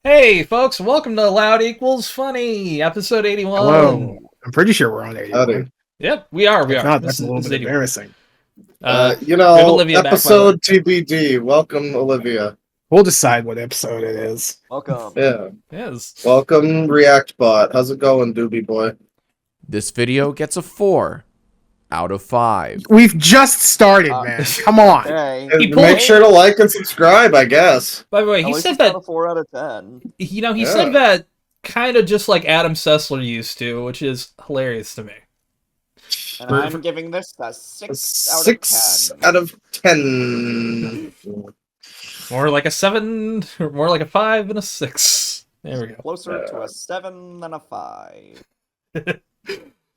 Hey, folks, welcome to Loud Equals Funny, episode 81. Hello. I'm pretty sure we're on 81. Yep, we are. If not, This that's a little is bit 81. embarrassing. We have Olivia back, by the episode TBD. Welcome, Olivia. We'll decide what episode it is. Welcome. Yeah. Yes. Welcome, ReactBot. How's it going, Doobie Boy? This video gets a 4 out of 5. We've just started, man. Come on. Hey, Make sure to like and subscribe, I guess. By the way, at he least said it's not that, a 4 out of 10. he Yeah. said that kind of just like Adam Sessler used to, which is hilarious to me. And For- I'm giving this a 6 6 out of 10. out of 10. More like a 7, or more like a 5 and a 6. There we go. Closer to a 7 than a 5.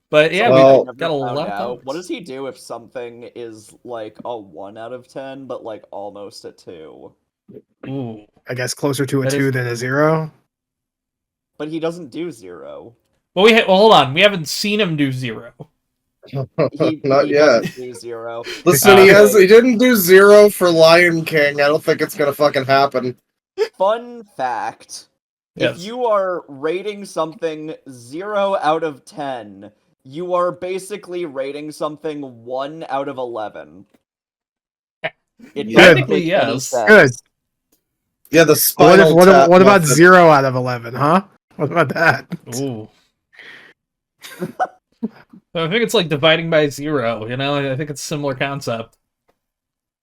But yeah, Well- we got a lot of What topics. does he do if something is like a 1 out of 10, but like almost a 2? Ooh. I guess closer to a That 2 is- than a 0. But he doesn't do 0. Well, hold on. We haven't seen him do 0. Not He yet. doesn't do 0. Listen, he didn't do 0 for Lion King. I don't think it's gonna fucking happen. Fun fact. Yes. If you are rating something 0 out of 10, you are basically rating something 1 out of 11. It Yeah. doesn't Technically, make any yes. sense. Good. Yeah, the What, spinal tap what about method. 0 out of 11, huh? What about that? Ooh. I think it's like dividing by 0, you know? I think it's a similar concept.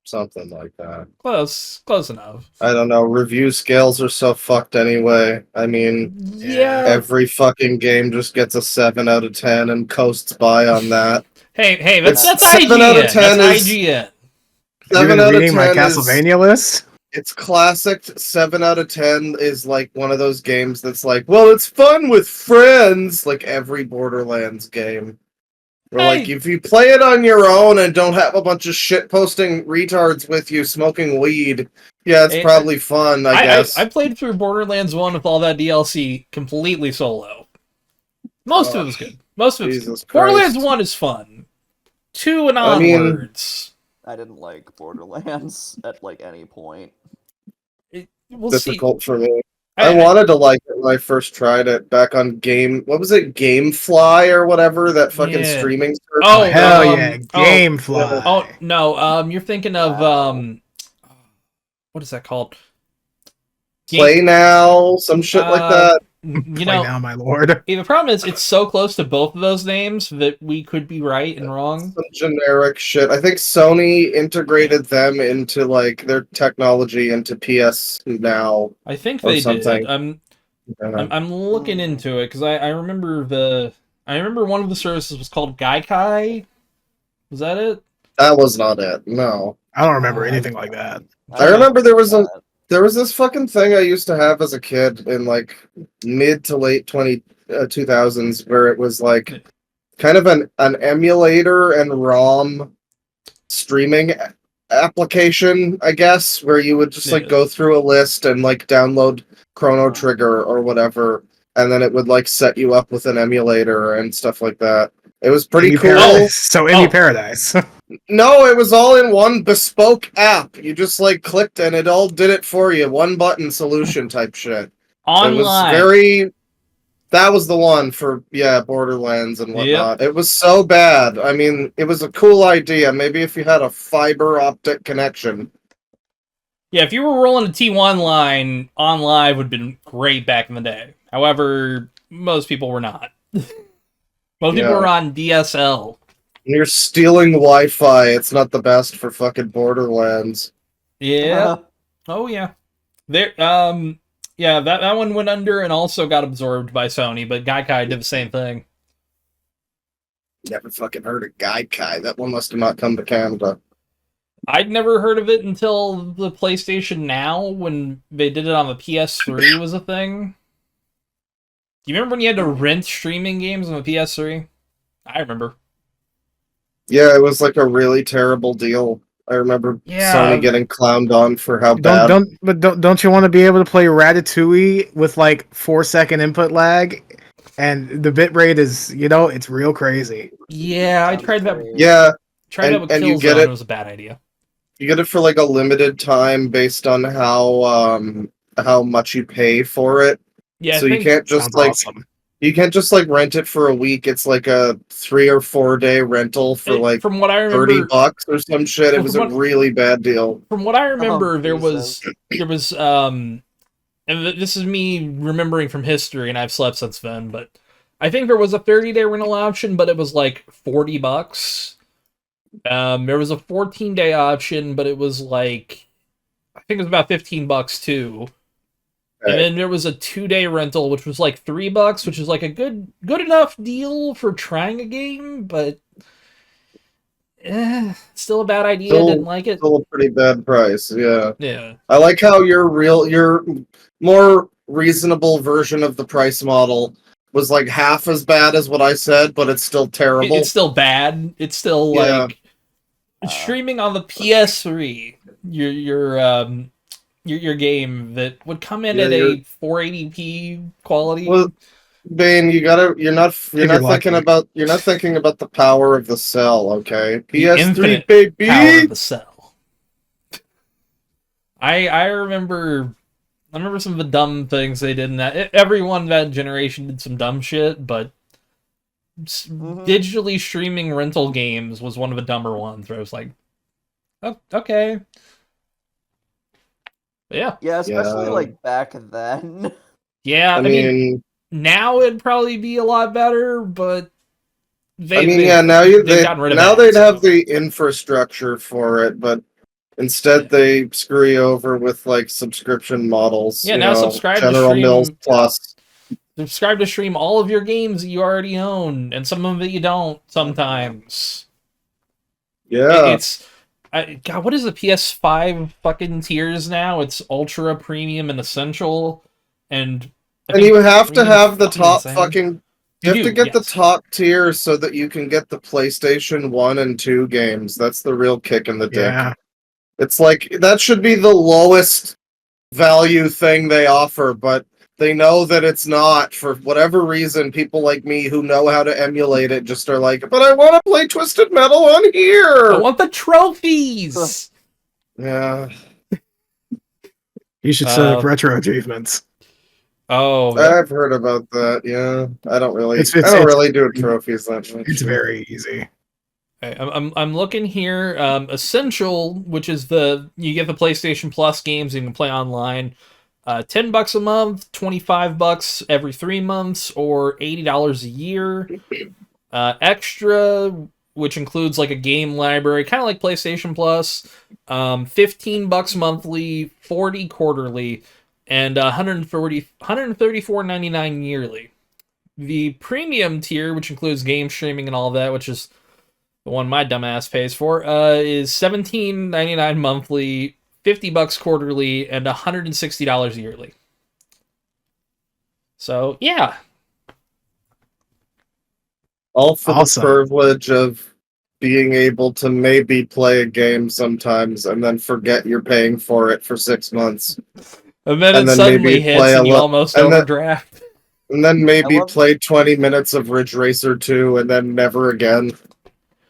Something like that. Close enough. I don't know. Review scales are so fucked anyway. I mean, Yeah. every fucking game just gets a 7 out of 10 and coasts by on that. Hey, that's It's IGN. 7 out of 10 that's is- IGN. You've 7 been out of reading 10 my is, Castlevania list? it's classic. 7 out of 10 is like one of those games that's like, well, it's fun with friends, like every Borderlands game. Or like, Hey. if you play it on your own and don't have a bunch of shit-posting retards with you smoking weed, yeah, it's Hey, probably fun, I guess. I played through Borderlands 1 with all that DLC completely solo. Most of it was good. Most of it was good. Jesus Borderlands Christ. 1 is fun. 2 and I mean- onwards. I didn't like Borderlands at like any point. We'll see. Difficult for me. I wanted to like it when I first tried it back on what was it, Gamefly or whatever, that fucking Yeah. streaming service? Oh, Hell um, yeah. oh, Gamefly. Oh no, you're thinking of what is that called? Play Now, some shit like that. You Play know, now, my lord. the problem is it's so close to both of those names that we could be right and wrong. Some generic shit. I think Sony integrated them into like their technology into PS Now. I think Or they something. did. I'm Uh, looking into it because I remember one of the services was called Gaikai. Was that it? That was not it. No. I don't remember anything like that. I remember there was this fucking thing I used to have as a kid in like mid to late 2000s where it was like kind of an emulator and ROM streaming application, I guess, where you would just like Yeah. go through a list and like download Chrono Trigger or whatever, and then it would like set you up with an emulator and stuff like that. It was pretty Indie cool. Paradise. So, Indie Oh. Paradise. No, it was all in one bespoke app. You just like clicked and it all did it for you. One button solution type shit. It was Online. that was the one for Borderlands and whatnot. It was so bad. I mean, it was a cool idea. Maybe if you had a fiber optic connection. Yeah, if you were rolling a T1 line on live would have been great back in the day. However, most people were not. Most people Yeah. were on DSL. You're stealing Wi-Fi. It's not the best for fucking Borderlands. Yeah. Oh yeah. There yeah, that one went under and also got absorbed by Sony, but Gaikai did the same thing. Never fucking heard of Gaikai. That one must have not come to Canada. I'd never heard of it until the PlayStation Now when they did it on the PS3 was a thing. Do you remember when you had to rent streaming games on the PS3? I remember. Yeah, it was like a really terrible deal. I remember Yeah. Sony getting clowned on for how bad. Don't you want to be able to play Ratatouille with like 4-second input lag? And the bitrate is, it's real crazy. Yeah, I tried that. Yeah, Tried that with and you Killzone. get It it- was a bad idea. you get it for like a limited time based on how how much you pay for it. Yeah, So I you think can't just Sounds like awesome. you can't just like rent it for a week. It's like a 3 or 4 day rental for like from what I remember, $30 or some shit. It well, was a really bad deal. from what I Oh, remember, Jesus. there was and this is me remembering from history, and I've slept since then, but I think there was a 30-day rental option, but it was like $40. There was a 14-day option, but it was like, I think it was about $15 too. And then there was a 2-day rental, which was like $3, which is like a good enough deal for trying a game, but still a bad idea. Didn't like it. Still a pretty bad price, yeah. Yeah. I like how your more reasonable version of the price model was like half as bad as what I said, but it's still terrible. It's still bad. It's still Yeah. like streaming on the PS3. Your game that would come in Yeah, at a 480p quality. Well, Bane, you're not you're thinking lucky. about the power of the cell, okay? The PS3 infinite baby. power of the cell. I remember some of the dumb things they did in that. Everyone that generation did some dumb shit, but digitally streaming rental games was one of the dumber ones where I was like, oh, okay. But yeah. Yeah, especially Yeah. like back then. Yeah, I mean, now it'd probably be a lot better, but now they've gotten rid of that, they'd so. have the infrastructure for it, but instead they screw you over with like subscription models. Yeah, you now know, subscribe to General stream- Mills Plus. Subscribe to stream all of your games that you already own, and some of them that you don't sometimes. Yeah. It's God, what is the PS5 fucking tiers now? It's Ultra, Premium, and Essential, and I And think you have to Premium's have the top insane. fucking. You have to get the yes. top tier so that you can get the PlayStation 1 and 2 games. That's the real kick in the dick. Yeah. It's like that should be the lowest value thing they offer, but they know that it's not. For whatever reason, people like me who know how to emulate it just are like, but I want to play Twisted Metal on I here. want the trophies. Yeah. You should set up retro achievements. Oh, I've heard about that. Yeah. I don't really It's- I don't it's- really do trophies that much. It's very easy. okay, I'm looking here. Essential, which is you get the PlayStation Plus games and you can play online. $10 a month, $25 every 3 months, or $80 a year. Extra, which includes like a game library, kind of like PlayStation Plus. $15 monthly, $40 quarterly, and $134.99 yearly. The premium tier, which includes game streaming and all that, which is the one my dumbass pays for, is $17.99 monthly, $50 quarterly, and $160 yearly. So yeah, All for Awesome. the privilege of being able to maybe play a game sometimes and then forget you're paying for it for 6 months. and then And it then suddenly maybe hits play a and you li- almost and then- overdraft. And then maybe I love- play 20 minutes of Ridge Racer 2 and then never again.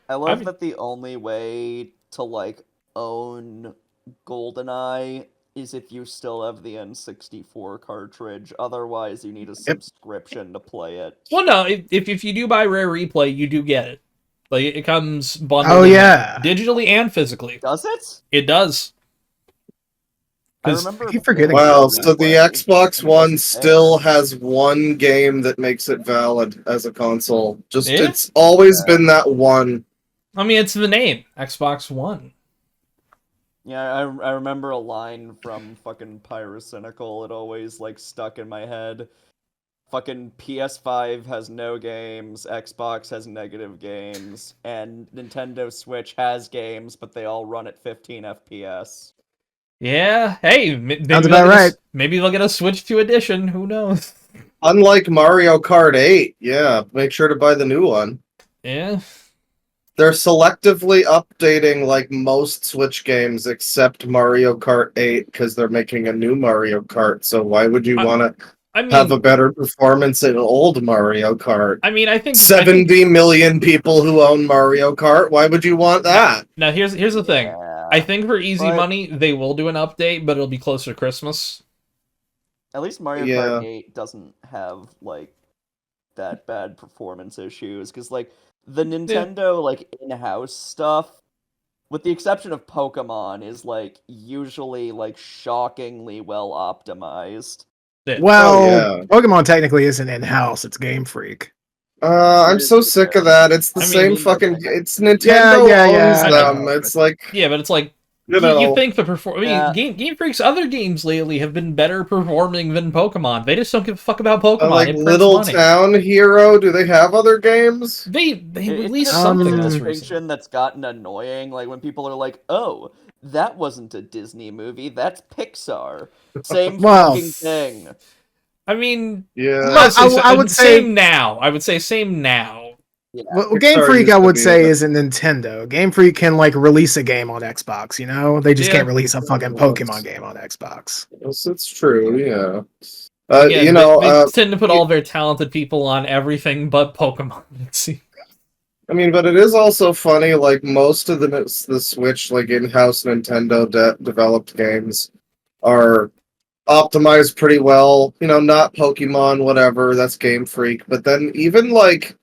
I love mean- that the only way to like own GoldenEye is if you still have the N64 cartridge. Otherwise, you need a subscription to play it. Well, no, if you do buy Rare Replay, you do get it. Like it comes bundled. Oh, in yeah. digitally and physically. Does it? It does. I 'Cause- remember. I keep forgetting Wow, about so the Replay, Xbox it One wasn't still there. has one game that makes it valid as a console. Just Yeah. it's always been that one. I mean, it's the name Xbox One. Yeah, I remember a line from fucking Pyrocynical. It always like stuck in my head. Fucking PS5 has no games, Xbox has negative games, and Nintendo Switch has games, but they all run at 15 FPS. Yeah. Hey, maybe Sounds they'll about get right. maybe they'll get a Switch 2 edition. Who knows? Unlike Mario Kart 8, yeah, make sure to buy the new one. Yeah. They're selectively updating like most Switch games except Mario Kart 8 because they're making a new Mario Kart. So why would you want to I mean, have a better performance in old Mario Kart? I think 70 million people who own Mario Kart. Why would you want that? Now here's the thing. Yeah. I think for easy But- money they will do an update, but it'll be closer to Christmas. At least Mario Yeah. Kart 8 doesn't have like that bad performance issues because like the Nintendo like in-house stuff, with the exception of Pokemon, is like usually like shockingly well optimized. Yeah. Well, yeah. Pokemon technically isn't in-house, it's Game Freak. I'm so sick of that. It's the I same mean, fucking. It's Nintendo owns I them. know. It's like Yeah, but it's like you you know. think the perform. I mean, Yeah. Game Freak's other games lately have been better performing than Pokemon. They just don't give a fuck about Pokemon. Like It prints Little money. Town Hero. Do they have other games? They It's released just something a this distinction recently. that's gotten annoying. Like when people are like, "Oh, that wasn't a Disney movie. That's Pixar." Same Well, fucking thing. I mean, Yeah. I would say- same now. I would say same now. Yeah. Well, Game Pixar Freak, used I to would be say, a- isn't Nintendo. Game Freak can like release a game on Xbox, you know? They just Yeah. can't release a fucking Pokemon game on Xbox. Yes, it's true. Yeah. Again, You know. they tend to put all their talented people on everything but Pokemon. See, I mean, but it is also funny. Like most of the Switch, like in-house Nintendo developed games, are optimized pretty well. You know, not Pokemon, whatever. That's Game Freak. But then even like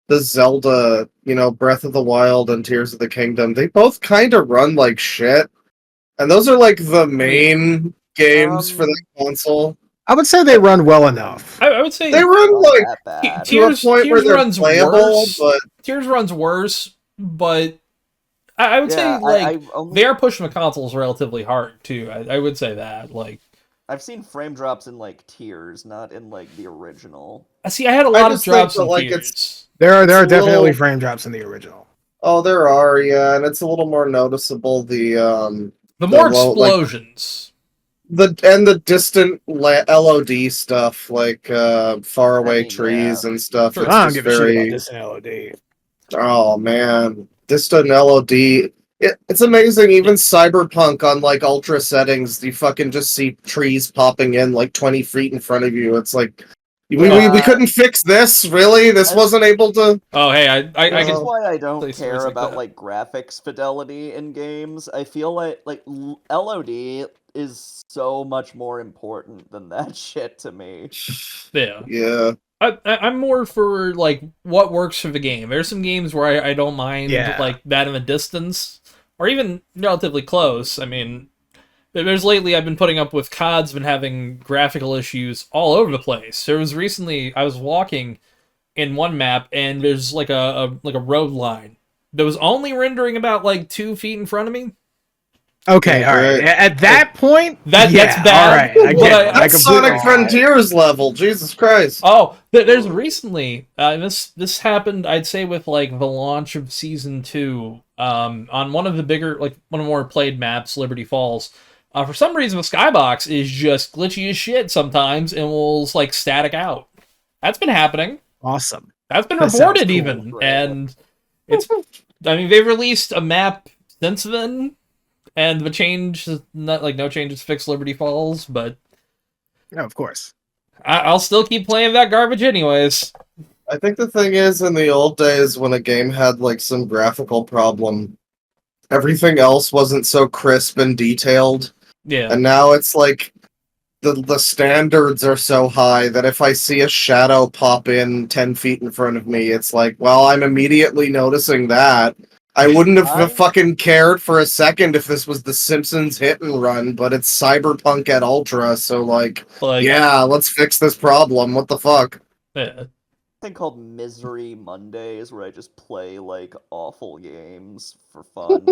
the Zelda, you know, Breath of the Wild and Tears of the Kingdom, they both kind of run like shit. And those are like the main games for the console. I would say they run well enough. I would say They run Not like that bad. to a point where Tears they're runs playable, worse. but Tears runs worse, but I would say Yeah, like I only, they are pushing the consoles relatively hard too. I would say that. Like, I've seen frame drops in like Tears, not in like the original. I see. I had a lot of just think drops that, in like, Tears. There are It's a definitely little- frame drops in the original. oh, there are, yeah, and it's a little more noticeable. The more low- like- explosions. The distant LOD stuff, like faraway I mean, trees yeah. and stuff. Sure. It's I don't just give a shit very. about this in LOD. Oh man, distant LOD. It's amazing. Even Cyberpunk on like ultra settings, you fucking just see trees popping in like 20 feet in front of you. It's like we couldn't fix this. Really, this wasn't able to. Oh, hey, I That's can. why I play don't some care ways like about that. like graphics fidelity in games. I feel like LOD is so much more important than that shit to me. Yeah. Yeah. I'm more for like what works for the game. There's some games where I don't mind Yeah. like that in the distance, or even relatively close. I mean, there's lately I've been putting up with COD's been having graphical issues all over the place. There was recently I was walking in one map and there's like a road line that was only rendering about like 2 feet in front of me. Okay, Yeah, all right. great. At that point, That's yeah, bad, All right, I but get I- it. I That's completely Sonic get it. Frontiers level. Jesus Christ. Oh, there's recently this happened. I'd say with like the launch of season 2, on one of the bigger one of the more played maps, Liberty Falls. For some reason, the skybox is just glitchy as shit sometimes, and will like static out. That's been happening. Awesome. That's been That sounds reported cool. even, Right. and it's. I mean, they've released a map since then, and the change, not like no changes fix Liberty Falls, but No, of course. I'll still keep playing that garbage anyways. I think the thing is, in the old days, when a game had like some graphical problem, everything else wasn't so crisp and detailed. Yeah. And now it's like the standards are so high that if I see a shadow pop in 10 feet in front of me, it's like, well, I'm immediately noticing that. I wouldn't have I- fucking cared for a second if this was the Simpsons hit and run, but it's Cyberpunk at Ultra, so like, Like, yeah, let's fix this problem. What the fuck? yeah. Thing called Misery Mondays where I just play like awful games for fun.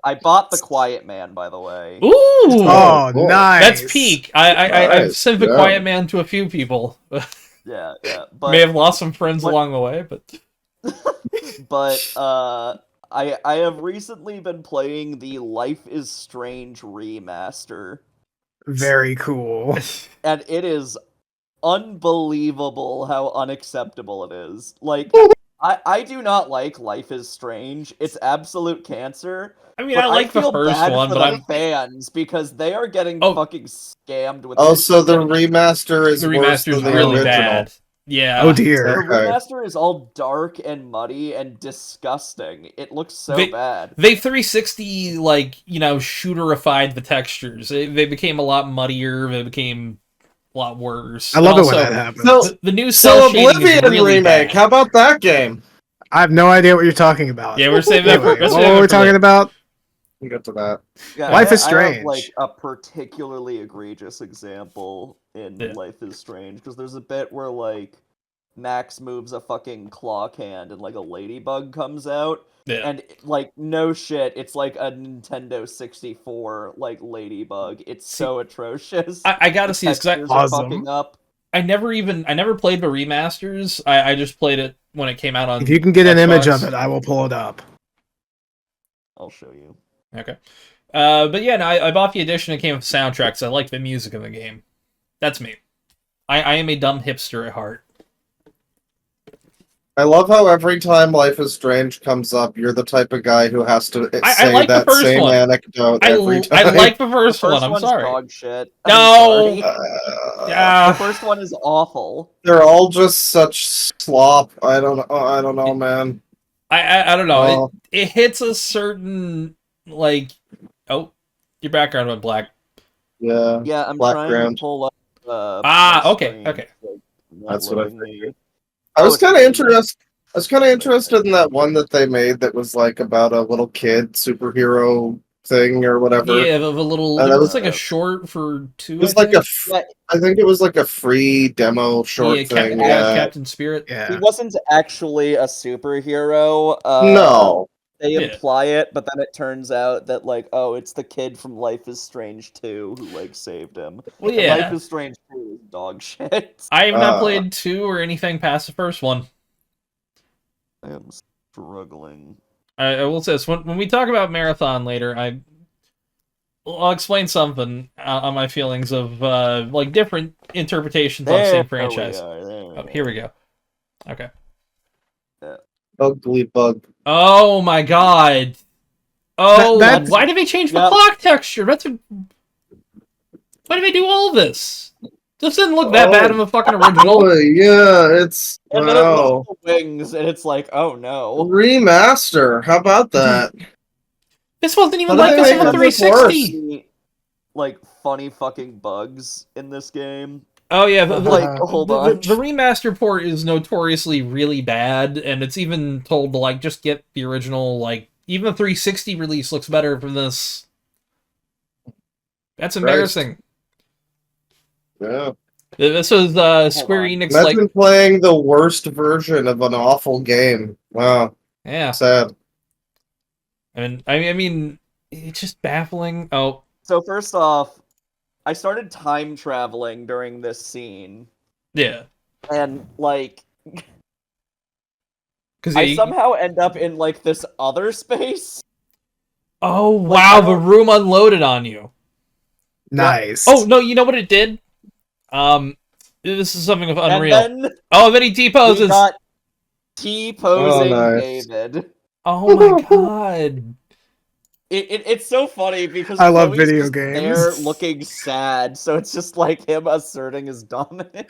I bought The Quiet Man, by the way. Ooh! Oh, cool. nice. That's peak. I've Nice, sent the yeah. Quiet Man to a few people. Yeah, May but have lost some friends what- along the way, but I have recently been playing the Life is Strange remaster, Very cool. and it is unbelievable how unacceptable it is. Like, I do not like Life is Strange. It's absolute cancer. I mean, But I like the feel first bad one, for but the I'm fans because they are getting Oh. fucking scammed with Oh, this so the shit. remaster is the worse remaster's than the really original. bad. Yeah. Oh dear. The Okay. remaster is all dark and muddy and disgusting. It looks so They- bad. They 360 shooterified the textures. They became a lot muddier. They became a lot worse. I love And it when also, that happens. So, the new cell so shading is Oblivion really remake. bad. How about that game? I have no idea what you're talking about. Yeah, we're saving that. Anyway, Let's what save were it we for talking later. about? We'll get to that. Yeah, Life is I have Strange. like a particularly egregious example in Yeah. Life is Strange because there's a bit where like Max moves a fucking claw can and like a ladybug comes out. Yeah. And like no shit, it's like a Nintendo 64 like ladybug. It's so atrocious. I gotta see this because Textures Awesome. are fucking up. I never played the remasters. I just played it when it came out on. If you can get an image Xbox. of it, I will pull it up. I'll show you. Okay. But yeah, no, I bought the edition that came with soundtracks. I like the music of the game. That's me. I am a dumb hipster at heart. I love how every time Life is Strange comes up, you're the type of guy who has to say like the that first same one. anecdote every time. I like the The first first one. I'm one's sorry. dog shit. No! I'm sorry. The Yeah. first one is awful. They're all just such slop. I don't know, man. I don't know. Well, It hits a certain like. Oh, your background went black. yeah, Yeah, I'm Black trying ground. to pull up. Ah, my okay, screen. okay. It's, like, not That's what I letting me- figured. I was kind of interested. I was kind of interested in that one that they made that was like about a little kid superhero thing or whatever. Yeah, of a little. That It was was- like a short for 2. It was I like a. think. I think it was like a free demo short Yeah, thing. Captain Spirit. He Yeah. wasn't actually a superhero. No. They Yeah. imply it, but then it turns out that like, oh, it's the kid from Life is Strange 2 who like saved him. Well, And yeah. Life is Strange 2 is dog shit. I have not Uh. played 2 or anything past the first one. I am struggling. I will say this when we talk about Marathon later, I'll explain something on my feelings of like different interpretations of the same franchise. Oh, here we go. Okay. Ugly bug. Oh my god. Oh, That's- why did they change the Yep. clock texture? Why did they do all this? This didn't look that bad in the fucking original. Oh yeah, it's And then it wow. looks the wings, and it's like, oh no. Remaster. How about that? This wasn't even How like did this they on the make this 360. Like funny fucking bugs in this game. Oh yeah, Like, hold on. The remaster port is notoriously really bad, and it's even told to like just get the original. Like even the 360 release looks better from this. That's embarrassing. Yeah. This was Square on. Enix. Imagine Like, playing the worst version of an awful game. Wow, yeah. sad. I mean, it's just baffling. Oh, So first off, I started time traveling during this scene, yeah. and like Because I somehow end up in like this other space. Oh Like, wow, I the don't- room unloaded on you. Nice. Oh no, you know what it did? This is something of unreal. And then Oh, and then he we T-poses. got T-posing Oh, nice. Oh David. my god. It's so funny because I love Chloe's video just games. there looking sad, so it's just like him asserting his dominance.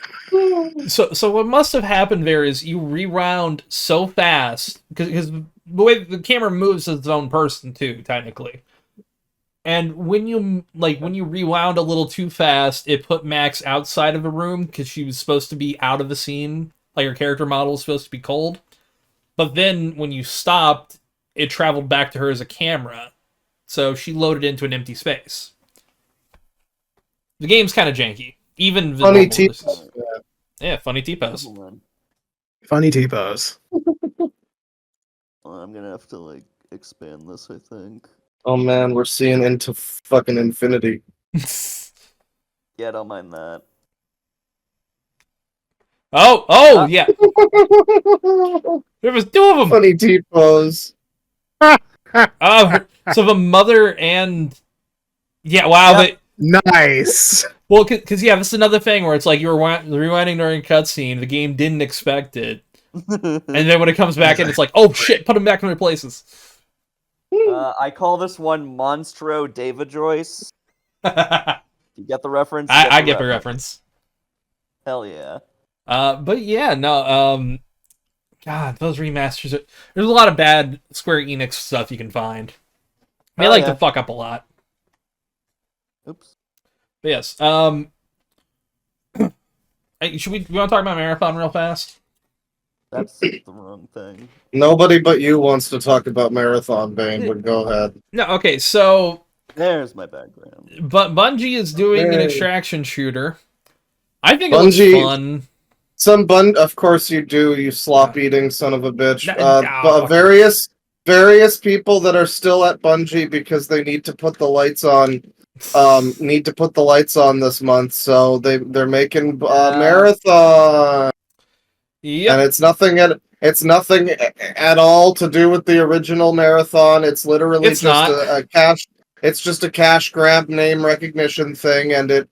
So what must have happened there is you rewound so fast because the way the camera moves is its own person too, technically. And when you rewound a little too fast, it put Max outside of the room because she was supposed to be out of the scene. Like her character model was supposed to be cold. But then when you stopped, it traveled back to her as a camera. So she loaded into an empty space. The game's kind of janky. Even the Funny normal T. releases. Yeah, funny T-pose. Hold on. Funny T-pose. I'm gonna have to like expand this, I think. Oh man, we're seeing into fucking infinity. Yeah, don't mind that. Oh, yeah. There was 2 of them. Funny T pose. Oh, so the mother and yeah, wow. Yep. Nice. Well, because yeah, this is another thing where it's like you were rewinding during a cutscene, the game didn't expect it, and then when it comes back in, it's like, oh shit, put them back in their places. I call this one Monstro David Joyce. I You get the reference? get the reference. Hell yeah. But yeah, no, God, those remasters. There's a lot of bad Square Enix stuff you can find. They Oh, like yeah. to fuck up a lot. Oops. But yes, Hey, we want to talk about Marathon real fast? That's the wrong thing. Nobody but you wants to talk about Marathon, Bane, but go ahead. No, okay, so There's my background. but Bungie is doing an Hey. extraction shooter. I think Bungie- it looks fun. Of course you do, you slop-eating son of a bitch. Fuck Various people that are still at Bungie because they need to put the lights on, this month, so they're making Marathon. Yep. And it's nothing at all to do with the original Marathon. It's literally It's just not. a cash. It's just a cash grab name recognition thing, and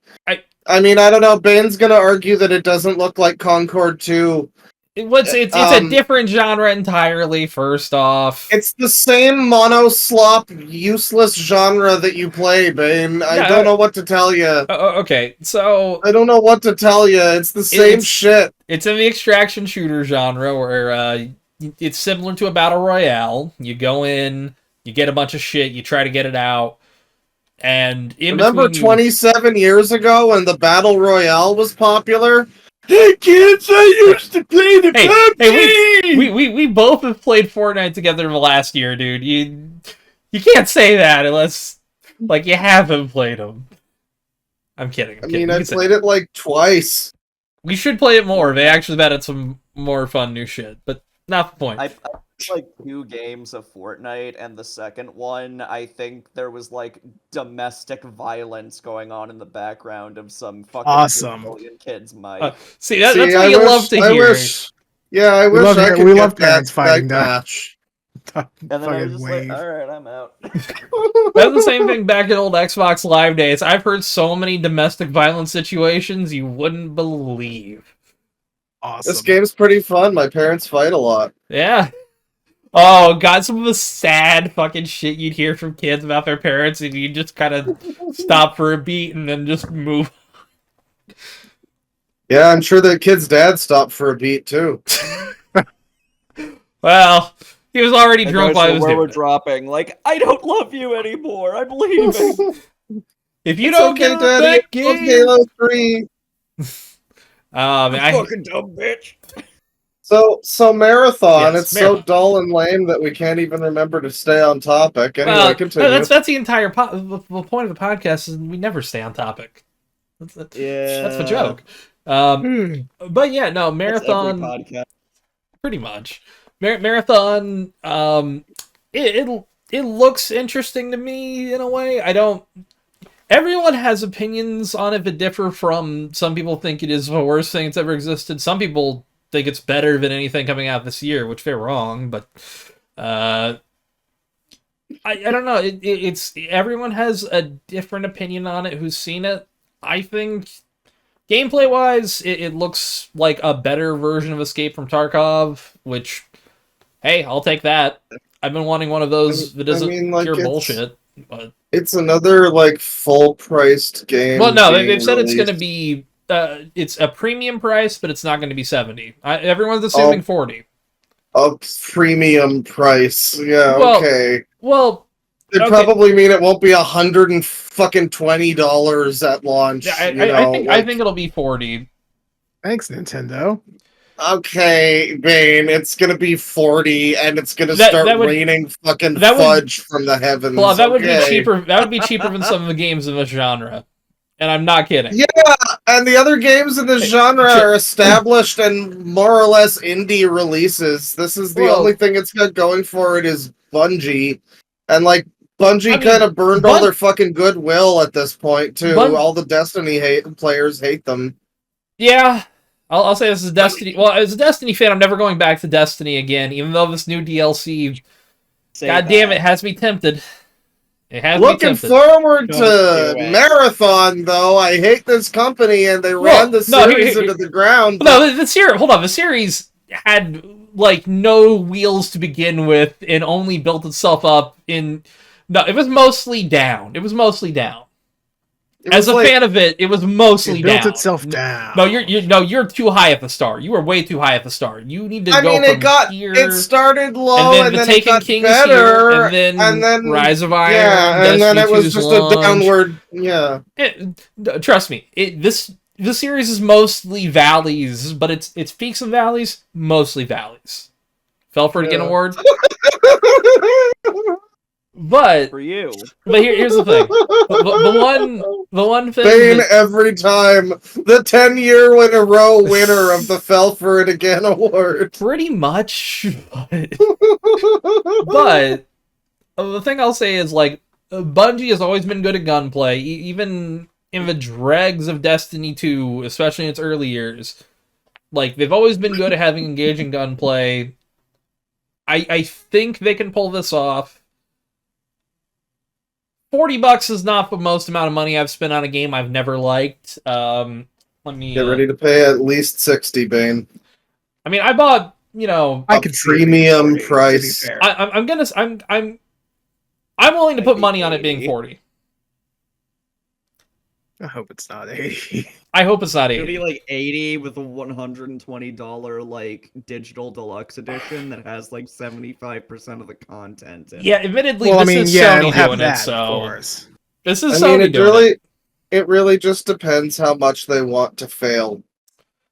I mean, I don't know. Bane's gonna argue that it doesn't look like Concord 2. It's a different genre entirely, first off. It's the same mono-slop, useless genre that you play, Bane. I Yeah, don't know what to tell you. Okay, so I don't know what to tell you. It's the same shit. it's in the extraction shooter genre where it's similar to a battle royale. You go in, you get a bunch of shit, you try to get it out, and Remember 27 years ago when the battle royale was popular? Hey kids, I used to play the PUBG! we both have played Fortnite together the last year, dude. You can't say that unless like you haven't played them. I'm kidding. I mean, I played it like twice. We should play it more. They actually added some more fun new shit, but not the point. I played like 2 games of Fortnite, and the second one, I think there was like domestic violence going on in the background of some fucking Awesome. million kids' mic. See, that's what you love to hear. I wish I could we get love parents that fighting match. And then I was Fucking just wave. like, alright, I'm out. That's the same thing back in old Xbox Live days. I've heard so many domestic violence situations you wouldn't believe. Awesome. This game's pretty fun. My parents fight a lot. Yeah. Oh, God, some of the sad fucking shit you'd hear from kids about their parents, and you just kind of stop for a beat and then just move. Yeah, I'm sure the kid's dad stopped for a beat too. Well, he was already And drunk goes while he to was where doing we're it. dropping. Like, I don't love you anymore. I'm leaving. If you It's don't okay, get Daddy. that It's game... Halo 3. Man, Fucking dumb bitch. So Marathon, Yes, it's Marathon. so dull and lame that we can't even remember to stay on topic. Anyway, Well, continue. that's the entire the point of the podcast is we never stay on topic. That's the joke. But yeah, no, Marathon. That's every podcast. Pretty much. Marathon, it looks interesting to me in a way. Everyone has opinions on it that differ from, some people think it is the worst thing that's ever existed. Some people think it's better than anything coming out this year, which they're wrong, but I don't know. It's everyone has a different opinion on it who's seen it. I think gameplay-wise, it looks like a better version of Escape from Tarkov, which, hey, I'll take that. I've been wanting one of those that isn't pure bullshit. But it's another like full-priced game. well, no, being they've said it's going to released. be it's a premium price, but it's not going to be $70. Everyone's assuming $40. A premium price. Yeah, Well, okay. Well, It'd okay. probably mean it won't be $120 at launch. I think it'll be $40. Thanks, Nintendo. Okay, Bane, it's gonna be 40, and it's gonna start raining fucking fudge from the heavens. Well, that would be cheaper. That would be cheaper than some of the games in this genre, and I'm not kidding. Yeah, and the other games in this genre are established and more or less indie releases. This is the only thing it's got going for it is Bungie, and like Bungie kind of burned all their fucking goodwill at this point too. All the Destiny players hate them. Yeah. I'll say this is Destiny. Well, as a Destiny fan, I'm never going back to Destiny again, even though this new DLC, God damn it, has me tempted. It has me tempted. Looking forward to Marathon, though. I hate this company, and they ran the series into the ground. No, the series. Hold on, the series had like no wheels to begin with, and only built itself up in. No, it was mostly down. It was mostly down. As a fan of it, it was mostly down. It built itself down. No, you're too high at the start. You were way too high at the start. You need to go from here. It started low, and then the it got King better, and then Rise of Iron. Yeah, and then it was just launch. a downward. Yeah. Trust me, this the series is mostly valleys, but it's peaks and valleys, mostly valleys. Fell for it again award. But For you. here's the thing. The one thing Bane that, every time. The 10-year in a row winner of the Fell for It Again award. pretty much, but the thing I'll say is, like, Bungie has always been good at gunplay, even in the dregs of Destiny 2, especially in its early years. Like, they've always been good at having engaging gunplay. I think they can pull this off. $40 is not the most amount of money I've spent on a game I've never liked. Let me Get ready to pay at least 60, Bane. I mean, I bought, you know, I could see premium it being 40, to be price. fair. I'm willing to put money on it being 40. I hope it's not 80. I hope it's not It'll 80. be like 80 with a $120 like digital deluxe edition that has like 75% of the content. In Yeah, it. admittedly, Well, I this mean, is yeah, Sony it'll have doing that, it, so of course. this is I Sony mean, doing it. it really just depends how much they want to fail.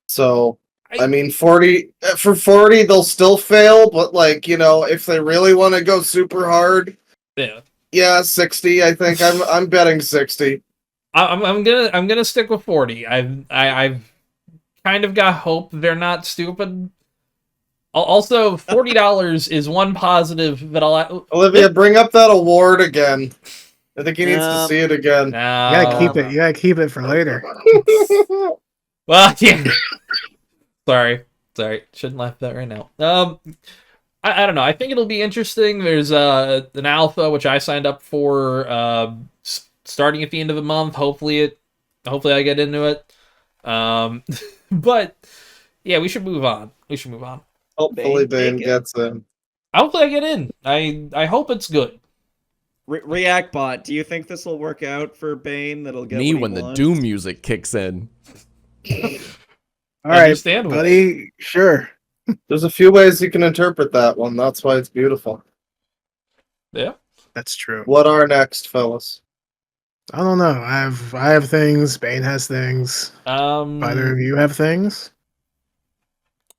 So, I mean, 40 for 40 they'll still fail, but like, you know, if they really want to go super hard, Yeah, 60. I think I'm betting 60. I'm gonna stick with 40. I've kind of got hope they're not stupid. Also, $40 is one positive that I'll. Olivia, bring up that award again. I think he needs to see it again. You gotta keep it. You gotta keep it for later. Well, yeah. Sorry. Shouldn't laugh at that right now. I don't know. I think it'll be interesting. There's an alpha which I signed up for starting at the end of the month. Hopefully I get into it. But yeah, we should move on. Hopefully Bane Bane gets in. Hopefully I get in. I hope it's good. React bot, do you think this will work out for Bane? That'll get Me what he when the wants? Doom music kicks in. All right, Understandable. buddy. Sure. There's a few ways you can interpret that one. That's why it's beautiful. Yeah. That's true. What are next, fellas? I don't know. I have things. Bane has things. Um, Either of you have things?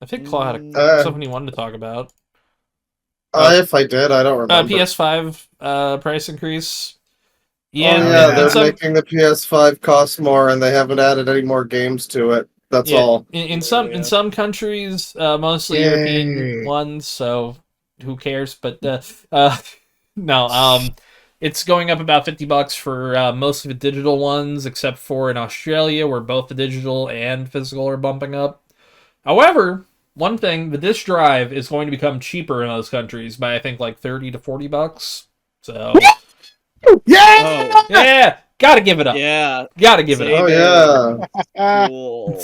I think Claw had Uh, something he wanted to talk about. If I did, I don't remember. PS5 price increase. Oh, Yeah, yeah, and they're some- making the PS5 cost more, and they haven't added any more games to it. That's yeah, all. in some countries, mostly European Yay. ones. So who cares? But no, it's going up about $50 for most of the digital ones, except for in Australia, where both the digital and physical are bumping up. However, one thing, the disc drive is going to become cheaper in those countries by I think like $30 to $40. So Yeah. Oh, yeah, gotta give it up. yeah. Gotta give it up. Oh, yeah. Cool.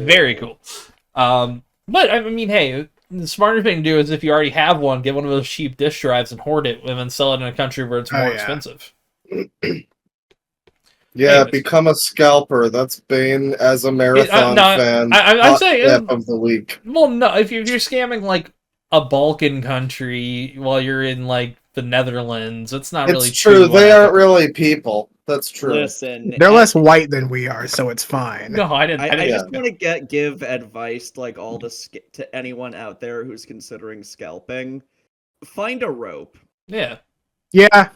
Very cool. But I mean, hey, the smarter thing to do is if you already have one, get one of those cheap disk drives and hoard it, and then sell it in a country where it's more yeah. expensive. Yeah, Anyways. become a scalper. That's Bane as a marathon no, fan. I'm Hot saying- tip of the week. Well, no, if you're scamming like a Balkan country while you're in like the Netherlands, it's not really It's true. too, They aren't really people. That's true. Listen, They're less white than we are, so it's fine. No, I didn't. I Yeah. just want to give advice to, like, all the to anyone out there who's considering scalping. Find a rope. Yeah. Yeah.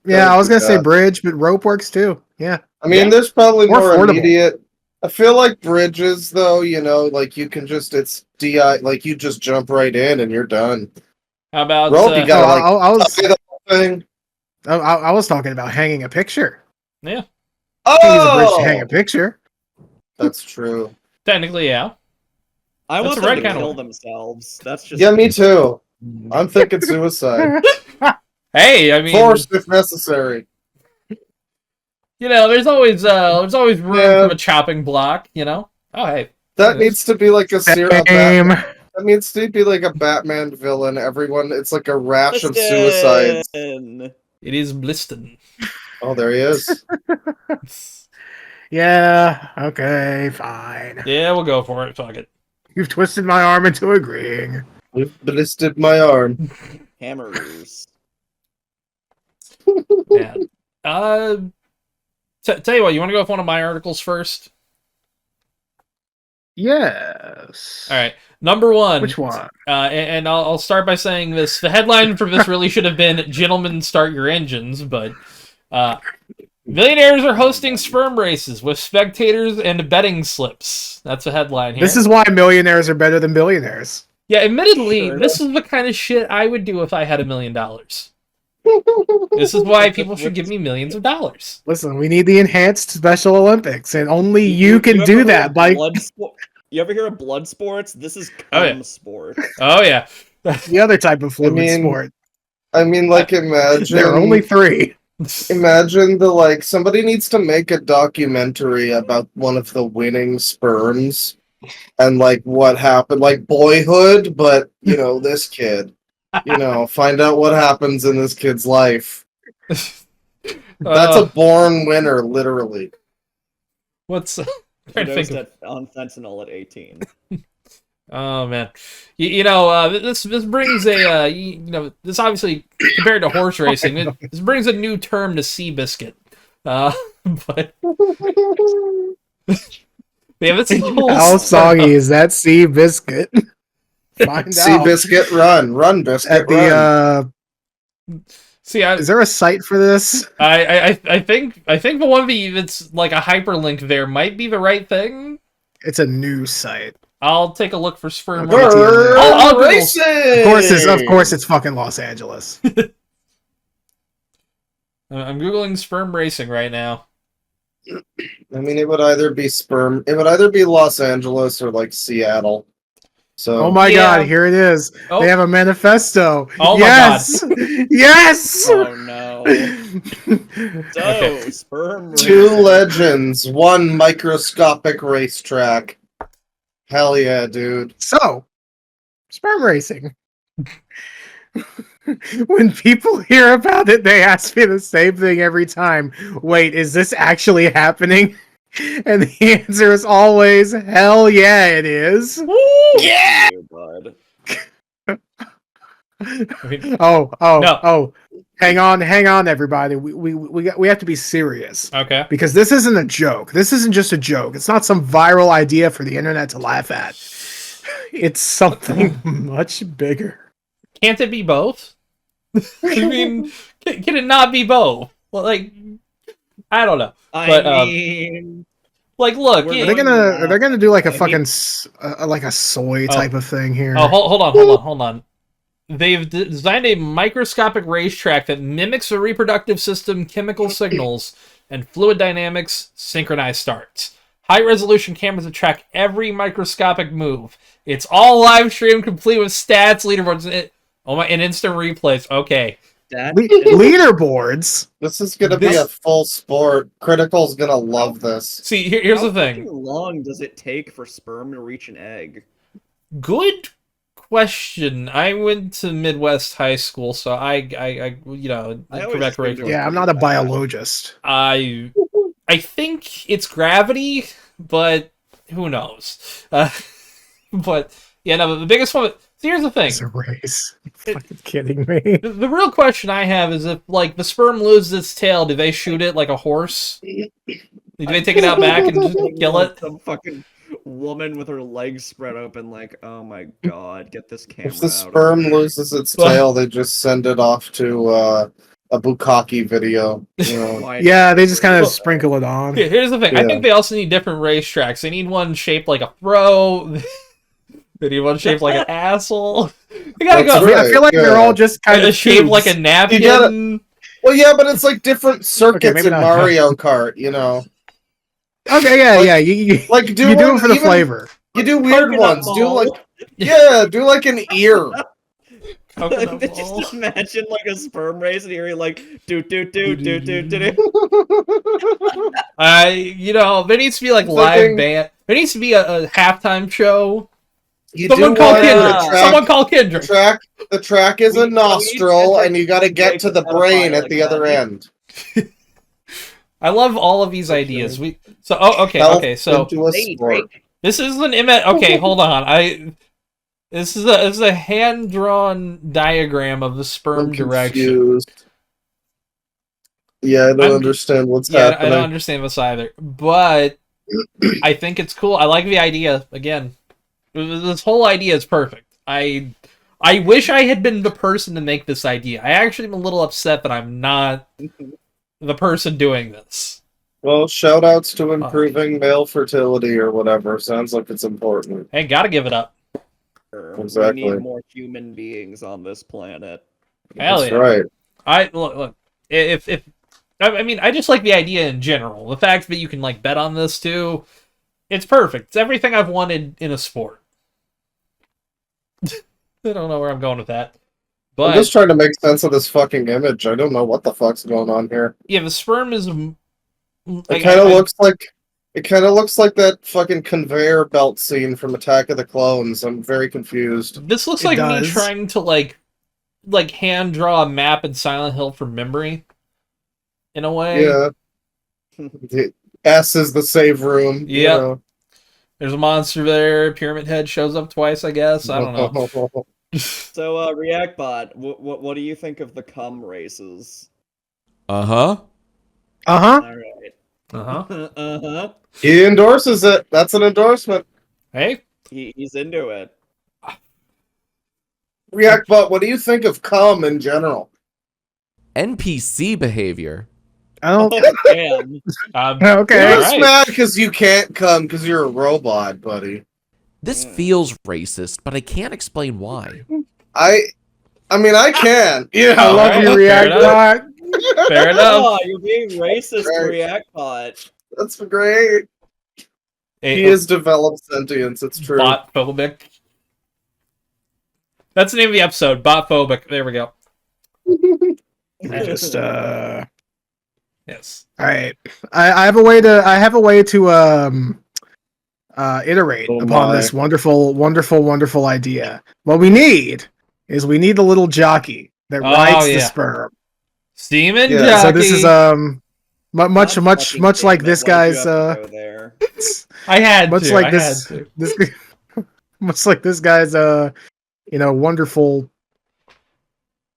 Yeah, I was gonna say Yeah. bridge, but rope works too. Yeah. I mean, Yeah. there's probably More more affordable. immediate. I feel like bridges, though, you know, like you can just, it's DI, like you just jump right in and you're done. How about Rope, you Oh, gotta like I was tie the whole thing. I was talking about hanging a picture. yeah? You can use a bridge to hang Oh, a picture. that's true. Technically, yeah. I That's want the them right to kind of kill one. themselves. That's just Yeah, me too. I'm thinking suicide. Hey, I mean, Forced if necessary. you know, there's always room Yeah. for a chopping block. You know. Oh, hey. That needs to be like a Same. That needs to be like a Batman villain. Everyone, it's like a rash of suicides. Listen. It is Bliston. Oh, there he is. Yeah. Okay. Fine. Yeah, we'll go for it. Fuck it. You've twisted my arm into agreeing. You've blistered my arm. Hammers. Yeah. Tell you what, you want to go with one of my articles first? Yes. All right, number one. Which one? And I'll start by saying this: the headline for this really should have been "Gentlemen, start your engines," but millionaires are hosting sperm races with spectators and betting slips. That's a headline here. This is why millionaires are better than billionaires. Yeah, admittedly, Sure. this is the kind of shit I would do if I had $1 million. This is why people should give me millions of dollars. Listen, we need the enhanced Special Olympics, and only you can ever do heard that of by You ever hear of blood sports? This is Oh, yeah. cum sport. Oh yeah, the other type of fluid mean, sport. I mean, like, imagine. There are only 3. Imagine somebody needs to make a documentary about one of the winning sperms and like what happened, like Boyhood, but this kid. Find out what happens in this kid's life. That's a born winner, literally. what's For trying to those think of, that on fentanyl at 18. oh man, this brings a this obviously compared to horse racing, this brings a new term to Seabiscuit. But yeah, this is How soggy is that sea biscuit? Find See out. biscuit, run biscuit, At run. the See, is there a site for this? I think the one that's like a hyperlink there might be the right thing. It's a news site. I'll take a look for sperm. Okay. I'll Google- Racing! Of course it's fucking Los Angeles. I'm googling sperm racing right now. I mean, it would either be Los Angeles or like Seattle. So Oh my Yeah. god, here it is. Oh. They have a manifesto. Oh my yes! Yes! Oh no. So, Okay. sperm two racing. legends, one microscopic racetrack. Hell yeah, dude. So, sperm racing. When people hear about it, they ask me the same thing every time. Wait, is this actually happening? And the answer is always, hell yeah, it is. Yeah, bud. I mean, Oh, No. hang on, everybody. We have to be serious okay. because this isn't a joke. This isn't just a joke. It's not some viral idea for the internet to laugh at. It's something much bigger. Can't it be both? I mean, can it not be both? Well, like, I don't know. But, I mean, Like, look. We're Are they gonna do like a I mean- fucking like a soy type of thing here? Oh, hold on. They've designed a microscopic racetrack that mimics a reproductive system, chemical signals, and fluid dynamics synchronized starts. High-resolution cameras that track every microscopic move. It's all live streamed, complete with stats, leaderboards, and instant replays. Okay. that Leaderboards. This is gonna be a full sport. Critical's gonna love this. See, here's How the thing. fucking long does it take for sperm to reach an egg? Good question. I went to Midwest high school, so I I always Quebec assumed it was Yeah, I'm not a biologist. I think it's gravity, but who knows? But yeah, no. The biggest one. See, here's the thing. It's a race. You're fucking kidding me. The real question I have is if, like, the sperm loses its tail, do they shoot it like a horse? Do they take it out back and just kill it? Some fucking woman with her legs spread open, like, oh my god, get this camera If the out. sperm loses its Well- tail, they just send it off to a Bukkake video. Why- Yeah, they just kind of sprinkle it on. Here's the thing. I Yeah. think they also need different racetracks. They need one shaped like a throw. They need one shaped like an asshole. They gotta That's go. right. I feel like they're all just kind A of shape like a tubes. napkin. Well, yeah, but it's like different circuits maybe in not. Mario Kart. You know, Okay, yeah, Like- yeah. You like do do it one, for the even- flavor. You do weird Coconut ones. Do ball. like do like an ear. Coconut ball. Just imagine like a sperm race and hearing like do. There needs to be like It's live like- band. There needs to be a halftime show. You Someone do call one Kendrick. the track, Someone call Kendrick. the track is We- a we need nostril, Kendrick and you got to to get make to the a pedophile brain at like the other that. end. I love all of these ideas. Health Okay. So into a sport. this is an image. Okay, hold on. This is a hand drawn diagram of the sperm I'm direction. confused. Yeah, I don't I'm- understand what's Yeah, I happening. don't understand this either. But I think it's cool. I like the idea. Again, this whole idea is perfect. I wish I had been the person to make this idea. I actually am a little upset that I'm not the person doing this. Well, shout outs to improving male fertility or whatever. Sounds like it's important. Hey, gotta give it up. Exactly. We need more human beings on this planet. Hell That's yeah. right. I look. If I mean, I just like the idea in general. The fact that you can like bet on this too, it's perfect. It's everything I've wanted in a sport. I don't know where I'm going with that, but I'm just trying to make sense of this fucking image. I don't know what the fuck's going on here. yeah, the sperm is. It kind of looks like that fucking conveyor belt scene from Attack of the Clones. I'm very confused. This looks It like me does. trying to like hand draw a map in Silent Hill from memory. In a way, Yeah. The S is the save room. you Yep. know. There's a monster there. Pyramid Head shows up twice, I guess. I don't know. So, ReactBot, what do you think of the cum races? Uh-huh. Uh-huh. All right. Uh-huh. Uh-huh. He endorses it. That's an endorsement. Hey, He's into it. Reactbot, what do you think of cum in general? NPC behavior. I don't... Oh, damn. Okay. You're All just right. mad because you can't cum because you're a robot, buddy. This feels racist, but I can't explain why. I mean, I can. You I know, love Alright, your fair react bot. fair enough. Oh, you're being racist, Right. ReactBot. That's great. Hey, He has developed sentience. It's true. bot phobic. That's the name of the episode. Bot phobic. There we go. I just Yes. all right. I have a way to iterate Oh upon my. this wonderful idea. What we need is a little jockey that Oh, rides the yeah. sperm. Steamin' Yeah, Jockey. So this is much God like fucking this damn it, why'd guy's you have to go there? I had much to. like I this had to. this much like this guy's wonderful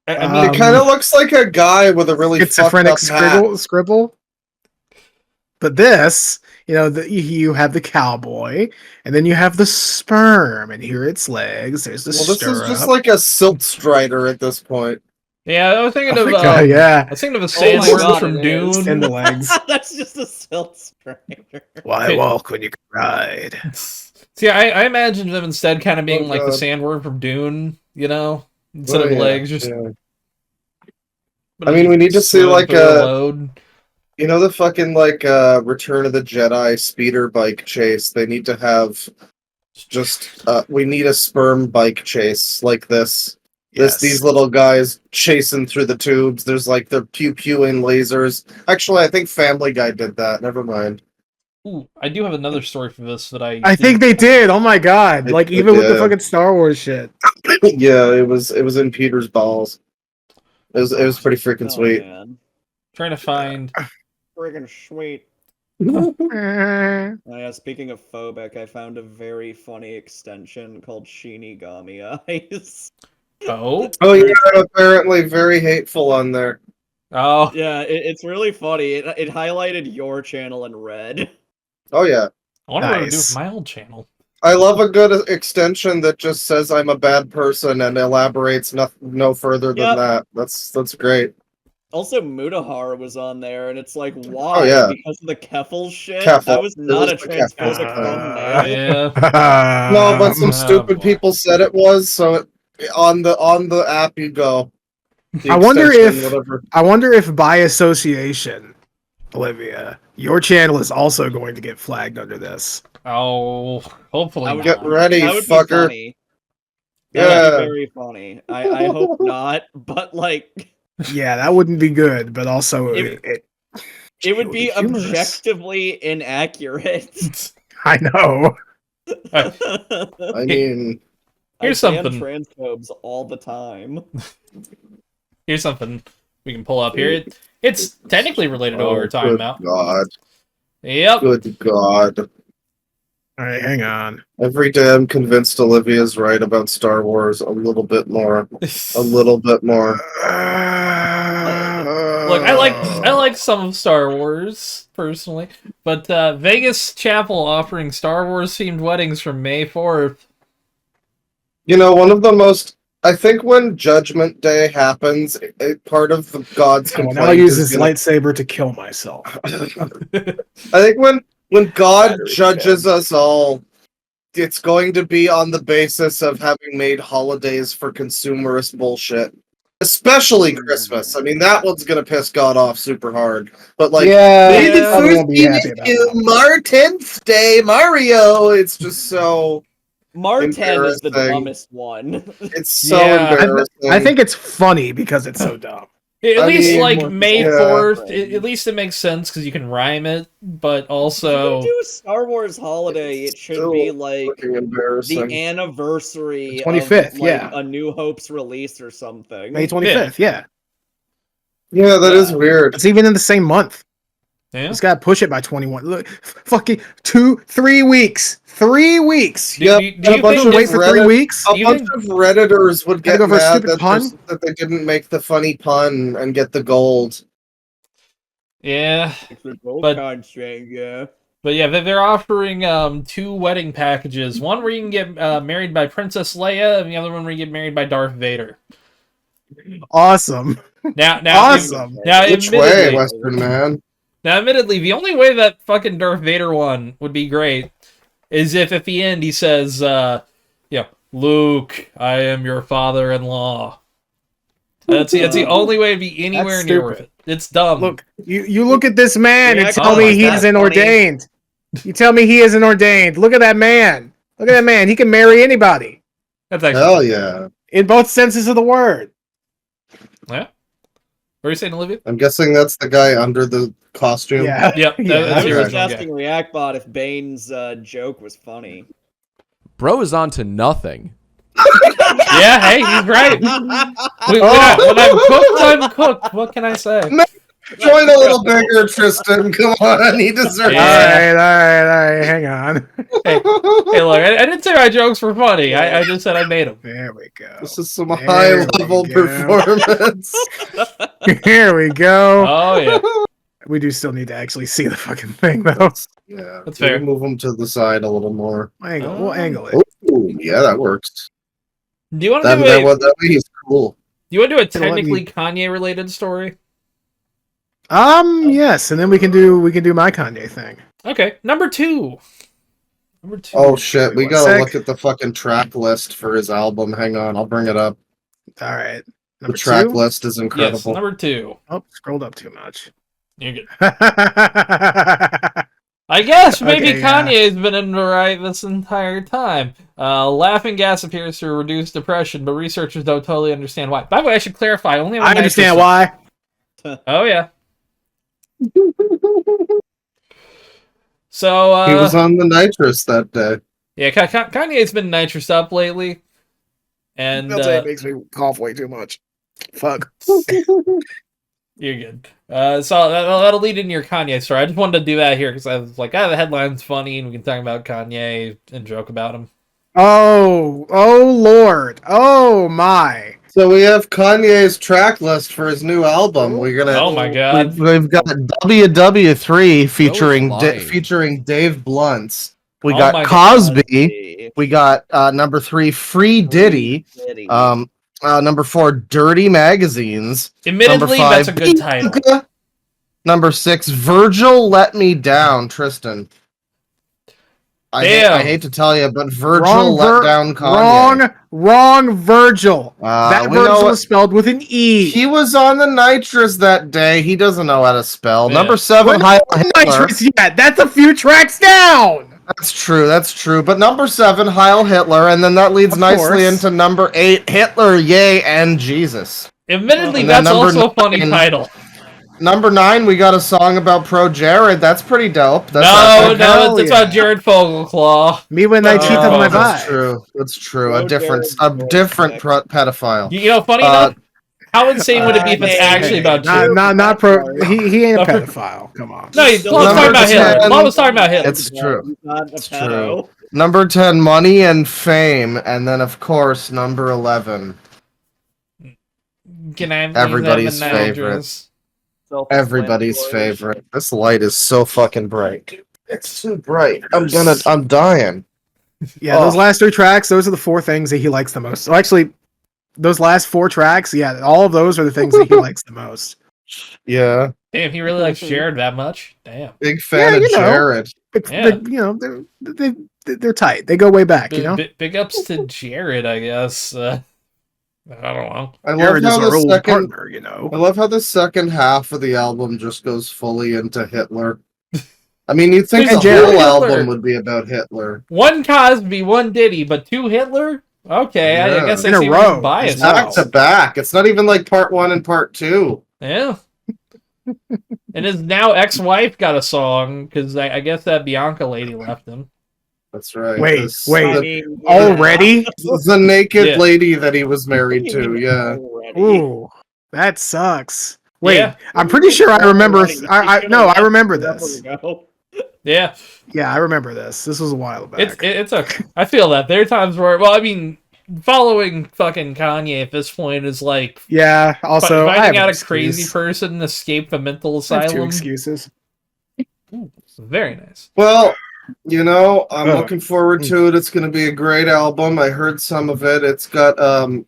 I mean, It kind of looks like a guy with a really fucked schizophrenic up hat. scribble. But this, you have the cowboy, and then you have the sperm, and here its legs. There's the Well, this stirrup. is just like a silt strider at this point. yeah, I was thinking Oh of my God, yeah. I was thinking of a Oh my sandworm God, from it is. Dune. And the legs. That's just a silt strider. Why Okay. walk when you can ride? See, I imagined them instead kind of being Oh, like the God. sandworm from Dune, instead Oh, of yeah, legs. Just, yeah. but I it's mean, we just need to see, smooth like, for the load. You know the fucking Return of the Jedi speeder bike chase? They need to have just we need a sperm bike chase like this. These little guys chasing through the tubes. There's like they're pew-pewing lasers. Actually, I think Family Guy did that. Never mind. Ooh, I do have another story for this that I think they did. Oh my God! They- Like they even with the did. fucking Star Wars shit. Yeah, it was in Peter's balls. It was pretty freaking Oh, sweet. man. trying to find. Friggin' sweet. Eh. Oh, yeah, speaking of phobic, I found a very funny extension called Shinigami Eyes. Oh, Oh yeah, apparently very hateful on there. oh, Yeah, it's really funny. It highlighted your channel in red. Oh yeah. I wonder what to do Nice. with my old channel. I love a good extension that just says I'm a bad person and elaborates no further than Yep. that. That's great. Also, Mutahar was on there, and it's like, why? yeah. Because of the Keffel shit? Keffel. That was It not was a the Keffel. transphobic thumbnail. Yeah. No, but some Oh, stupid boy. people said it was, so on the app you go. The I wonder extension, if- whatever. I wonder if by association, Olivia, your channel is also going to get flagged under this. Oh, hopefully I would- Get not. ready, That would fucker. be funny. That Yeah. would be very funny. I hope not, but like, Yeah, that wouldn't be good, but also it would be humorous. objectively inaccurate. I know. I mean, Here's I ban something. transphobes all the time. Here's something we can pull up here. It's technically related to what we were talking good about. God, Yep. good God. All right, hang on. Every day I'm convinced Olivia's right about Star Wars a little bit more. A little bit more. Like, Look, I like some of Star Wars personally, but Vegas Chapel offering Star Wars themed weddings from May 4th. You know, one of the most. I think when Judgment Day happens, part of the God's complaint I'll use is this lightsaber to kill myself. I think when God judges us all, it's going to be on the basis of having made holidays for consumerist bullshit. Especially Christmas. I mean, that one's gonna piss God off super hard. But like, Yeah, the I first won't be happy day about is that. Martin's Day, Mario. It's just so. Marten is the Embarrassing. dumbest one. It's so Yeah. embarrassing. I think it's funny because it's so dumb. At I least mean, like May yeah. 4th, at least it makes sense because you can rhyme it, but If also you do a Star Wars holiday, it should so be like fucking embarrassing. the anniversary The 25th, of like yeah. A New Hope's release or something. May 25th, yeah. Yeah, that is Yeah. weird. It's even in the same month. yeah. He's got to push it by 21. Look, fucking 3 weeks. 3 weeks. Do, Yeah, do, do a you bunch think of Wait for 3 Reddit- weeks. A You bunch think- of Redditors would Gotta get go for a mad stupid that, pun? that they didn't make the funny pun and get the gold. Yeah, It's a gold But- contract, yeah. but yeah, they're offering 2 wedding packages. One where you can get married by Princess Leia, and the other one where you get married by Darth Vader. Awesome. Now, Awesome. now, Which way, admittedly, Western man? now, admittedly, the only way that fucking Darth Vader one would be great is if at the end he says, Luke, I am your father-in-law. That's the only way to be anywhere That's near with it. stupid. It's dumb. Look, you look at this man and Yeah, tell oh me my he God, isn't funny. ordained. You tell me he isn't ordained. Look at that man. Look at that man. He can marry anybody That's actually Hell yeah. in both senses of the word. yeah. What are you saying, Olivia? I'm guessing that's the guy under the costume. Yeah. Yep, Yeah. that's I the was original just guy. asking Reactbot if Bane's joke was funny. Bro is on to nothing. Yeah, hey, he's right. When I'm cooked. What can I say? Join a little bigger, Tristan. Come on, he deserves Yeah. All right. Hang on. Hey, look, I didn't say my jokes were funny. I just said I made them. There we go. This is some There high-level we go. performance. Here we go. Oh yeah, We do still need to actually see the fucking thing, though. Yeah, That's we fair. can move him to the side a little more. We'll angle it. Ooh, yeah, that works. do you want to That, do that, a that way he's cool. do you want to do a Hey, let me- technically Kanye related story? Yes, and then we can do my Kanye thing. Okay, number two. Oh shit, we One gotta sec. look at the fucking track list for his album. Hang on, I'll bring it up. All right. The Number track 2? list is Yes, incredible. number 2. Oh, scrolled up too much. You're good. I guess maybe Okay, yeah. Kanye's been in the right this entire time. Laughing gas appears to reduce depression, but researchers don't totally understand why. By the way, I should clarify. Only on I understand nitrous- why. Oh yeah. So He was on the nitrous that day. yeah, Kanye's been nitrous up lately, and I'll tell you, it makes me cough way too much. Fuck. you're good. So that'll lead into your Kanye story. I just wanted to do that here because I was like, the headline's funny, and we can talk about Kanye and joke about him. Oh Lord. Oh my. So we have Kanye's track list for his new album. We're gonna. Oh my god. We've got WW3 featuring lying. featuring Dave Blunts. We Oh got my Cosby. We got number 3 Free Diddy. Number 4 Dirty Magazines. Admittedly, Number 5, that's a good title. Bianca. Number 6 Virgil Let Me Down. Tristan. I Damn. hate to tell you, but Virgil let down Kanye. Wrong Virgil. That we know Virgil what- is spelled with an E. He was on the nitrous that day. He doesn't know how to spell. Yeah. Number 7 We're Heil not on Hitler. nitrous yet. That's a few tracks down. That's true. But number 7 Heil Hitler, and then that leads Of nicely course. into number 8 Hitler, Yay, and Jesus. Admittedly, And then that's number also a funny 9 title. Number 9 we got a song about Pro Jared. That's pretty dope. That's No, hell it's yeah. about Jared Fogelclaw. Me when I cheat on my That's vibe. true. That's true. Pro A different Jared. pedophile. You know, funny enough, how insane would it be if it's hey, actually about Jared? Not pro. He ain't a No. pedophile. Come on. No, Still Law was talking about number Hitler. 10. Law was talking about Hitler. It's true. He's not a It's pedo. Number 10 Money and Fame, and then of course number 11. Can I have Everybody's these have a nitrous? everybody's self-explanatory. favorite. This light is so fucking bright. It's too bright. I'm dying. Yeah, those Oh. last 3 tracks, those are the 4 things that he likes the most. So actually, those last 4 tracks, yeah, all of those are the things that he likes the most. Yeah, Damn, he really likes Jared that much? Damn. big fan Yeah, of you know. Jared. Yeah. They're tight. They go way back, you know. Big ups to Jared, I guess. I don't know. I love Jared how is our the old second. partner, you know. I love how the second half of the album just goes fully into Hitler. I mean, you'd think There's the Jared. whole Hitler. album would be about Hitler. 1 Cosby, 1 Diddy, but 2 Hitler? Okay, I Yeah. guess I In a see where his row bias as is. well. Back to back. It's not even like part 1 and part 2. Yeah. And his now ex-wife got a song, because I guess that Bianca lady left him. That's right. Wait, This- wait. I The, mean, Already? the naked Yeah. lady that he was married to. Yeah. Ooh, that sucks. Wait, Yeah. I'm pretty sure I remember. I remember Forever this. ago. Yeah. Yeah, I remember this. This was a while back. It's okay. I feel that. There are times where, well, I mean, following fucking Kanye at this point is like Yeah. Also, I have finding an out a excuse. crazy person escaped a mental I have 2 asylum. excuses. Very nice. Well, you know, I'm Ugh. looking forward to it. It's going to be a great album. I heard some of it. It's got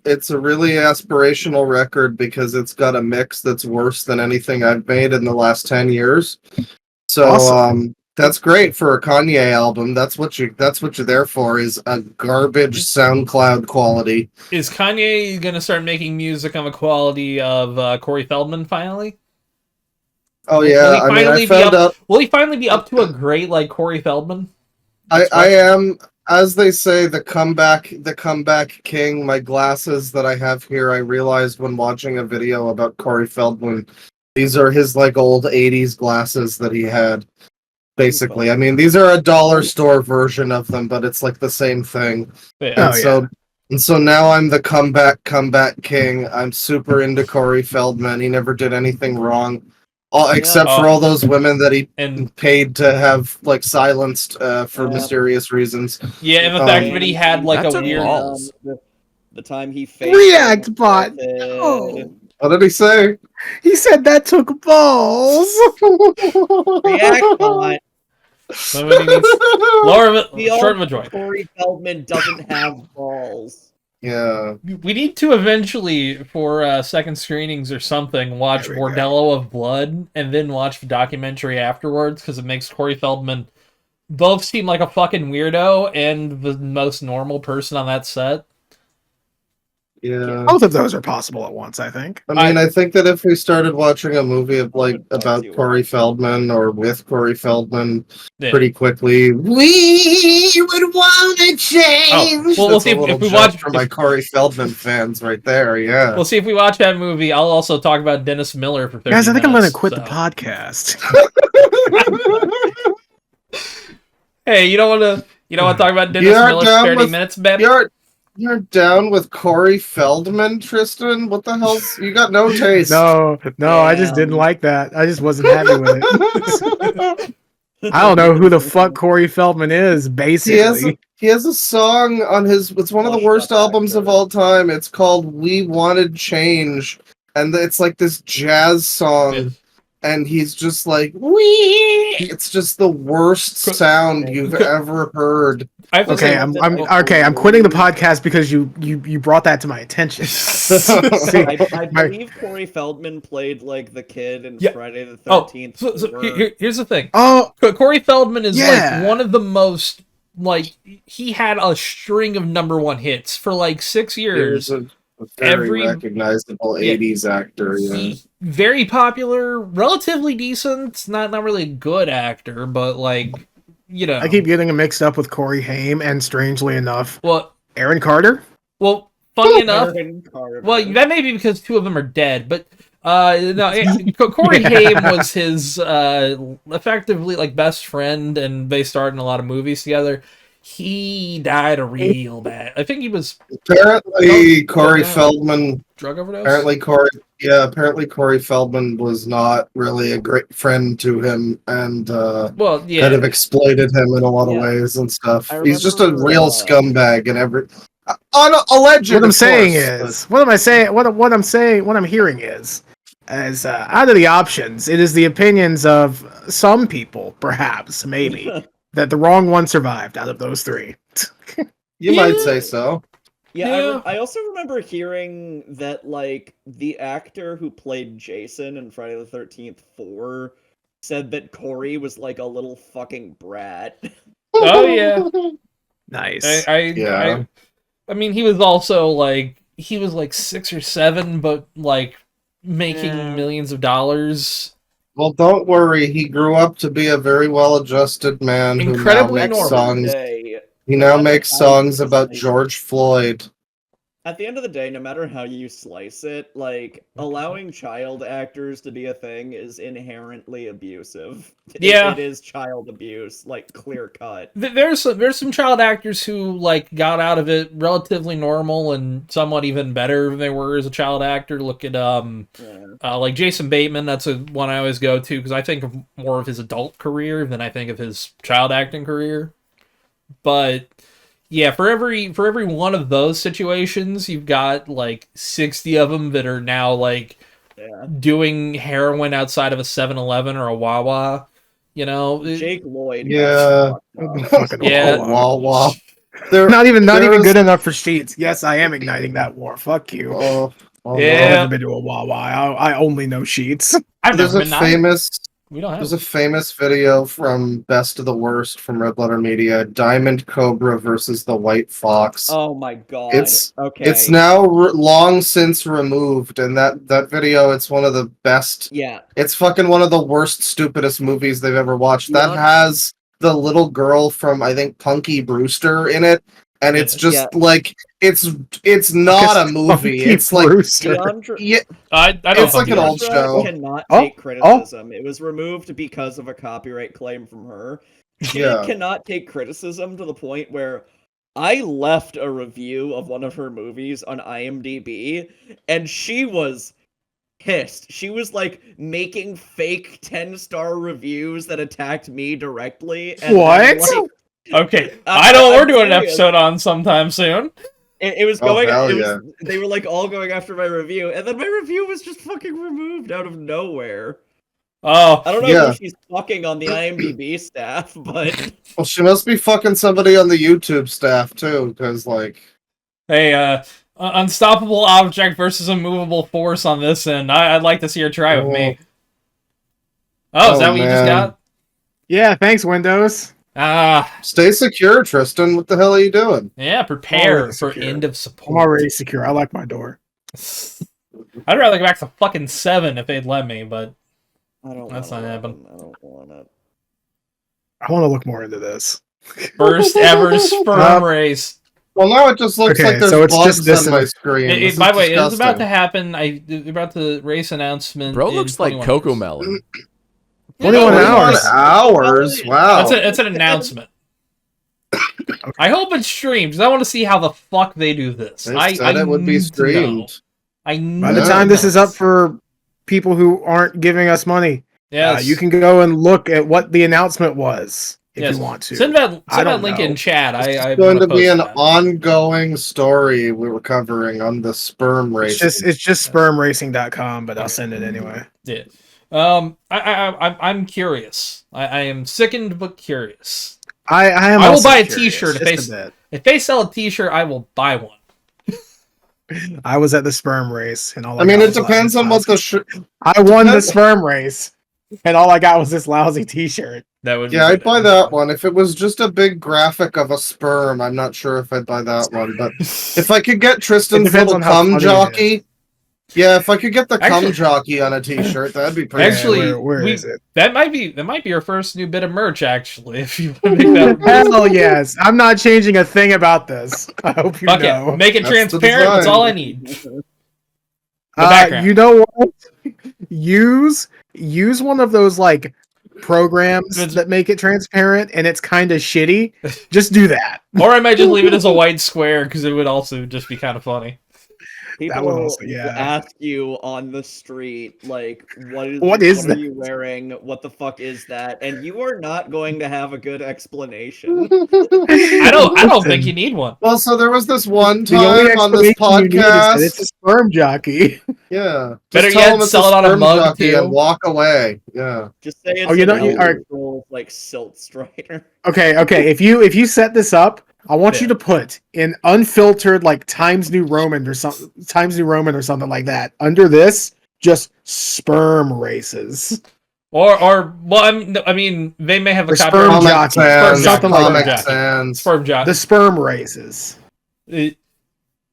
it's a really aspirational record because it's got a mix that's worse than anything I've made in the last 10 years. So, Awesome. that's great for a Kanye album. That's what you're there for, is a garbage SoundCloud quality. Is Kanye gonna start making music on the quality of Corey Feldman finally? Oh Will yeah, he I mean, finally I be found out Will he finally be up to a great like Corey Feldman? I am, as they say, the comeback king. My glasses that I have here, I realized when watching a video about Corey Feldman, these are his like old 80s glasses that he had. Basically, I mean, these are a dollar store version of them, but it's like the same thing. Yeah. And so now I'm the comeback king. I'm super into Corey Feldman. He never did anything wrong, except for all those women that he And paid to have like silenced for mysterious reasons. yeah, and the fact that he had like That a took weird balls. The time he faked React bot. it. Oh, What did he say? he said that took balls. React bot. somebody needs lower We short of all a joint. Corey Feldman doesn't have balls. Yeah. We need to eventually, for second screenings or something, watch There we go. Bordello of Blood and then watch the documentary afterwards because it makes Corey Feldman both seem like a fucking weirdo and the most normal person on that set. Yeah. Both of those are possible at once, I think. I mean, I think that if we started watching a movie of like about Corey Feldman or with Corey Feldman Yeah. pretty quickly, we would want to change. Oh, well, we'll That's see a if little we joke watch- for my Corey Feldman fans right there. Yeah. We'll see if we watch that movie. I'll also talk about Dennis Miller for 30 Guys, I think I'm going to minutes, quit so. the podcast. Hey, you don't want to talk about Dennis You're Miller down for 30 with- minutes, Ben? You're down with Corey Feldman, Tristan? What the hell's you got no taste? No, I just didn't like that. I just wasn't happy with it. I don't know who the fuck Corey Feldman is, basically. He has a song on his. It's one of the worst albums of all time. It's called "We Wanted Change," and it's like this jazz song. Yeah. And he's just like, "We." It's just the worst sound you've ever heard. I have to Okay, say, I'm quitting the podcast because you brought that to my attention. See, I believe Corey Feldman played like the kid in Yeah. Friday the Oh, 13th. so here's the thing. oh, Corey Feldman is Yeah. like one of the most he had a string of #1 hits for like 6 years. Here's a very recognizable Yeah. 80s actor. Yeah. He, very popular, relatively decent, not really a good actor, but like I keep getting him mixed up with Corey Haim and strangely enough, Aaron Carter. Well, funny enough, Aaron Carter. well, that may be because 2 of them are dead, but Corey Haim was his effectively like best friend, and they starred in a lot of movies together. He died a real bad. I think he was Apparently, Corey Feldman. drug overdose. Apparently, Corey Feldman was not really a great friend to him, and kind of exploited him in a lot of ways and stuff. He's just a real scumbag and every. Alleged. What I'm saying is, what I'm hearing is, as out of the options, it is the opinions of some people, perhaps, maybe, that the wrong one survived out of those three. You might say so. Yeah, I also remember hearing that, like, the actor who played Jason in Friday the 13th 4 said that Corey was, like, a little fucking brat. Oh yeah. Nice. Yeah. I mean, he was also like 6 or 7, but like making millions of dollars. Well, don't worry. He grew up to be a very well-adjusted man Incredibly who now makes normal. songs. Day, He no now matter makes how songs you about slice- George Floyd. At the end of the day, no matter how you slice it, like, allowing child actors to be a thing is inherently abusive. Yeah. It is child abuse, like, clear cut. There's some child actors who like got out of it relatively normal and somewhat even better than they were as a child actor. Look at like Jason Bateman. That's one I always go to because I think of more of his adult career than I think of his child acting career. But yeah, for every one of those situations, you've got like 60 of them that are now like doing heroin outside of a 7-Eleven or a Wawa. You know, Jake Lloyd. Yeah. Yeah. Wawa. Not even good enough for Sheets. Yes, I am igniting that war. Fuck you. Oh, I've Yeah. never been to a Wawa. I only know Sheets. I've There's never a been famous. We don't have. There's a famous video from Best of the Worst from Red Letter Media. Diamond Cobra versus the White Fox. Oh my god. It's okay. now long since removed, and that video, it's one of the best. Yeah. It's fucking one of the worst, stupidest movies they've ever watched. Yeah. That has the little girl from, I think, Punky Brewster in it, and it's just like it's not a movie. It's like DeAndre, yeah, I don't it's like an old DeAndre show. cannot take criticism. It was removed because of a copyright claim from her. She Yeah. cannot take criticism to the point where I left a review of one of her movies on IMDb, and she was pissed. She was like making fake 10-star reviews that attacked me directly. And What? like, Okay, I know what we're doing an episode on sometime soon. It was Oh, going. hell It was, yeah. They were like all going after my review, and then my review was just fucking removed out of nowhere. Oh, I don't know Yeah. who she's fucking on the IMDb staff, but Well, she must be fucking somebody on the YouTube staff too, because like, hey, unstoppable object versus immovable force on this end. I'd like to see her try with me. Oh, is that what you just man. got? Yeah, thanks, Windows. Stay secure, Tristan. What the hell are you doing? Yeah, prepare Already for secure. end of I'm support. already secure. I like my door. I'd rather go back to fucking 7 if they'd let me, but I don't. That's want not it. happening. I don't want it. I want to look more into this. first ever sperm race. Well, now it just looks Okay, like there's so it's bugs just this on my and- screen. This By is the way, it's about disgusting. to happen. They're about the race announcement. Bro in looks like 21 Coco hours. Melon. 21 21 hours. hours. Wow. That's an announcement. I hope it's streamed because I want to see how the fuck they do this. They said it would be need to know. streamed. I By the Yeah. time this is up for people who aren't giving us money, yes. you can go and look at what the announcement was if Yes. you want to. Send that don't link know. in chat. It's I'm going to gonna be post an that. ongoing story we were covering on the sperm race. It's just spermracing.com, but I'll send it anyway. Yeah. I'm curious. I am sickened but curious. I am. I will also buy a curious, T-shirt just a if they sell a T-shirt. I will buy one. bit. I was at the sperm race, and all I mean, got it was depends on what the I won the depends- sperm race, and all I got was this lousy T-shirt. That would. Yeah, I'd buy that one. If it was just a big graphic of a sperm, I'm not sure if I'd buy that one. But if I could get Tristan's depends little on how funny cum it jockey, yeah, if I could get the cum Actually- jockey on a T-shirt, that'd be pretty. Actually, where is it? That might be our first new bit of merch. Actually, if you want to make that. Hell yes! I'm not changing a thing about this. I hope you Fuck know. it. Make it That's the transparent. That's design. all I need. The background. You know what? Use one of those like programs that make it transparent, and it's kind of shitty. Just do that. Or I might just leave it as a white square because it would also just be kind of funny. People would will also, yeah. ask you on the street, like, what What are that? you wearing? What the fuck is that? And you are not going to have a good explanation. I don't Listen, think you need one. Well, so there was this one the only time on this explanation you need is that it's podcast. a sperm jockey. Yeah. Better Just tell yet, him it's sell a it on a sperm mug, jockey too. and walk away. Yeah. Just say it's Oh, you an know, you are alcohol, like Silt Strider. okay. If you set this up, I want you to put in unfiltered like Times New Roman or something like that. Under this, just sperm races Or well, I mean, they may have a or copyright. sperm jockey, Sans, something like Comic that. Sans. Sperm jockey. The sperm races.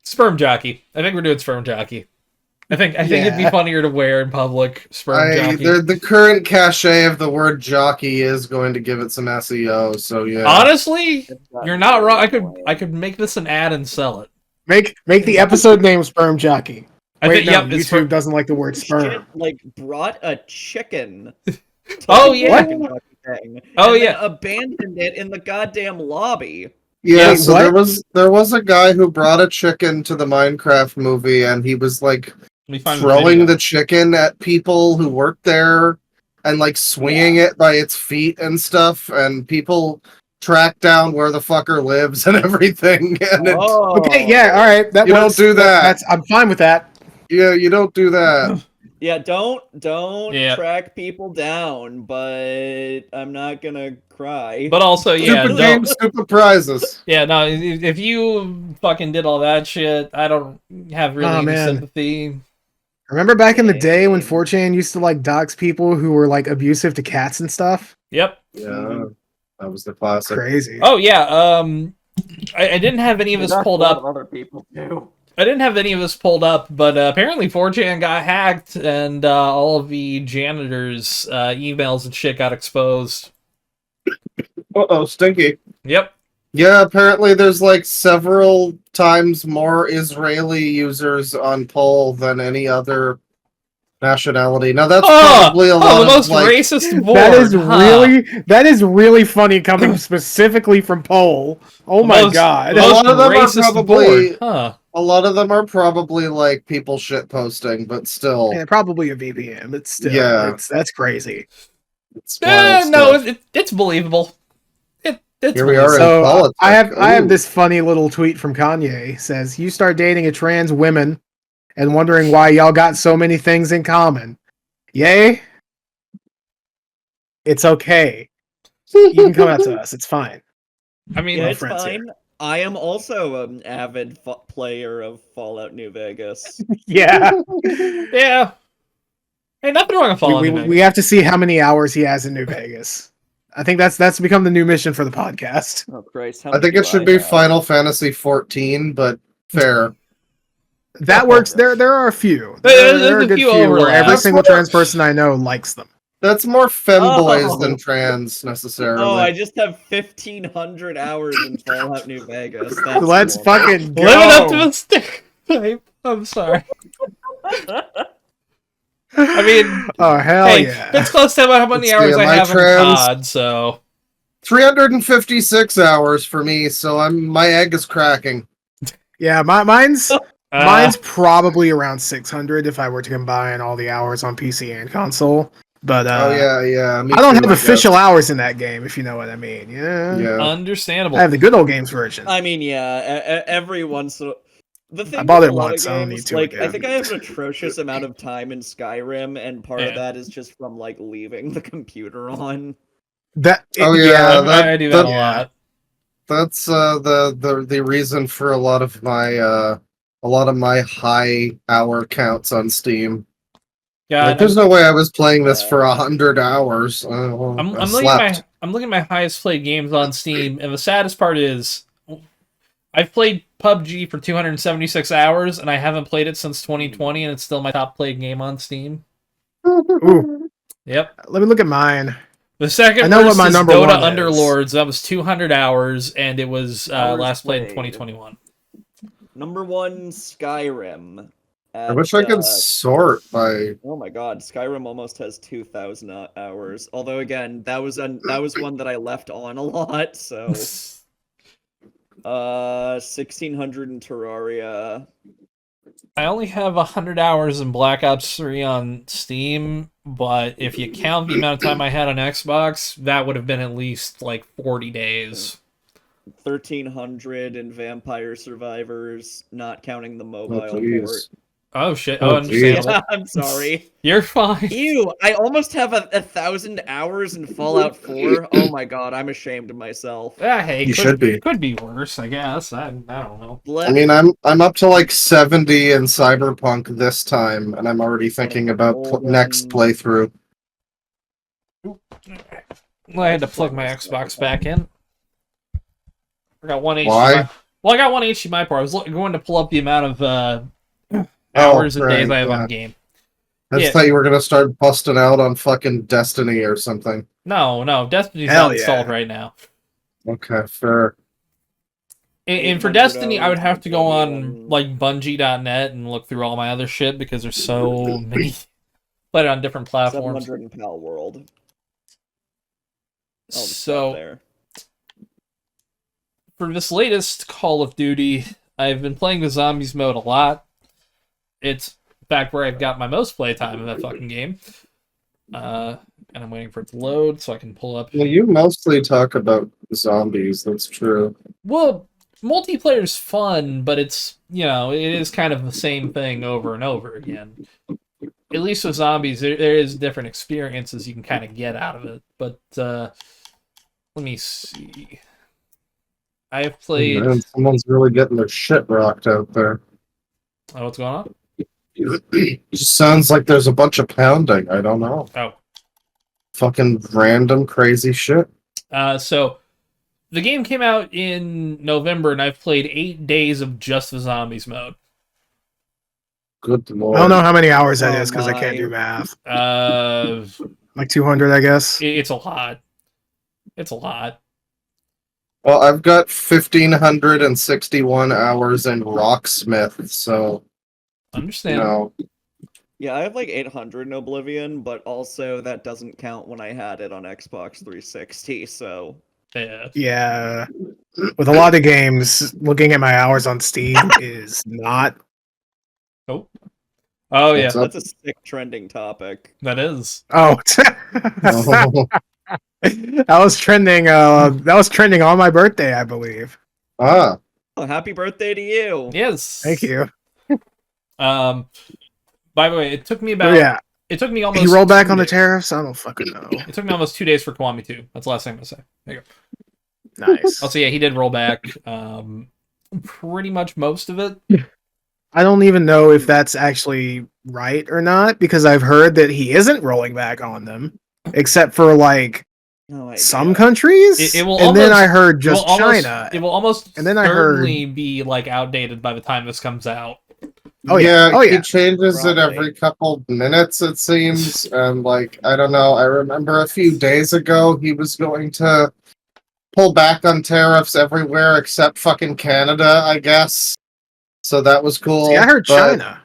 Sperm jockey. I think we're doing sperm jockey. I think it'd be Yeah. funnier to wear in public. Sperm jockey. The current cachet of the word jockey is going to give it some SEO. So yeah. Honestly, you're not wrong. I could make this an ad and sell it. Make the episode name sperm jockey. I Wait, think no, yep. It's YouTube doesn't like the word Shit, sperm. like brought a chicken. to Oh, the yeah. fucking thing, Oh, and then yeah. abandoned it in the goddamn lobby. Yeah, Wait, so what? there was a guy who brought a chicken to the Minecraft movie, and he was like Let me find throwing video. the chicken at people who worked there, and like swinging it by its feet and stuff, and people track down where the fucker lives and everything. And Okay, yeah, all right. That You don't works. do that. That's I'm fine with that. yeah, you don't do that. Yeah, don't Yeah. track people down, but I'm not gonna cry. But also, yeah, Stupid don't- games, stupid prizes. yeah, no. If you fucking did all that shit, I don't have really Oh, any man. sympathy. Remember back in the day when Same. 4chan used to like dox people who were like abusive to cats and stuff? Yep. Yeah, that was the classic. Crazy. Oh yeah. I didn't have any of this pulled up. Other people too. I didn't have any of this pulled up, but apparently 4chan got hacked, and all of the janitors' emails and shit got exposed. Uh-oh, stinky. Yep. Yeah, apparently there's like several times more Israeli users on poll than any other nationality. Now that's probably a lot the of most like, racist board. That is really funny coming specifically from Poll. Oh my Most- god. the A most lot of them are racist probably- board. Huh. a lot of them are probably like people shit posting, but still, Yeah, probably a VPN, but still, Yeah. that's crazy. it's wild No, stuff. it's believable. It's Here we are in So politics. I have Ooh. this funny little tweet from Kanye. Says, "You start dating a trans woman and wondering why y'all got so many things in common. Yay? It's okay. You can come out to us. It's fine." I mean, Yeah, no it's friends fine. I am also an avid player of Fallout New Vegas. Yeah. yeah. Hey, nothing wrong with following we have to see how many hours he has in New Vegas. I think that's become the new mission for the podcast. Oh Christ! How I think many it do should I be have? Final Fantasy 14, but fair. That works. There are a few. There's There are a a good few few where every overlaps. single trans person I know likes them. That's more femboys Oh. than trans necessarily. Oh, I just have 1,500 hours in Fallout New Vegas. That's Let's cool. fucking go. Living up to the stereotype. I'm sorry. I mean, Oh hell hey, yeah! it's close to how many Let's hours see, I am I have in trans? COD, so 356 hours for me, so my egg is cracking. Yeah, mine's uh, probably around 600 if I were to combine all the hours on PC and console. But Oh yeah. Me I don't too, have guess. official hours in that game, if you know what I mean. Yeah, Yeah. understandable. I have the good old games version. I mean, yeah. Every once in a... The thing bought with it a lot once, of I don't games, need to like again. I think I have an atrocious amount of time in Skyrim, and part Yeah. of that is just from like leaving the computer on. That Oh, yeah. I do that a yeah. lot. That's the reason for a lot of my high hour counts on Steam. God, Like, there's no way I was playing this for 100 hours. Well, I'm I looking at slept. I'm looking at my highest played games on Steam, and the saddest part is I've played PUBG for 276 hours, and I haven't played it since 2020, and it's still my top played game on Steam. Ooh, Yep. let me look at mine. The second I know what worst my is number Dota one is. Underlords. That was 200 hours, and it was Hours last played in played. 2021. Number one, Skyrim. I wish I could sort by. Oh my god, Skyrim almost has 2,000 hours. Although again, that was one that I left on a lot. So, 1,600 in Terraria. I only have 100 hours in Black Ops 3 on Steam, but if you count the amount of time I had on Xbox, that would have been at least like 40 days. 1,300 in Vampire Survivors, not counting the Oh, mobile port. jeez. Oh shit! Oh, Oh, understandable. Yeah, I'm sorry. You're fine. Ew, I almost have 1,000 hours in Fallout 4. Oh my god, I'm ashamed of myself. Hey, You should be. Could be worse, I guess. I don't know. I mean, I'm up to like 70 in Cyberpunk this time, and I'm already thinking about next playthrough. Well, I had to plug my Xbox back in. I got one HDMI. Why? Well, I got one HDMI port. I was going to pull up the amount of hours and days I have on game. I just thought you were gonna start busting out on fucking Destiny or something. No, Destiny's Hell not yeah. installed right now. Okay, fair. And for Destiny, I would have to go on like Bungie.net and look through all my other shit because there's so many. Play it on different platforms. 700 in Pal World. So, for this latest Call of Duty, I've been playing the Zombies mode a lot. It's back where I've got my most playtime in that fucking game. And I'm waiting for it to load so I can pull up. Well, you mostly talk about zombies, that's true. Well, multiplayer's fun, but it's, it is kind of the same thing over and over again. At least with zombies, there is different experiences you can kind of get out of it. But, let me see. I have played... Man, someone's really getting their shit rocked out there. Oh, what's going on? It just sounds like there's a bunch of pounding. I don't know. Oh. Fucking random crazy shit. So, the game came out in November, and I've played 8 days of just the zombies mode. Good lord. I don't know how many hours that Oh is because I can't my. do math. Like 200, I guess. It's a lot. It's a lot. Well, I've got 1,561 hours in Rocksmith, so Understand. Yeah, I have like 800 in Oblivion, but also that doesn't count when I had it on Xbox 360, so... Yeah. Yeah. With a lot of games, looking at my hours on Steam is not. Oh. Oh, yeah. What's up? That's a sick trending topic. That is. Oh. Oh. That was trending. That was trending on my birthday, I believe. Ah. Oh, happy birthday to you! Yes. Thank you. By the way, it took me Oh, about... yeah. It took me almost... You roll back 2 on the days. tariffs? I don't fucking know. It took me almost 2 days for Kiwami 2. That's the last thing I'm going to say. There you go. Nice. Also, yeah, he did roll back pretty much most of it. I don't even know if that's actually right or not because I've heard that he isn't rolling back on them, except for like No idea. some countries. It will and then almost- I heard just it will almost- China. It will almost And then I certainly be like outdated by the time this comes out. Oh, yeah. Oh, He yeah. changes it Probably. every couple minutes, it seems. And, like, I don't know. I remember a few days ago he was going to pull back on tariffs everywhere except fucking Canada, I guess. So that was cool. See, I heard but- China.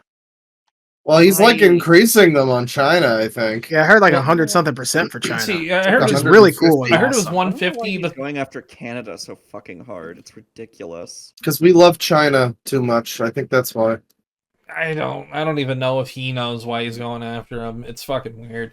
Well, he's, like, I- increasing them on China, I think. Yeah, I heard like Well, 100-something% for China. See, I heard which it is was, really cool. And I heard it was awesome. I don't know why 150, he's but going after Canada so fucking hard. It's ridiculous. Because we love China too much. I think that's why. I don't even know if he knows why he's going after him. It's fucking weird.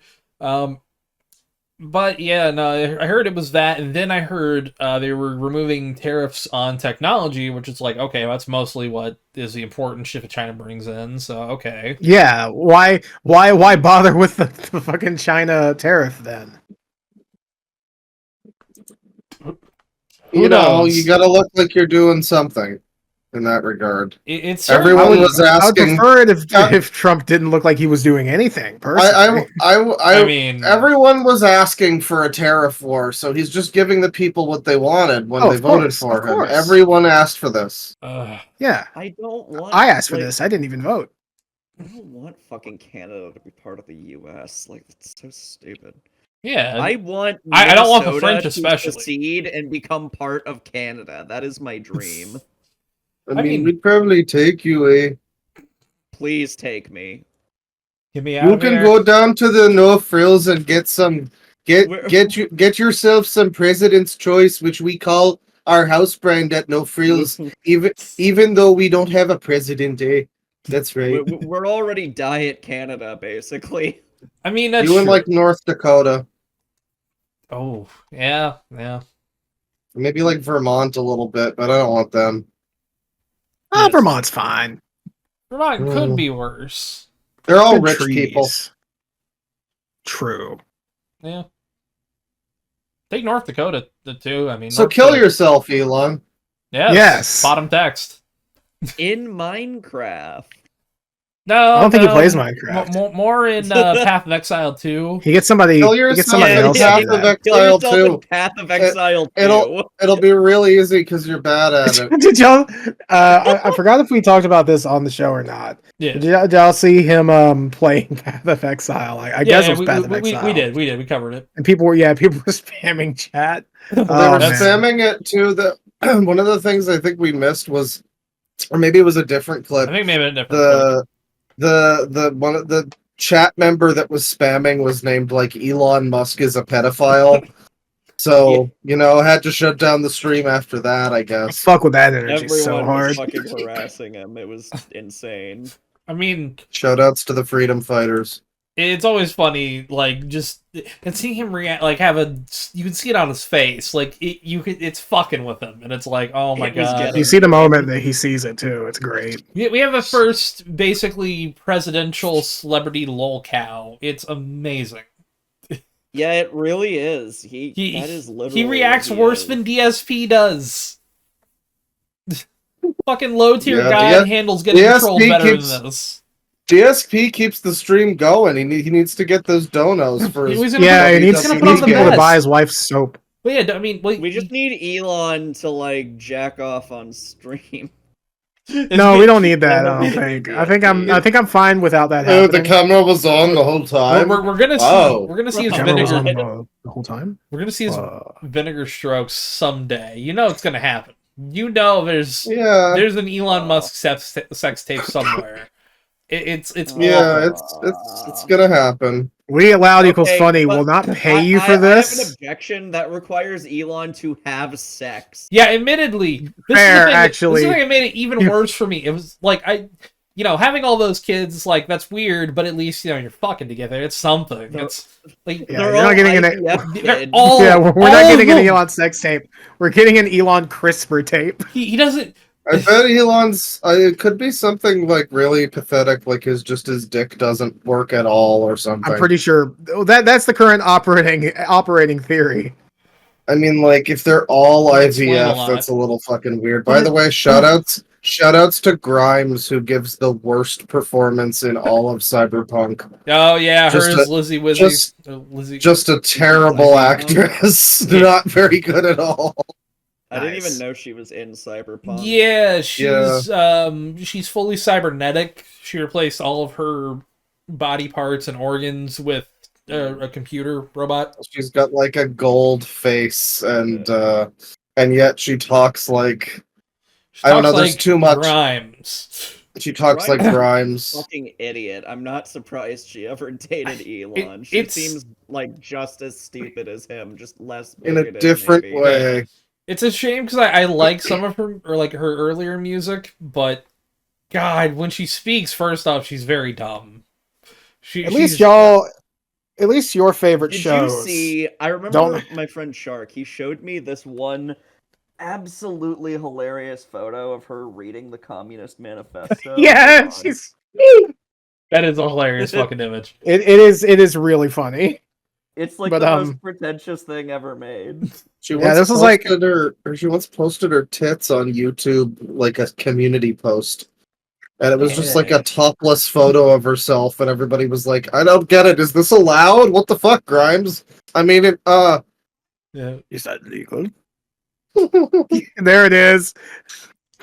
But yeah, no, I heard it was that, and then I heard they were removing tariffs on technology, which is like, okay, that's mostly what is the important shit that China brings in. So okay, Yeah, why bother with the fucking China tariff then? Who You know, knows? you gotta look like you're doing something in that regard. It's Everyone certainly- was I would asking. prefer it if Trump didn't look like he was doing anything. Personally, I mean, everyone was asking for a tariff war, so he's just giving the people what they wanted when Oh, they of voted course, for of him. course. Everyone asked for this. yeah, I don't want. I asked for like, this. I didn't even vote. I don't want fucking Canada to be part of the U.S. Like, that's so stupid. yeah, I want. I don't want the Minnesota French to especially. secede and become part of Canada. That is my dream. I I mean, mean- we'd probably take you, Please take me. get me out You of can here. go down to the No Frills and get some. Where- Get yourself some President's Choice, which we call our house brand at No Frills. Even though we don't have a president, eh? That's right. We're already Diet Canada, basically. I mean, that's You in true. like North Dakota, Oh, yeah. maybe like Vermont a little bit, but I don't want them. Ah, Yes. Vermont's fine. Vermont could be worse. They're all Good rich trees. people. True. Yeah. Take North Dakota too. I mean, So North kill Dakota- yourself, Elon. Yes. Bottom text. In Minecraft. No, I don't think he no, plays Minecraft. More in Path of Exile 2. He gets somebody. Kill He gets yourself somebody in else Path to do of that. Kill Exile yourself in 2. Path of Exile 2. It'll be real easy because you're bad at it. Did y'all? I forgot if we talked about this on the show or not. Yeah. Did y'all see him playing Path of Exile? I guess it was Path of Exile. We did. We covered it. And people were spamming chat. They were man. spamming it too. One of the things I think we missed was, or maybe it was a different I clip. think maybe a different clip. The one of the chat member that was spamming was named like Elon Musk is a pedophile. So, had to shut down the stream after that, I guess. Fuck with that energy Everyone so was hard. fucking harassing him. It was insane. I mean, Shoutouts to the freedom fighters. it's always funny, like, just and seeing him react, like, you can see it on his face, like, it's fucking with him, and it's like, oh my It was god. getting- You see the moment that he sees it too. It's great. We have the first, basically, presidential celebrity lolcow. It's amazing. Yeah, it really is. That is literally He reacts what he worse is. than DSP does. Fucking low tier Yeah, guy handles getting DSP trolled better keeps- than this. DSP keeps the stream going. He needs to get those donos for his. He was gonna Yeah, put- he needs, he's gonna he put on needs the people to best. buy his wife's soap. But yeah, I mean, We just need Elon to like jack off on stream. No, we don't need that. No, I we don't don't think. need I think I'm fine without that Oh, the happening. camera was on the whole time. we're gonna see. Oh. We're gonna see his Camera was vinegar. on the whole time. We're gonna see his Uh, vinegar strokes someday. You know it's gonna happen. You know there's Yeah, an Elon Musk sex tape somewhere. It's yeah, awful. it's gonna happen. we allowed equals Okay, funny. but Will not pay you I for have an this. objection that requires Elon to have sex. Yeah, admittedly, this Fair, is the thing actually. This is the thing that made it even worse for me. It was like having all those kids, like, that's weird, but at least you're fucking together. It's something. They're- It's like Yeah, They're you're not all getting an. IVF they're kids. all. Yeah, we're all not of getting an them. Elon sex tape. We're getting an Elon CRISPR tape. He doesn't. I bet Elon's. It could be something like really pathetic, like his dick doesn't work at all or something. I'm pretty sure that's the current operating theory. I mean, like if they're all Explain a IVF, lot. that's a little fucking weird. By the way, shoutouts to Grimes, who gives the worst performance in all of Cyberpunk. Oh yeah, Just hers a- Lizzie Wizzy. just- Lizzie. Just a terrible Cyberpunk. actress. Not very good at all. I didn't Nice. even know she was in Cyberpunk. Yeah, she's fully cybernetic. She replaced all of her body parts and organs with a computer robot. She's got like a gold face, and yet she talks like She I don't talks know, there's like too much- Grimes. she talks like Grimes. Grimes. Fucking idiot. I'm not surprised she ever dated Elon. She it's- seems like just as stupid as him, just less In a bigoted, different maybe. way. It's a shame because I like some of her or like her earlier music, but God, when she speaks, first off, she's very dumb. At least y'all. At least your favorite Did shows. you see? I remember Don't- my friend Shark. He showed me this one absolutely hilarious photo of her reading the Communist Manifesto. Yeah, God. she's. That is a hilarious fucking image. It is really funny. It's like but, the most pretentious thing ever made. She Yeah, this was like- she once posted her tits on YouTube, like a community post. And it was just like a topless photo of herself, and everybody was like, I don't get it. Is this allowed? What the fuck, Grimes? I mean, Yeah. Is that legal? There it is.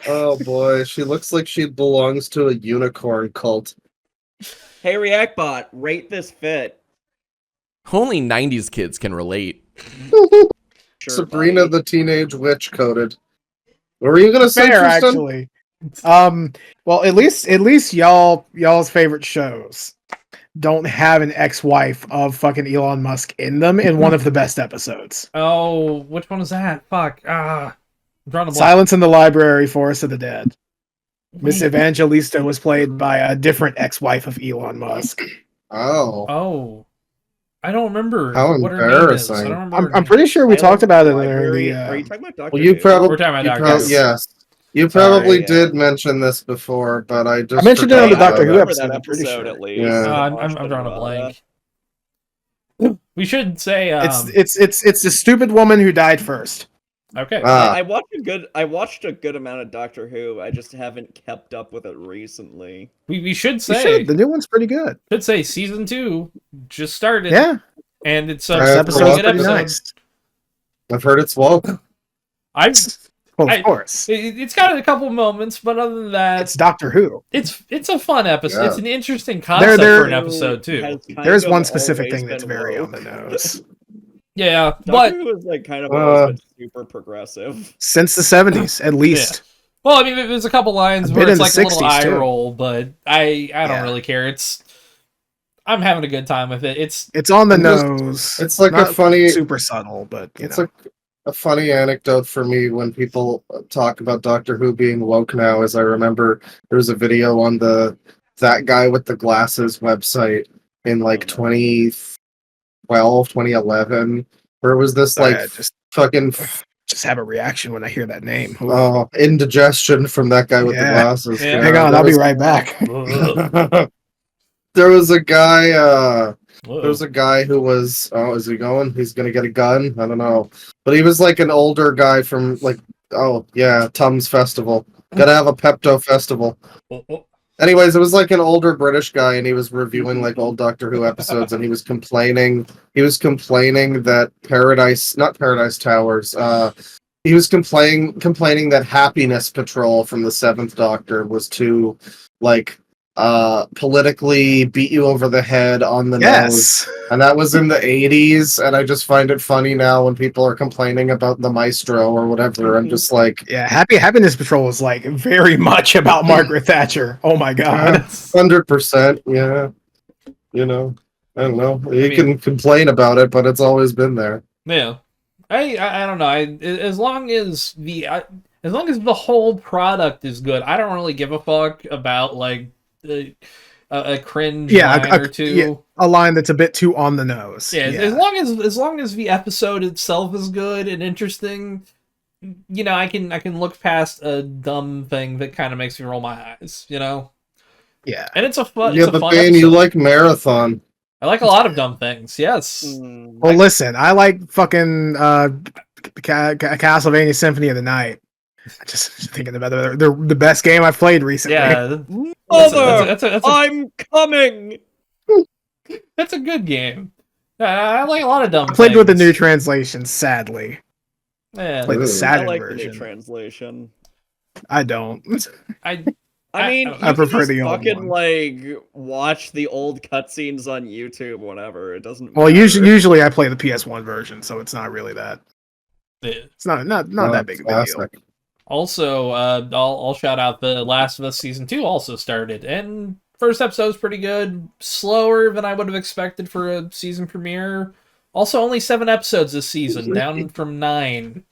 oh boy, she looks like she belongs to a unicorn cult. Hey, Reactbot, rate this fit. Only 90s kids can relate. Sure, Sabrina buddy. the Teenage Witch coded. What were you gonna say, Fair, Tristan? actually. Well, at least y'all's favorite shows don't have an ex-wife of fucking Elon Musk in them in one of the best episodes. Oh, which one is that? Fuck. I'm drawing a blank. Silence in the Library, Forest of the Dead. Miss Evangelista was played by a different ex-wife of Elon Musk. Oh, Oh, I don't remember How what her name is. I embarrassing. don't remember. I'm her name. pretty sure we talked about it in Library. the. Are you talking about Doctor well, you Who? probably We're talking about Doctor Who. yes, you Sorry, probably yeah. did mention this before, but I just I mentioned it on the forgot Doctor about Who it. remember episode. that I'm pretty episode sure. at least. Yeah. I'm Watched drawing a it, blank. We should say It's the stupid woman who died first. okay. Ah, I watched a good amount of Doctor Who. I just haven't kept up with it recently. We should You say should. The new one's pretty good. season 2 just started. Yeah, And it's First this a episode's good pretty episode. nice. I've heard it's woke. Well, of I- course, It's got a couple moments, but other than that, it's Doctor Who. it's a fun episode. Yeah. It's an interesting concept There- for an episode too. Has kind There's of one specific always thing that's been very on woke. the nose. Yeah, Doctor but Who has like kind of always been super progressive. Since the 70s, at least. well, I mean, there's a couple lines A where bit it's in like the a little 60s eye too. roll, but I don't Yeah. really care. I'm having a good time with it. It's on the I'm just- nose. it's like a Not funny- super subtle, but you It's know. a funny anecdote for me when people talk about Doctor Who being woke now. Is I remember there was a video on that guy with the glasses website in like 2012, 2011, where it was this Sorry, like I just fucking have a reaction when I hear that name. indigestion from that guy with the Yeah. glasses. Yeah. Hang on, There I'll be was- right back. There was a guy. Whoa. There was a guy who was. Oh, is he going? He's gonna get a gun. I don't know, but he was like an older guy from like. Oh yeah, Tums Festival. Gotta have a Pepto Festival. Oh. Anyways, it was like an older British guy, and he was reviewing like old Doctor Who episodes, and he was complaining. He was complaining that not Paradise Towers. He was complaining that Happiness Patrol from the Seventh Doctor was too like politically beat you over the head on the nose. Yes. And that was in the 80s, and I just find it funny now when people are complaining about the Maestro or whatever. I'm just like, Yeah, Happiness Patrol is like very much about Margaret Thatcher. Oh my god. 100%, yeah. You know, I don't know. You can complain about it, but it's always been there. Yeah, I don't know. As long as the whole product is good, I don't really give a fuck about like a cringe line or two. Yeah, a line that's a bit too on the nose. Yeah, as long as the episode itself is good and interesting, you know, I can look past a dumb thing that kind of makes me roll my eyes, you know. Yeah. And it's a fun. Yeah, it's a but fun Bane, you episode. like Marathon. I like a lot of dumb things. Yes. Well, listen, I like fucking Castlevania Symphony of the Night. Just thinking about it, they're the best game I've played recently. Yeah. Mother, That's a I'm coming. that's a good game. I like a lot of dumb. I played with the things. new translation, sadly. Yeah. Played the Ooh. Saturn I like the new version. translation. I don't. I I mean, I you can prefer just the old fucking one. like watch the old cutscenes on YouTube, whatever. It doesn't. Well, matter. usually I play the PS1 version, so it's not really that. yeah. It's not that big of a deal. Classic. Also, I'll shout out the Last of Us season 2 also started, and first episode's pretty good. Slower than I would have expected for a season premiere. Also, only 7 episodes this season, down from 9.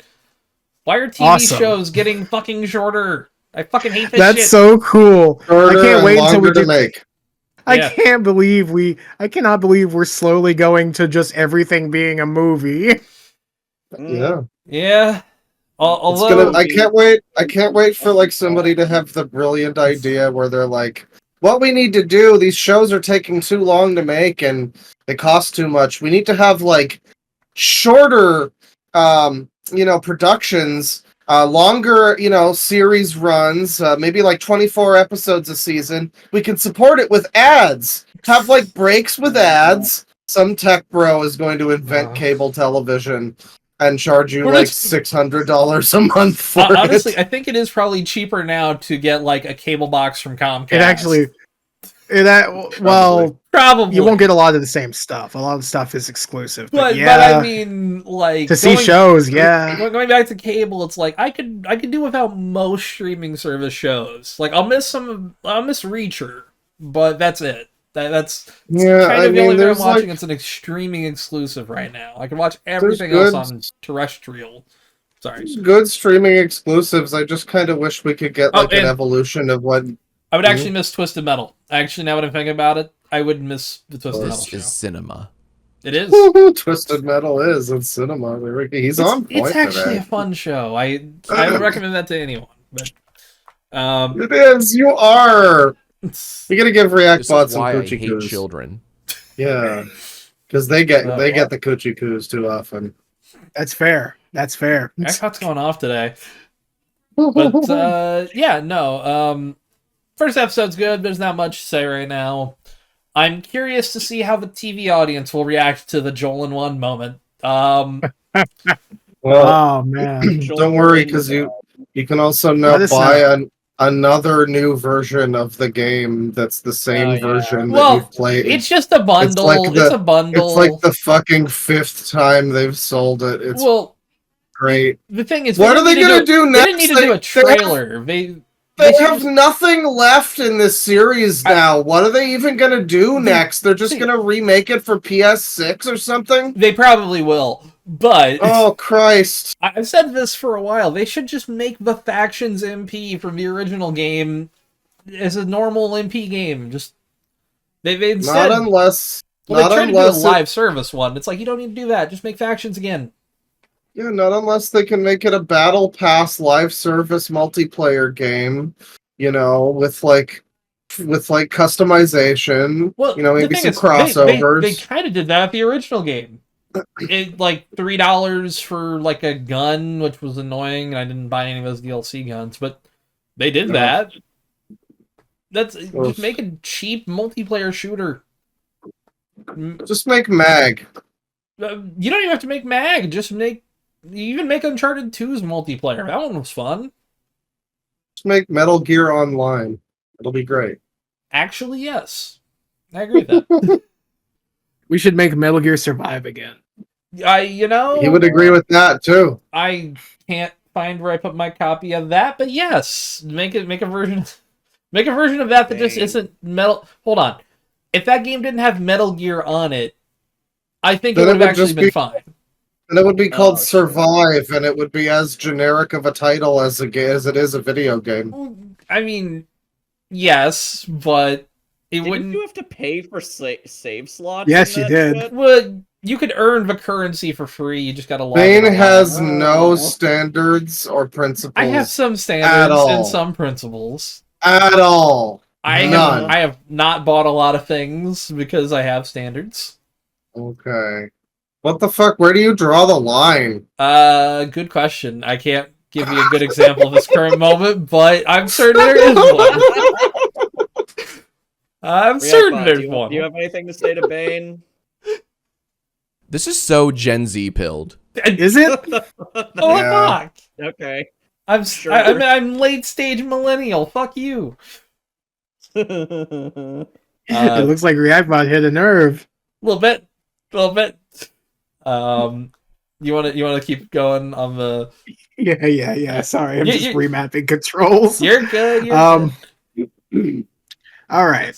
Why are TV Awesome. shows getting fucking shorter? I fucking hate this That's shit. so cool. Shorter I can't and wait until we longer to do. make. Yeah. I cannot believe we're slowly going to just everything being a movie. Yeah. Yeah. It's Although, I can't wait for like somebody to have the brilliant idea where they're like, what we need to do, these shows are taking too long to make and they cost too much. We need to have like shorter productions, longer, series runs, maybe like 24 episodes a season. We can support it with ads. Have like breaks with ads. Some tech bro is going to invent cable television and charge you We're like just- $600 a month for honestly, it. I think it is probably cheaper now to get like a cable box from Comcast. Probably. you won't get a lot of the same stuff. A lot of the stuff is exclusive. But, But yeah, I mean, like to see shows, yeah. Going back to cable, it's like I could do without most streaming service shows. Like I'll miss Reacher, but that's it. That's Yeah, kind I of the mean, only thing I'm there's watching. like It's an streaming exclusive right now. I can watch everything else on terrestrial. Sorry. Good streaming exclusives. I just kind of wish we could get Oh, like an and- evolution of what. I would actually miss Twisted Metal. Actually, now that I'm thinking about it, I would miss the Twisted Metal This show. is cinema. It is. Twisted Metal is in cinema. He's on point It's actually today. a fun show. I would recommend that to anyone. But It is. You are. it's, You gotta give React This Bots is some why I coochie hate coos. children. Yeah, because they get What? the coochie coos too often. That's fair. That's fair. Epcot's going off today. But yeah, no. First episode's good. There's not much to say right now. I'm curious to see how the TV audience will react to the Joel in One moment. Well, Oh man. don't worry, because you can also now Let us buy another new version of the game that's the same Oh, yeah. version that Well, you've played. it's just a bundle. like It's a bundle. It's like the fucking 5th time they've sold it. It's well, great. the thing is, What are they gonna do They next? didn't need to do a trailer. They They should have just- nothing left in this series now. What are they even gonna do next? They're just gonna remake it for PS6 or something? They probably will. But Oh Christ! I've said this for a while. They should just make the Factions MP from the original game as a normal MP game. Just they instead. Not unless. Well, Not they tried to do a unless. live service one. It's like you don't need to do that. Just make Factions again. Yeah, not unless they can make it a battle pass live service multiplayer game. You know, with like customization. Well, You know, the maybe thing some is, crossovers. They kind of did that at the original game. It like $3 for like a gun, which was annoying, and I didn't buy any of those DLC guns. But they did that. That's just make a cheap multiplayer shooter. Just make Mag. You don't even have to make Mag. Just make. You even make Uncharted 2's multiplayer. That one was fun. Just make Metal Gear Online. It'll be great. Actually, yes. I agree with that. We should make Metal Gear Survive again. He would Oh. agree with that too. I can't find where I put my copy of that, but yes, make a version of that just Dang. isn't Metal. Hold on, if that game didn't have Metal Gear on it, I think Then it would it have would actually just been be- fine. And it would be called Oh, sure. Survive, and it would be as generic of a title as it is a video game. I mean, yes, but it Didn't wouldn't. you have to pay for save slots? Yes, in you that did. shit? Well, you could earn the currency for free. You just got to log Bane in. has Oh. no standards or principles. I have some standards all. and some principles. at all. I None. have not bought a lot of things because I have standards. Okay. What the fuck? Where do you draw the line? Good question. I can't give you a good example of this current moment, but I'm certain there is one. I'm certain React Bot, there's do you, one. do you have anything to say to Bane? This is so Gen Z pilled. Is it? Oh Yeah. fuck! Okay. I'm Sure. I'm late stage millennial. Fuck you. It A looks like Reactbot hit a nerve. little bit. You want to keep going on the? Yeah. Sorry, I'm You- just you- remapping controls. You're good. You're All right. good.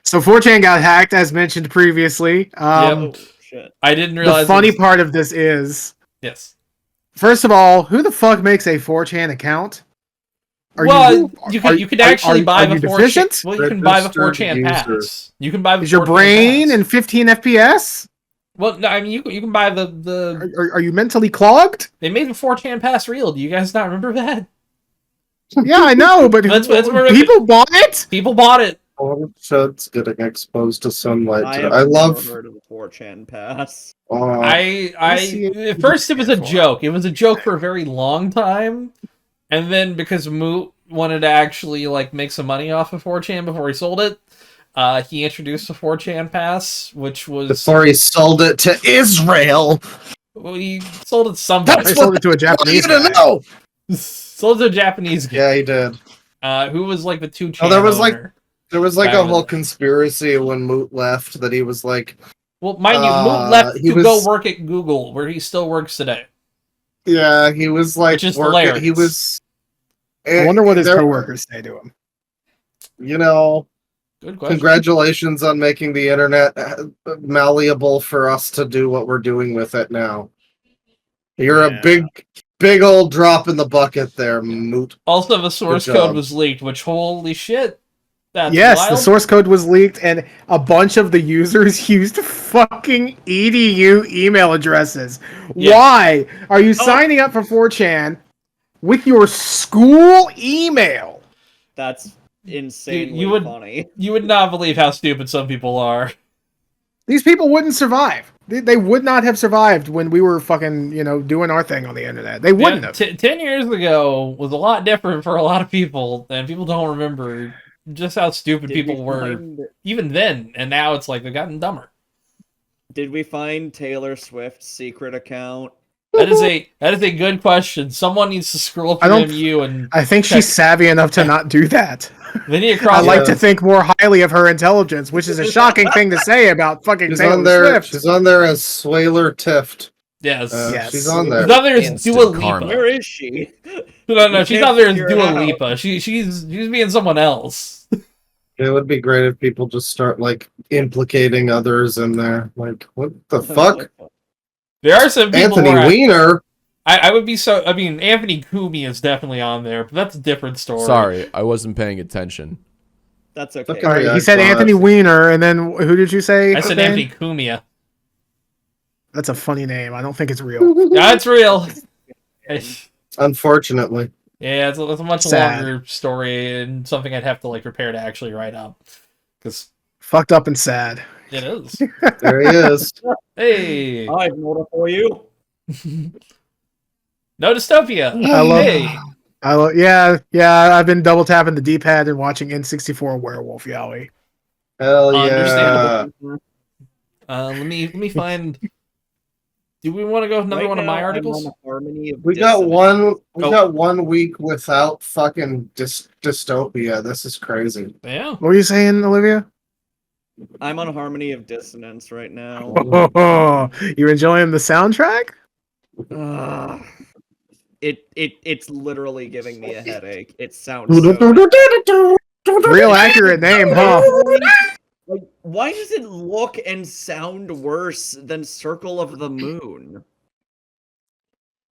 So 4chan got hacked, as mentioned previously. Oh, shit. I didn't realize. The funny it was- part of this is, Yes. first of all, who the fuck makes a 4chan account? You could actually buy the 4chan. deficient? Well, you can buy the Registered 4chan user. pass. You can buy the Is your 4chan brain pass. in 15 FPS? Well, no, I mean you can buy the Are you mentally clogged? they made the 4chan pass real. Do you guys not remember that? Yeah, I know, but That's where- people bought it. People bought it. Shed's getting exposed to sunlight. I today. have I love. never heard of the 4chan pass. see it. At first it was a Careful. joke. It was a joke for a very long time, and then because Moot wanted to actually like make some money off of 4chan before he sold it, he introduced the 4chan pass, which was Before he sold it to Israel. well, he sold it to somebody. I sold it to a Japanese I don't guy. know. Sold it to a Japanese guy. Yeah, he did. Who was like the 2chan Oh, there was, like- owner. There was like Back a in whole the- conspiracy when Moot left that he was like, Well, mind you, Moot left he to go was- work at Google, where he still works today. yeah, he was like, Which is working. hilarious. He was. I wonder what his there- coworkers say to him. You know, Good question. congratulations on making the internet malleable for us to do what we're doing with it now. You're Yeah. a big. big old drop in the bucket there, Moot. Also, the source Good code job. was leaked, which holy shit, that's Yes, wild. the source code was leaked, and a bunch of the users used fucking edu email addresses. Yeah. Why are you signing up for 4chan with your school email? That's insanely would- funny. You would not believe how stupid some people are. These people wouldn't survive. They would not have survived when we were fucking, doing our thing on the internet. They wouldn't have. 10 years ago was a lot different for a lot of people, and people don't remember just how stupid people were even then, and now it's like they've gotten dumber. Did we find Taylor Swift's secret account? That is a good question. Someone needs to scroll through MU and I think she's savvy enough to not do that. they need to I cross. like to think more highly of her intelligence, which is a shocking thing to say about fucking She's Taylor on there. Swift. She's on there as Swaler Tift. Yes. Yes. She's on there. She's not there as Instant Dua Lipa. karma. Where is she? No, she's not there as Figure it Dua out. Lipa. She's being someone else. It would be great if people just start like implicating others in there. Like, what the fuck? There are some people Anthony where Weiner. I would be so. I mean, Anthony Kumi is definitely on there, but that's a different story. Sorry, I wasn't paying attention. That's okay. Okay. All right, Yeah, he said I Anthony Weiner, and then who did you say? I said Bane? Anthony Kumia. That's a funny name. I don't think it's real. Yeah, it's real. Unfortunately. Yeah, it's a much Sad. longer story and something I'd have to like prepare to actually write up because Fucked up and sad. it is. There he is. Hey, I have an order for you. no dystopia. I love. Hey, Yeah. I've been double tapping the D-pad and watching N64 Werewolf Yowie. Hell yeah. Understandable. Let me find. Do we want to go another Right one of my now, I'm articles? on a harmony of We got dissonance. one. We Oh. got 1 week without fucking dystopia. This is crazy. Yeah. What were you saying, Olivia? I'm on harmony of dissonance right now. You're enjoying the soundtrack? Ugh. It's literally giving me a headache. It sounds so Real accurate name, huh? like, why does it look and sound worse than Circle of the Moon?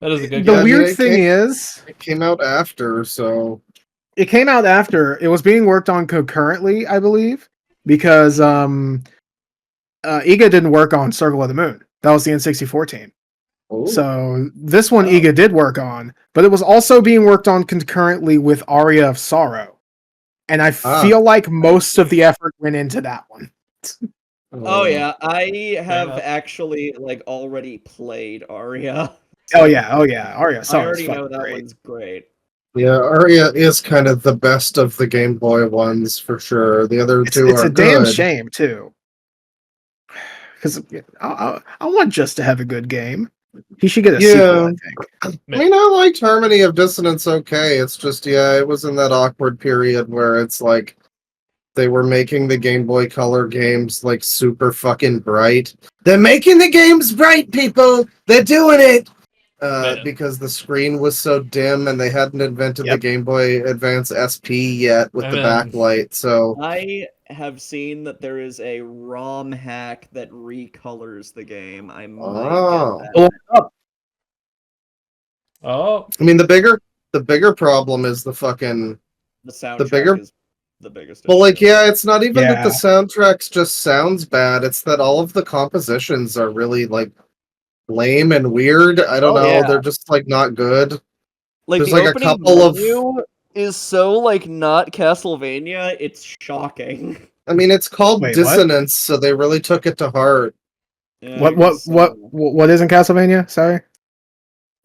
That is a good The Yeah, guess. weird it thing came- is, It came out after, so it came out after. It was being worked on concurrently, I believe, because Iga didn't work on Circle of the Moon. That was the N64 team. oh. So this one Oh. Iga did work on, but it was also being worked on concurrently with Aria of Sorrow. And I feel like most of the effort went into that one. Oh yeah, I have enough. actually like already played Aria. Oh yeah, Aria of I Sorrow is already know fucking that great. one's great. Yeah, Aria is kind of the best of the Game Boy ones for sure. The other two It's are a damn good. shame too, because I want Just to have a good game. He should get a sequel, I think. I mean, I liked Harmony of Dissonance okay. It's just, yeah, it was in that awkward period where it's like they were making the Game Boy Color games like super fucking bright. They're making the games bright, people! They're doing it! Yeah. Because the screen was so dim and they hadn't invented the Yep. Game Boy Advance SP yet with And the then- backlight, so... I have seen that there is a ROM hack that recolors the game. I might Oh. get that. Oh, I mean, the bigger problem is the fucking... The soundtrack bigger- is the biggest. Well, like, issue. yeah, it's not even that the Yeah. soundtracks just sounds bad. It's that all of the compositions are really, like, lame and weird. I don't Oh, know. yeah. They're just, like, not good. Like there's, the like, a opening couple of- menu is so like not Castlevania. It's shocking. I mean, it's called Wait, what? Dissonance, so they really took it to heart. Yeah, What isn't Castlevania? Sorry.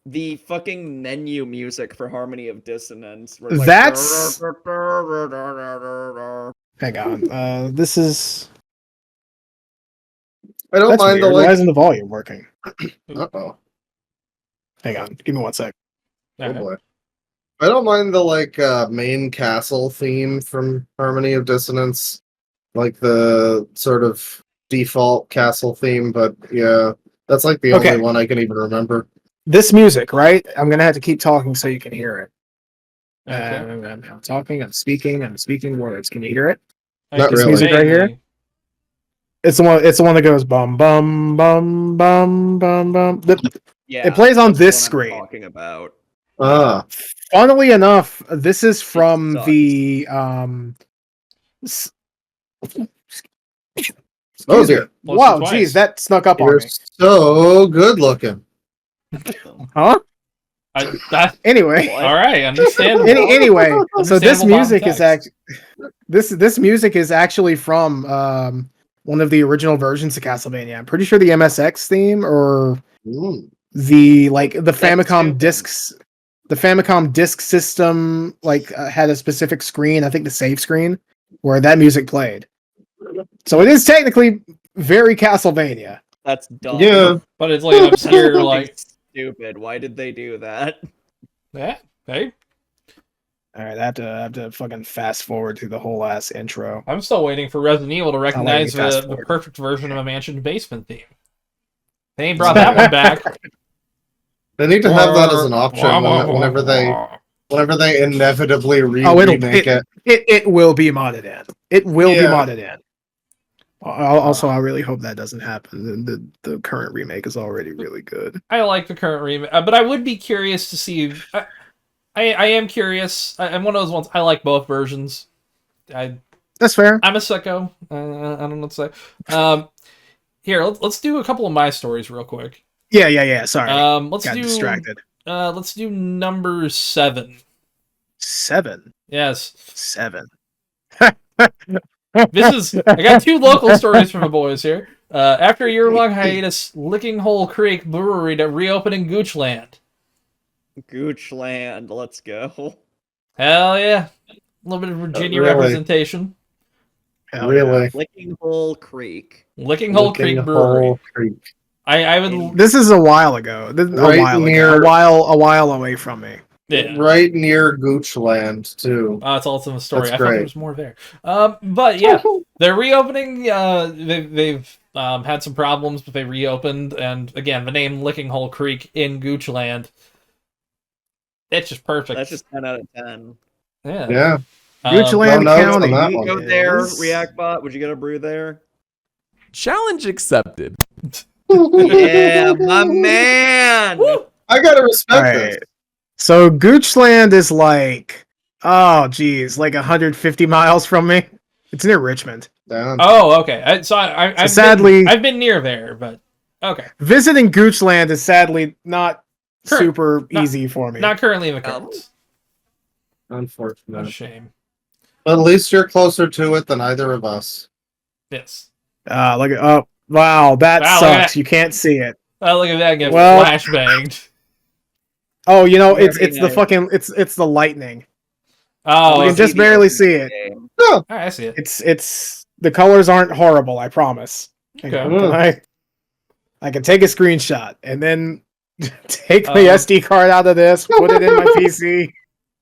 The fucking menu music for Harmony of Dissonance. where it's like, That's- Hang on. This is I don't that's mind weird. the, Why like... isn't the volume working? Uh-oh. Hang on. Give me 1 sec. Oh, okay. boy. I don't mind the, like, main castle theme from Harmony of Dissonance. Like, the sort of default castle theme, but, yeah. That's, like, the Okay. only one I can even remember. This music, right? I'm gonna have to keep talking so you can hear it. Okay. I'm talking. I'm speaking words. Can you hear it? Not This really. music right here? It's the one. It's the one that goes bum bum bum bum bum bum. Yeah, It plays on that's the this one I'm screen. talking about. Funnily enough, this is from sucks. the s- Oh excuse me. dear. Once or Wow, twice. geez, that snuck up on You're me. so good looking. Huh? That, Anyway, What? all right, understandable. anyway, so this Understandable music is context. this music is actually from one of the original versions of Castlevania. I'm pretty sure the MSX theme or the Famicom too. discs. The Famicom disc system had a specific screen, I think the save screen, where that music played. So it is technically very Castlevania. That's dumb. Yeah. But it's like an obscure, That's like, stupid. Why did they do that? yeah, hey, All right, I have to fucking fast forward through the whole ass intro. I'm still waiting for Resident Evil to letting me recognize fast the forward. perfect version of a mansion basement theme. They ain't brought that one back. They need to have that as an option whenever they inevitably remake it. It will be modded in. It will be Yeah. modded in. Also, I really hope that doesn't happen. The current remake is already really good. I like the current remake, but I would be curious to see. I am curious. I'm one of those ones. I like both versions. That's fair. I'm a sicko. I don't know what to say. Here, let's do a couple of my stories real quick. Yeah. Sorry, Let's got do distracted. let's do number 7. 7. Yes, 7. this is. I got 2 local stories from the boys here. After a year-long hiatus, Lickinghole Creek Brewery to reopen in Goochland. Goochland, let's go. Hell yeah! A little bit of Virginia Really? representation. Hell Really. Lickinghole Creek. Lickinghole Creek Brewery. Lickinghole Creek. I would. This is a while ago. Right a while away from me. Yeah. Right near Goochland too. It's also a story. That's I thought there great. was more there. But yeah, they're reopening. They've had some problems, but they reopened. And again, the name Lickinghole Creek in Goochland. It's just perfect. That's just 10 out of 10. Yeah. Yeah. Goochland no notes County. on that Would you one. go there, is- Reactbot? Would you get a brew there? Challenge accepted. Yeah, my man! I gotta respect All this. right. So Goochland is like 150 miles from me. It's near Richmond. Damn. Oh, okay. I've sadly- I've been near there, but okay. Visiting Goochland is sadly not Sure. super Not- easy for me. Not currently in the cards. What a Unfortunate. shame. But at least you're closer to it than either of us. Yes. Wow, that Wow, look at sucks. that. You can't see it. Oh, look at that! Get Well- flashbanged. Oh, Very it's the nice. fucking it's the lightning. Oh, We can just barely see it. all right, I see it. It's the colors aren't horrible, I promise. Hang Okay. on, I can take a screenshot and then take the Uh-huh. SD card out of this, put it in my PC.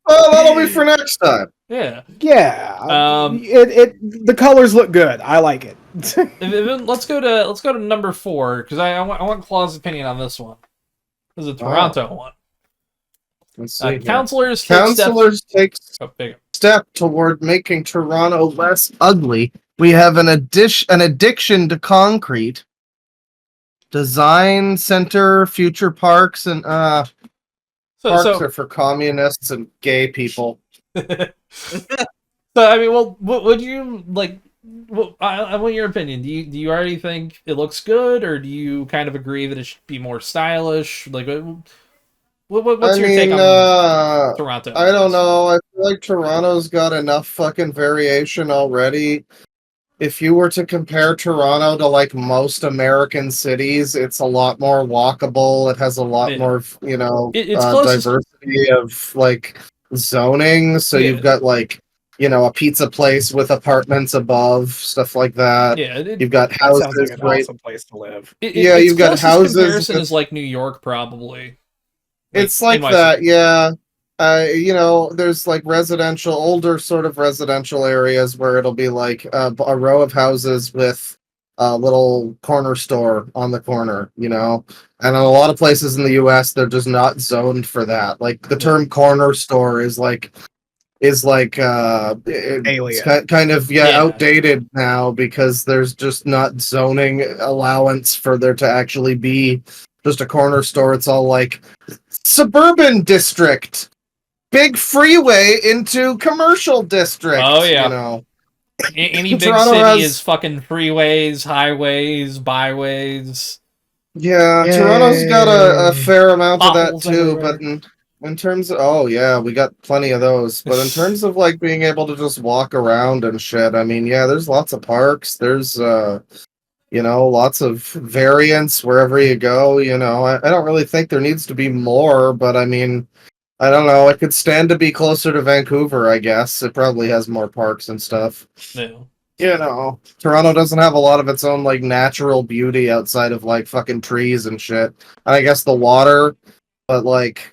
Oh, that'll be for next time. Yeah. Yeah, the colors look good. I like it. Let's go to number 4 because I want Claw's opinion on this one. This is a Toronto one. Let's see. here. Counselors take Oh, there you go. step toward making Toronto less ugly. We have an addiction to concrete. Design center, future parks, and parks are for communists and gay people. So I mean, well, what would you like? I want your opinion. Do you already think it looks good, or do you kind of agree that it should be more stylish? Like, what's your take on Toronto? I don't know. I feel like Toronto's got enough fucking variation already. If you were to compare Toronto to like most American cities, it's a lot more walkable. It has a lot more, It's close to- diversity of like zoning. So Yeah. you've got like, a pizza place with apartments above, stuff like that. Yeah, You've got That houses sounds like an right. awesome place to live. Yeah, its you've got closest houses Comparison with- is like New York, probably. It's like NYC. that, yeah. There's like older sort of residential areas where it'll be like a row of houses with a little corner store on the corner, And in a lot of places in the US, they're just not zoned for that. Like the term corner store is like Alien. it's kind of Yeah. outdated now because there's just not zoning allowance for there to actually be just a corner store. It's all like suburban district, big freeway into commercial district. Oh, yeah. You know, Any big Toronto city has- is fucking freeways, highways, byways. yeah. Yay. Toronto's got a fair amount of that Potholes too, everywhere. but in terms of we got plenty of those. But in terms of like being able to just walk around and shit, I mean, yeah, there's lots of parks. There's lots of variants wherever you go. I don't really think there needs to be more, but I mean, I don't know. It could stand to be closer to Vancouver, I guess. It probably has more parks and stuff. No. Toronto doesn't have a lot of its own like natural beauty outside of like fucking trees and shit. And I guess the water, but like,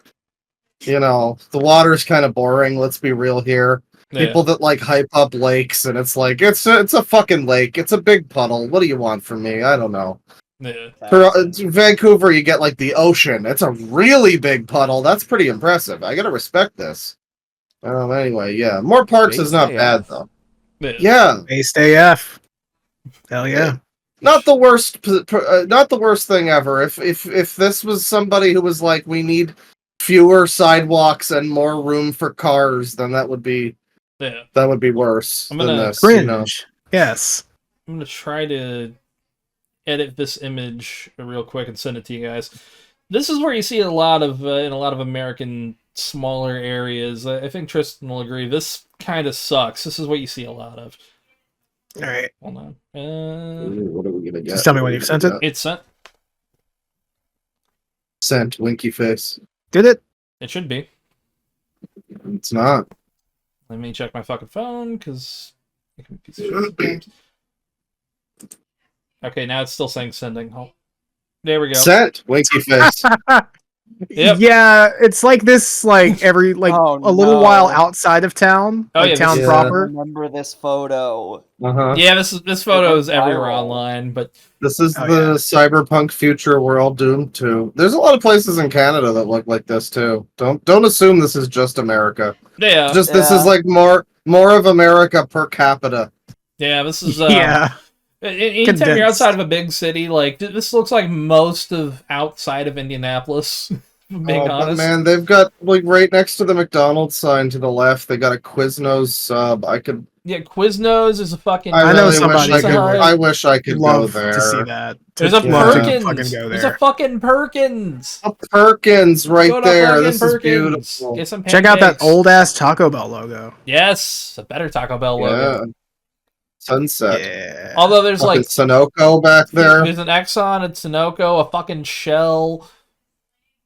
the water's kind of boring. Let's be real here. Yeah. People that like hype up lakes, and it's like it's a fucking lake. It's a big puddle. What do you want from me? I don't know. Yeah. For Vancouver, you get like the ocean. It's a really big puddle. That's pretty impressive. I gotta respect this. Anyway, yeah, more parks is not Based bad AF. though. Yeah. Yeah, Based AF. Hell yeah. not the worst. Not the worst thing ever. If this was somebody who was like, we need fewer sidewalks and more room for cars, then that would be worse I'm than gonna this. Cringe. Yes. I'm gonna try to edit this image real quick and send it to you guys. This is where you see a lot of in a lot of American smaller areas. I think Tristan will agree. This kind of sucks. This is what you see a lot of. All right. Hold on. What are we gonna get? Just tell me when you've sent it. It's sent. Sent winky face. Did it? It should be. It's not. Let me check my fucking phone because it can be a piece of shit sometimes. Okay, now it's still saying sending. Oh, there we go. Sent winky face. Yep. Yeah, it's like this, like every Oh, a little no. while outside of town, Oh, like yeah, town this is- I proper. remember this photo. Uh-huh. Yeah, this photo is everywhere viral. online, but This is Oh, the yeah. cyberpunk future we're all doomed to. There's a lot of places in Canada that look like this too. Don't assume this is just America. yeah, This is Yeah. like more of America per capita. this is Yeah. Anytime Condensed. you're outside of a big city, like this looks like most of outside of Indianapolis. Being But honest, man, they've got like right next to the McDonald's sign to the left, they got a Quiznos sub. yeah, Quiznos is a fucking. I know really somebody wish I who could. would I wish I could go Love there. to see that. There's a love to Perkins. fucking go There's a there. fucking Perkins. A Perkins right Go to there. fucking This is Perkins. beautiful. Get some Check out that pancakes. old ass Taco Bell logo. Yes, a better Taco Bell logo. Yeah. Sunset. Yeah. Although there's Fucking like Sunoco back there. there's an Exxon, a Sunoco, a fucking Shell.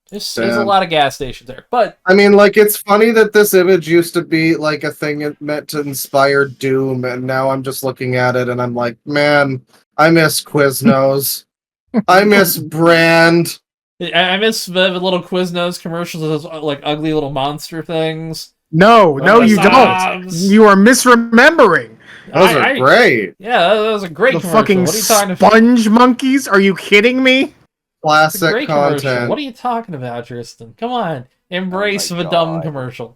There's a Damn. lot of gas stations there, but I mean, like, it's funny that this image used to be like a thing it meant to inspire doom, and now I'm just looking at it and I'm like, man, I miss Quiznos. I miss Brand. I miss the little Quiznos commercials, those like ugly little monster things. No, you Sobs. don't. You are misremembering. Those are great. Yeah, that was a great The commercial. fucking What are you talking about? sponge monkeys? Are you kidding me? It's a Classic great commercial. content. What are you talking about, Tristan? Come on, embrace Oh my the dumb God. commercial.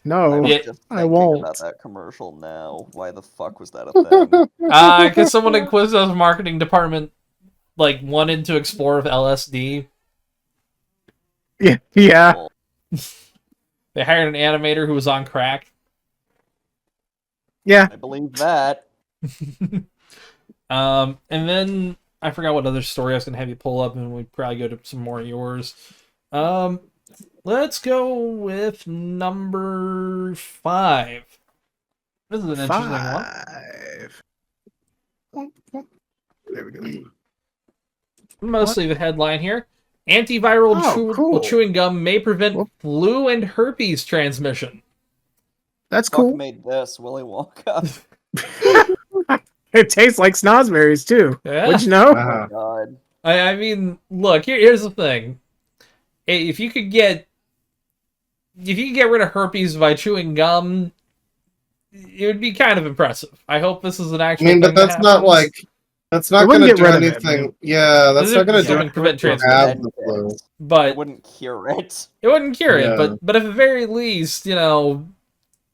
No. Yeah. Just I thinking won't. about that commercial now. Why the fuck was that a thing? Because someone in Quiznos marketing department like wanted to explore with LSD. Yeah. Yeah. They hired an animator who was on crack. Yeah. I believe that. And then I forgot what other story I was gonna have you pull up, and we'd probably go to some more of yours. Let's go with number 5. This is an interesting one. 5. There we go. Mostly the headline here. Antiviral Oh, cool. chewing gum may prevent Whoop. flu and herpes transmission. That's Fuck cool. made this Willy Wonka. It tastes like snozberries too. Yeah. Would you know? Uh-huh. God. I mean, look, here's the thing. If you could get rid of herpes by chewing gum, it would be kind of impressive. I hope this is an I actual mean, but thing that that's not happens. like that's not It wouldn't going to get do rid of it, anything. man. Yeah, that's This not going is to do something prevent anything to transmission. have the flu. It But wouldn't cure it. it wouldn't cure Yeah. it. But at the very least,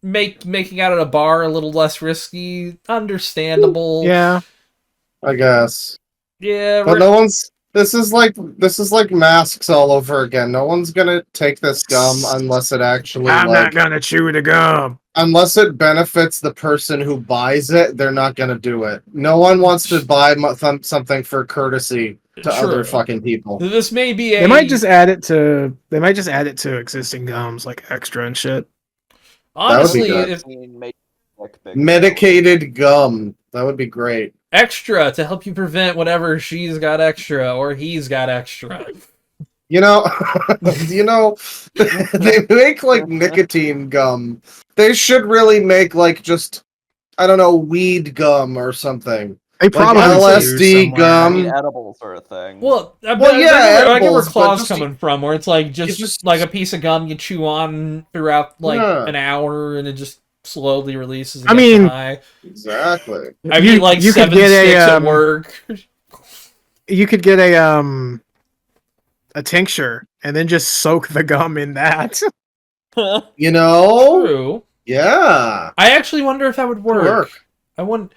making out at a bar a little less risky, understandable. Yeah. I guess. Yeah, But This is like masks all over again. No one's gonna take this gum unless it actually I'm not gonna chew the gum. unless it benefits the person who buys it. They're not gonna do it. No one wants to buy something for courtesy to other True. fucking people. This may be a. They might just add it to. They might just add it to existing gums like extra and shit. Honestly, good. if Medicated gum. That would be great. extra to help you prevent whatever she's got extra or he's got extra. You know, they make like nicotine gum. They should really make like just, I don't know, weed gum or something. They probably LSD gum. Edibles are a thing. Well, yeah, I get where edibles, but Claw's just- coming from, where it's like just like a piece of gum you chew on throughout like an hour, and it just slowly releases. And I mean, high. Exactly. I mean, like you could 7 get sticks a, at work. You could get a tincture and then just soak the gum in that. You know? True. Yeah. I actually wonder if that would work. Work. I want.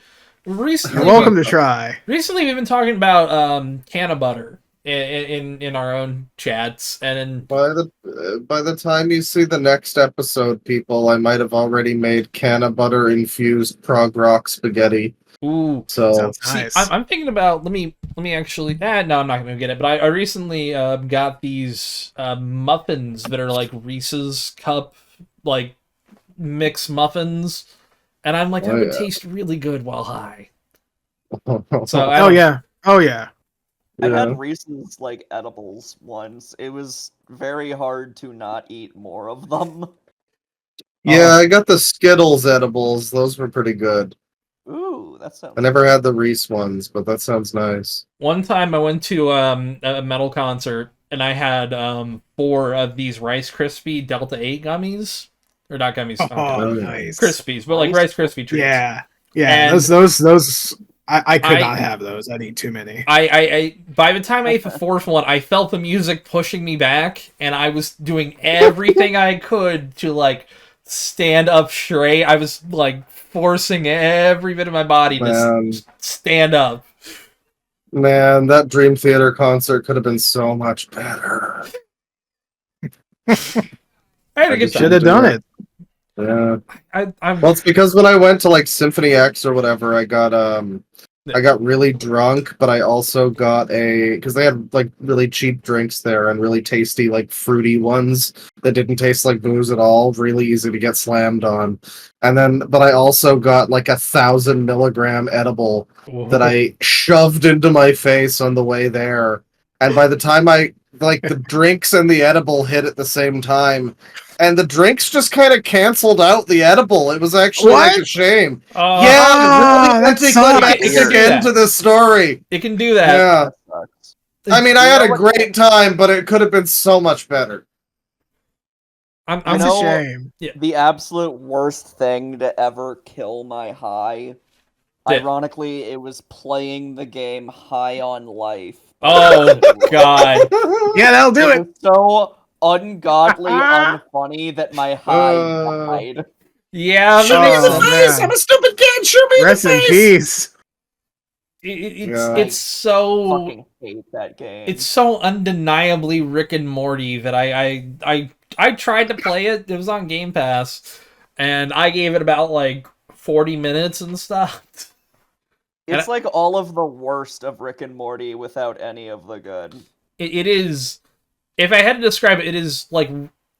Recently, You're welcome to try. Recently, we've been talking about can of butter in our own chats, and By the time you see the next episode, people, I might have already made can of butter infused prog rock spaghetti. ooh, So Sounds see, nice. I'm thinking about let me actually. No, I'm not gonna get it. But I recently got these muffins that are like Reese's cup like mix muffins, and I'm like that would taste really good while high. So I Oh don't- yeah. Oh yeah. I Yeah. had Reese's like edibles once. It was very hard to not eat more of them. Yeah, I got the Skittles edibles. Those were pretty good. Ooh, that sounds. I never had the Reese ones, but that sounds nice. One time I went to a metal concert and I had 4 of these Rice Krispie Delta 8 gummies. Or not gummies, Oh, nice. Krispies, but like Rice Krispie treats. Yeah. Yeah. And- those. I could I- not have those. I'd eat too many. I by the time I ate the 4th one, I felt the music pushing me back, and I was doing everything I could to like stand up straight. I was like forcing every bit of my body Man. to stand up. Man, that Dream Theater concert could have been so much better. I had a good Should time. have done it. Yeah. I'm Well, it's because when I went to like Symphony X or whatever, I got really drunk, but I also got because they had like really cheap drinks there and really tasty like fruity ones that didn't taste like booze at all, really easy to get slammed on. But I also got like 1,000 milligram edible that I shoved into my face on the way there. And by the time the drinks and the edible hit at the same time, and the drinks just kind of canceled out the edible. It was actually like a shame. Oh, Yeah, really that sucks. anticlimactic end to the story. it can do that. Yeah. Sucks. I mean, I had a great time, but it could have been so much better. I'm That's know- a shame. The absolute worst thing to ever kill my high. Yeah. Ironically, it was playing the game High on Life. Oh God. Yeah, that'll do It it. was so ungodly unfunny that my high died. Yeah, Shoot me in the face, I'm a stupid kid. Shoot me Rest in peace. it's so Fucking hate that game. it's so undeniably Rick and Morty that I tried to play it. It was on Game Pass, and I gave it about like 40 minutes and stopped. It's like all of the worst of Rick and Morty without any of the good. It is, if I had to describe it, it is like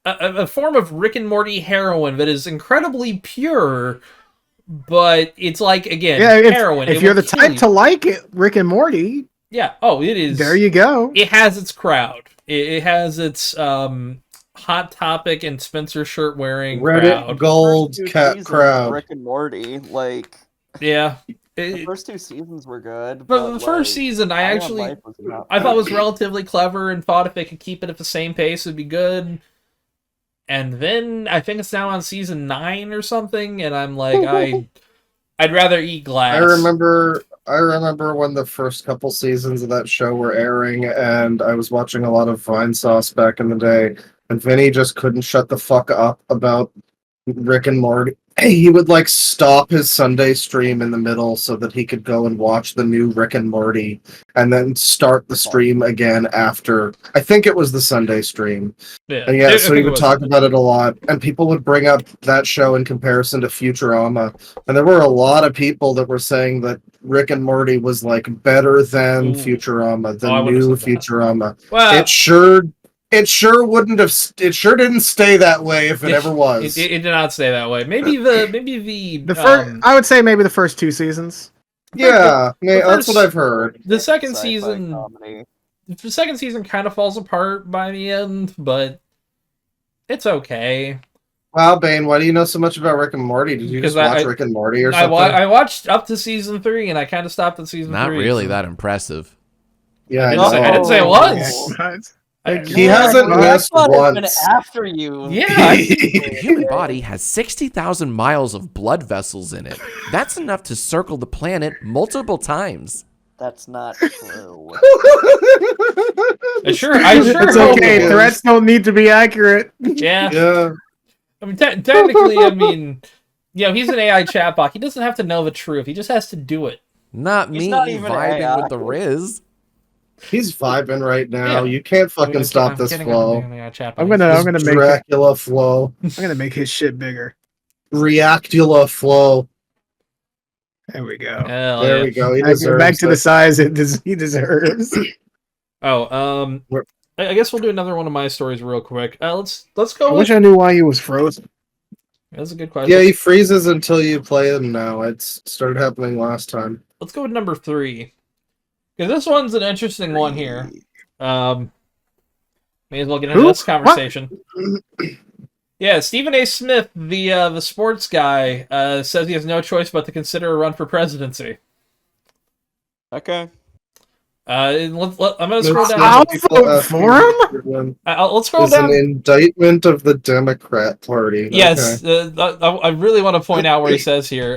a form of Rick and Morty heroin that is incredibly pure, but it's like, again, Yeah, heroin. if It you're will the kill type you. to like it, Rick and Morty, Yeah, oh, it is. there you go. It has its crowd. It has its Hot Topic and Spencer shirt wearing Reddit crowd. gold First two cat seasons of crowd. Rick and Morty, like Yeah. the first 2 seasons were good, But the first like, season, High on Life was not I thought good. was relatively clever and thought if they could keep it at the same pace, it'd be good. And then I think it's now on season 9 or something, and I'm like, I'd rather eat glass. I remember when the first couple seasons of that show were airing, and I was watching a lot of Vine Sauce back in the day, and Vinny just couldn't shut the fuck up about Rick and Morty. he would like stop his Sunday stream in the middle so that he could go and watch the new Rick and Morty and then start the stream again after. I think it was the Sunday stream. Yeah, And yeah, I so think he it would was talk Sunday. about it a lot, and people would bring up that show in comparison to Futurama. And there were a lot of people that were saying that Rick and Morty was like better than Ooh. Futurama, the Oh, I wouldn't new have said that. Futurama. Well, It sure wouldn't have. It sure didn't stay that way if it ever was. It did not stay that way. Maybe the The first, I would say maybe the first 2 seasons. Yeah, that's first- what I've heard. the second Sci-fi season. comedy. The second season kind of falls apart by the end, but it's okay. Wow, Bane, why do you know so much about Rick and Morty? Did you just Because watch Rick and Morty or I, something? I watched up to season 3, and I kind of stopped at season Not 3. really so- that impressive. Yeah, I didn't say it was. He hasn't missed I've been once. after you. Yeah, The human body has 60,000 miles of blood vessels in it. That's enough to circle the planet multiple times. That's not true. I sure It's hope okay. it was. Threats don't need to be accurate. Yeah. Yeah. I mean, technically, I mean, he's an AI chatbot. He doesn't have to know the truth. He just has to do it. Not He's me not even vibing AI. with the Riz. He's vibing right now. Yeah. You can't fucking I'm stop kidding, this I'm flow. kidding, AI chatbot. I'm gonna This make Dracula flow. his shit bigger. Reactula flow. There we go. Hell There yeah. we go. He Back deserves to the it. size he deserves. Oh, We're- I guess we'll do another one of my stories real quick. Let's I go with. wish I knew why he was frozen. That's a good question. Yeah, he freezes until you play him now. It's started happening last time. Let's go with number 3. Because this one's an interesting one here. May as well get into Who? this conversation. Yeah, Stephen A. Smith, the sports guy, says he has no choice but to consider a run for presidency. Okay. I'm gonna scroll down. I'll vote for him. Let's scroll It's an down. indictment of the Democrat Party. Yes, Okay. I really want to point out where he says here.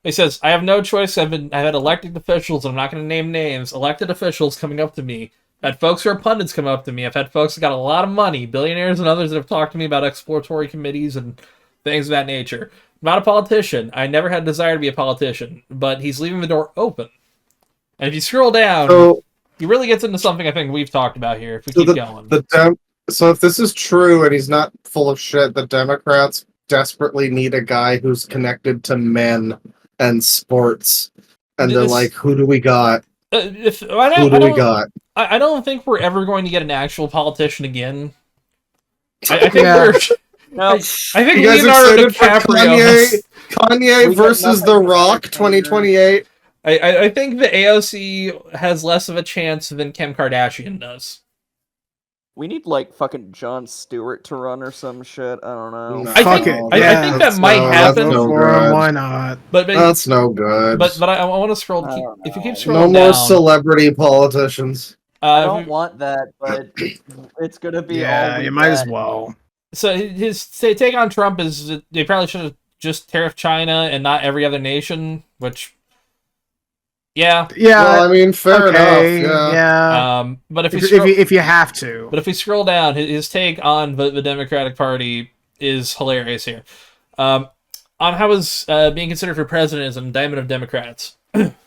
He says, "I have no choice. I've had elected officials, and I'm not going to name names. Elected officials coming up to me. I've had folks who are pundits come up to me. I've had folks that got a lot of money, billionaires and others that have talked to me about exploratory committees and things of that nature. I'm not a politician. I never had a desire to be a politician, but he's leaving the door open. And if you scroll down, So, he really gets into something I think we've talked about here. If we keep going, so if this is true and he's not full of shit, the Democrats desperately need a guy who's connected to men and sports. And they're This- like, who do we got? Who Who do we got? I don't think we're ever going to get an actual politician again. I think Yeah. we're. No, I think You guys Leonardo excited for DiCaprio. Kanye We got versus The nothing Rock for 2028? I think the AOC has less of a chance than Kim Kardashian does. we need like fucking Jon Stewart to run or some shit. I don't know. No, I Fuck think- it. I Yeah, think that that's might that's happen. no For him, good. why not? But That's no good. but I want to scroll. I don't If you know. keep scrolling no more down, celebrity politicians. I don't want that, but it's gonna be Yeah, all we you might as get. well. So his take on Trump is that they probably should have just tariffed China and not every other nation. Which, yeah. Yeah. Well, I mean, fair okay. enough. Yeah. But if we If, scroll, if you have to. But if we scroll down, his take on the Democratic Party is hilarious here. On how is being considered for president is an indictment of Democrats.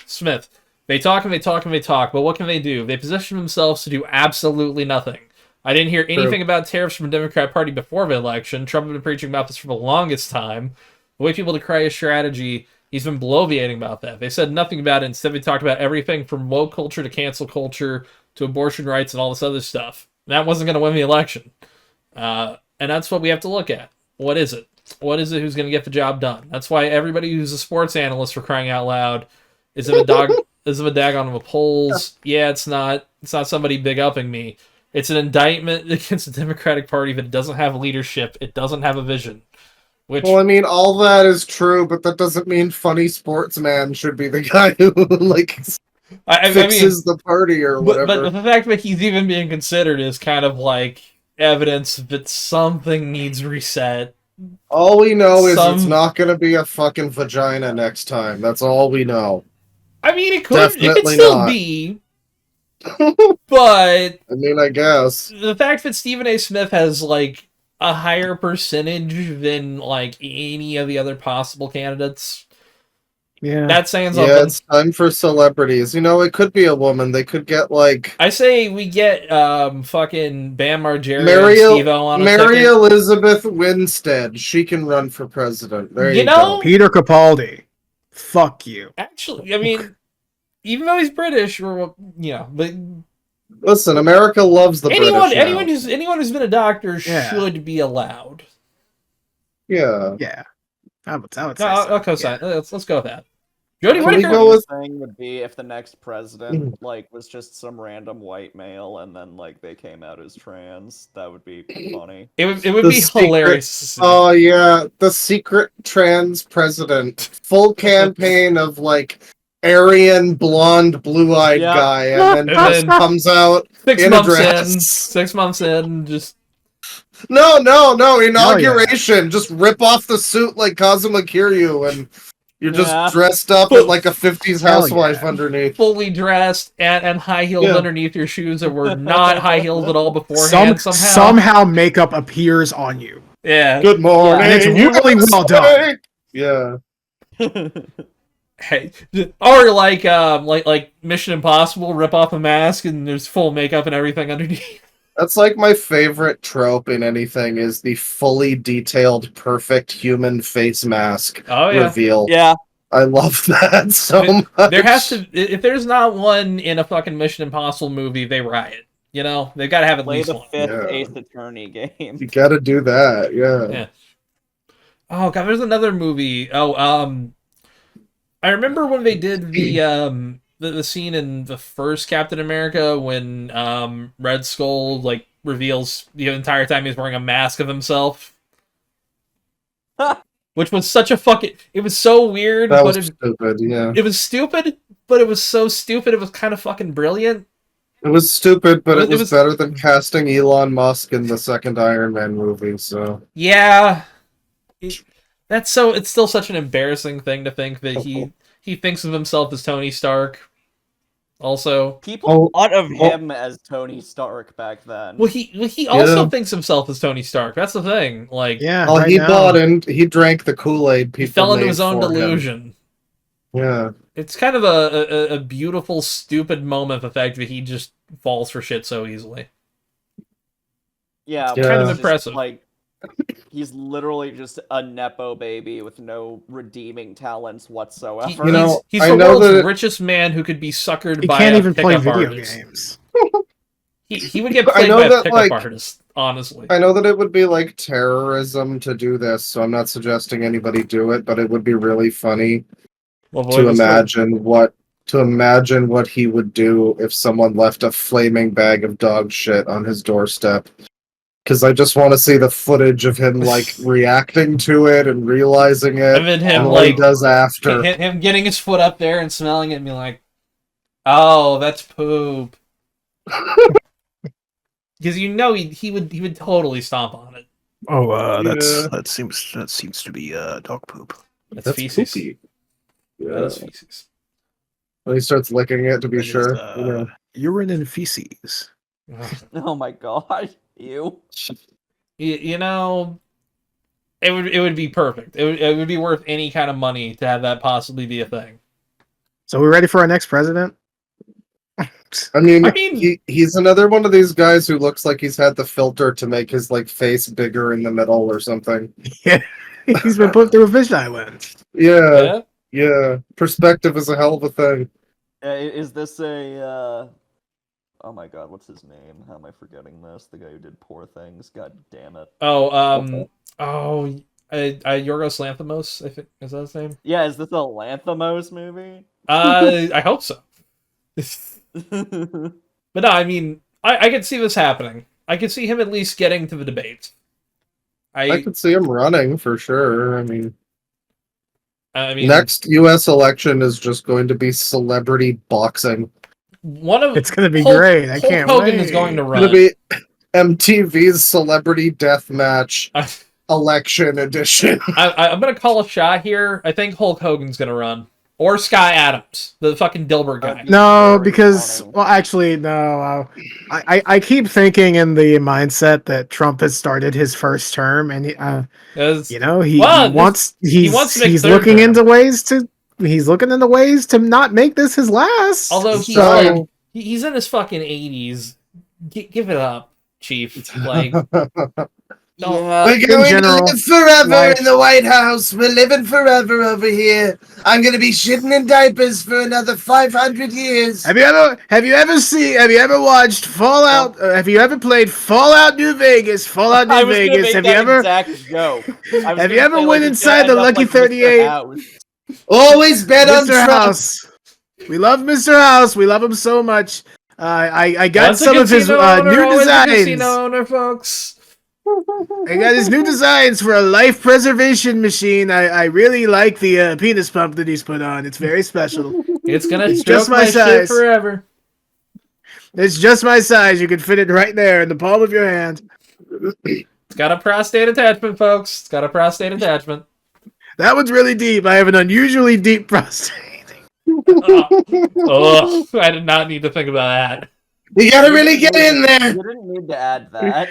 Smith. They talk and they talk and they talk, but what can they do? They position themselves to do absolutely nothing. I didn't hear anything about tariffs from the Democrat Party before the election. Trump had been preaching about this for the longest time. The way people decry his strategy, he's been bloviating about that. They said nothing about it. Instead, they talked about everything from woke culture to cancel culture to abortion rights and all this other stuff. That wasn't going to win the election. And that's what we have to look at. What is it? What is it who's going to get the job done? That's why everybody who's a sports analyst, for crying out loud, is of a daggone of a polls. Yeah, it's not somebody big upping me. It's an indictment against the Democratic Party that doesn't have leadership. It doesn't have a vision. Which, Well, I mean, all that is true, but that doesn't mean funny sportsman should be the guy who like fixes the party or whatever. But the fact that he's even being considered is kind of like evidence that something needs reset. All we know is it's not going to be a fucking vagina next time. That's all we know. I mean, it could Definitely still not. be, but I mean, I guess. the fact that Stephen A. Smith has like a higher percentage than like any of the other possible candidates. Yeah. That's saying Yeah, something. it's time for celebrities. You know, it could be a woman. They could get like I say we get fucking Bam Margera Mary, and Steve-O on a Mary ticket. Elizabeth Winstead. She can run for president. There You you, know- go. Peter Capaldi. Fuck you. Actually, I mean, even though he's British, or but Listen, America loves the British now. anyone who's been a doctor Yeah. should be allowed. Yeah. Yeah. I would No, say I'll so. co-sign. Yeah. Let's go with that. Jodie Can we Whittaker. go with- thing would be if the next president like was just some random white male and then like they came out as trans. That would be funny. It would The be secret- hilarious. to see. Oh yeah, the secret trans president. Full campaign of like Aryan blonde blue-eyed Yeah. guy, and then And just then- comes out 6 in a months dress. in, 6 months in, just No, inauguration. Just rip off the suit like Kazuma Kiryu, and you're just Yeah. dressed up in like a 50s Hell housewife yeah. underneath. fully dressed and high heels Yeah. underneath your shoes that were not high heels at all beforehand. Somehow makeup appears on you. Yeah. Good morning. And it's really well done. Yeah. Hey, or like Mission Impossible, rip off a mask and there's full makeup and everything underneath. That's like my favorite trope in anything is the fully detailed, perfect human face mask Oh yeah. reveal. Yeah. I love that so much. There has to if there's not one in a fucking Mission Impossible movie, they riot. You know, they've got to have at Play least the one. fifth Yeah. Ace Attorney game. You gotta do that, yeah. Yeah. Oh god, there's another movie. I remember when they did the scene in the first Captain America when Red Skull like reveals the entire time he's wearing a mask of himself. Which was such a fucking it was so weird, That but was stupid, yeah. it was stupid, but it was so stupid it was kind of fucking brilliant. It was stupid, but It it was was- better than casting Elon Musk in the second Iron Man movie, so. Yeah. It's still such an embarrassing thing to think that he thinks of himself as Tony Stark. Also, People thought of him as Tony Stark back then. well, he also Yeah. thinks himself as Tony Stark. That's the thing. Like, Yeah. Oh, right he now. bought in. He drank the Kool-Aid people he fell into made his own for him. delusion. Yeah. It's kind of a beautiful, stupid moment. The fact that he just falls for shit so easily. Yeah, Yeah. but Kind of it's just, impressive. Like, he's literally just a nepo baby with no redeeming talents whatsoever. You know, he's I the know world's that- richest man who could be suckered He by can't a even play pickup video artist. games. He would get I played know by a that, pickup like- artist. Honestly, I know that it would be like terrorism to do this, so I'm not suggesting anybody do it, but it would be really funny to imagine what he would do if someone left a flaming bag of dog shit on his doorstep. Because I just want to see the footage of him like reacting to it and realizing it, And then him and what he like does after. him getting his foot up there and smelling it and being like, "Oh, that's poop." Because he would totally stomp on it. Oh, Yeah. that seems to be dog poop. That's, That's feces. poopy. Yeah. That is feces. When he starts licking it to be That is, sure. You know. urine and feces. Ugh. Oh my god, you. You know, it would be perfect. It would be worth any kind of money to have that possibly be a thing. So we ready for our next president? I mean, I mean- he's another one of these guys who looks like he's had the filter to make his like face bigger in the middle or something. He's been put through a fisheye lens. Yeah, Yeah. yeah. Perspective is a hell of a thing. Is this a oh my god, what's his name? How am I forgetting this? The guy who did Poor Things. God damn it. Yorgos Lanthimos, I think is that his name. Yeah, is this a Lanthimos movie? I hope so. But no, I mean, I could see this happening. I could see him at least getting to the debate. I could see him running for sure. I mean, Next U.S. election is just going to be celebrity boxing. one of It's gonna be Hulk- great. I Hulk can't Hogan wait. is going to It's run. going to be MTV's Celebrity Deathmatch Election Edition. I'm gonna call a shot here. I think Hulk Hogan's gonna run. Or Sky Adams, the fucking Dilbert guy. No, Very because funny. well, actually, no. I keep thinking in the mindset that Trump has started his first term, and he, 'Cause- you know, he Well, wants he wants to make he's third looking term. into ways to not make this his last. although he's So- like, he's in his fucking 80s. Give it up, Chief. Like, don't- Yeah. We're going general, to live forever life- in the White House. We're living forever over here. I'm going to be shitting in diapers for another 500 years. Have you ever watched Fallout? Have you ever played Fallout New Vegas? Fallout I New was gonna Vegas. make Have that you ever? exact joke. I was Have you gonna ever say, went it's gonna inside the end up Lucky like Mr. 38? House. Always bet on Mr. Trump. House. We love Mr. House. We love him so much. I got Once a some of his casino owner, new always a designs. casino owner, folks. I got his new designs for a life preservation machine. I really like the penis pump that he's put on. It's very special. It's gonna It's stroke just my my shit size. forever. It's just my size. You can fit it right there in the palm of your hand. It's got a prostate attachment, folks. It's got a prostate attachment. That one's really deep. I have an unusually deep prostate. Ugh, I did not need to think about that. You gotta really get in there. You didn't need to add that.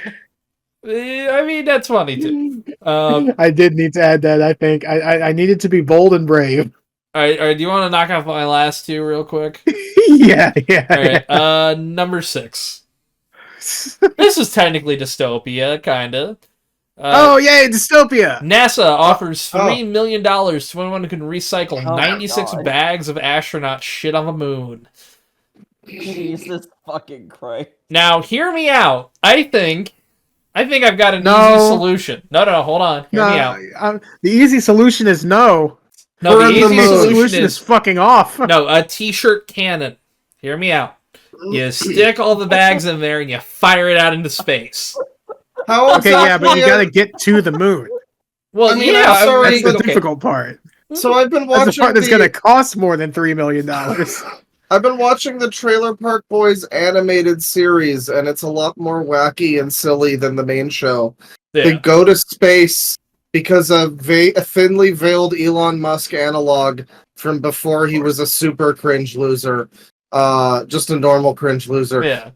I mean, that's funny too. I did need to add that. I think I needed to be bold and brave. All right, do you want to knock off my last two real quick? yeah. All right, number 6. This is technically dystopia, kinda. Oh yay, dystopia! NASA offers oh. $3 million to anyone who can recycle Oh my 96 God. bags of astronaut shit on the moon. Jesus fucking Christ. Now, hear me out. I think I've got an No. easy solution. No, hold on. Hear me out. The easy solution is no. No, the Burn the easy moon. solution is fucking off. no, a t-shirt cannon. Hear me out. You stick all the bags in there and you fire it out into space. How Okay, yeah, but you exactly- gotta get to the moon. Well, I mean, yeah, I'm sorry, That's the okay. difficult part. So I've been That's the watching part that's gonna cost more than $3 million. I've been watching the Trailer Park Boys animated series, and it's a lot more wacky and silly than the main show. They Yeah. go to space because a thinly veiled Elon Musk analog from before he was a super cringe loser, just a normal cringe loser, Yeah.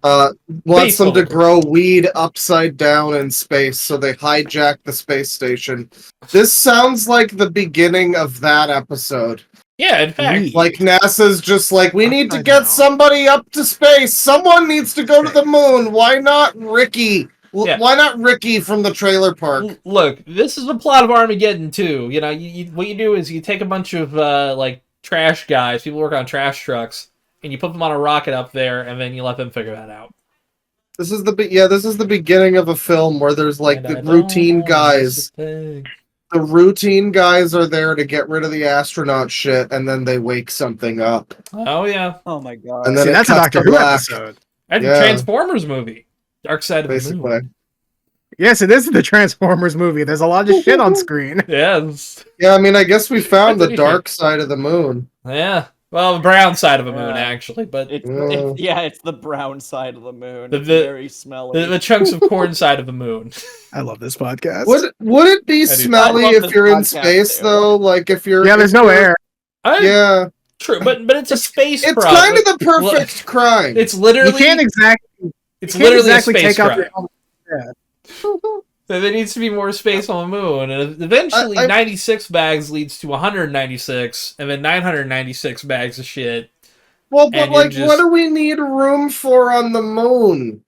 wants them to Baseball. grow weed upside down in space, so they hijack the space station. This sounds like the beginning of that episode. Yeah, in fact. Weed. Like NASA's just like, we need to I get know. somebody up to space. Someone needs to go to the moon. Why not Ricky? Yeah. Why not Ricky from the trailer park? Look, this is the plot of Armageddon too. You know, what you do is you take a bunch of like trash guys, people who work on trash trucks, and you put them on a rocket up there, and then you let them figure that out. This is the beginning of a film where there's like And the I don't routine want guys. this thing. The routine guys are there to get rid of the astronaut shit, and then they wake something up. Oh yeah, Oh my god. And then See, it that's a cuts Doctor to Who black, episode. that's Yeah. a Transformers movie. Dark Side of the basically. Moon. Yes, it is the Transformers movie. There's a lot of shit on screen. Yes. Yeah, I mean, I guess we found the That's dark side of the moon. Yeah. Well, the brown side of the moon, Yeah. actually, but It's the brown side of the moon. The- It's the- very smelly. the chunks of corn side of the moon. I love this podcast. Would it be do. smelly I love if this you're in podcast, space too. though? Like if you're Yeah, there's no air. Yeah, True, but it's a space it's problem. kind of the perfect crime. It's You literally can't exactly a space take out crime. your So there needs to be more space on the moon, and eventually 96 bags leads to 196, and then 996 bags of shit. Well, but and you like, just- what do we need room for on the moon?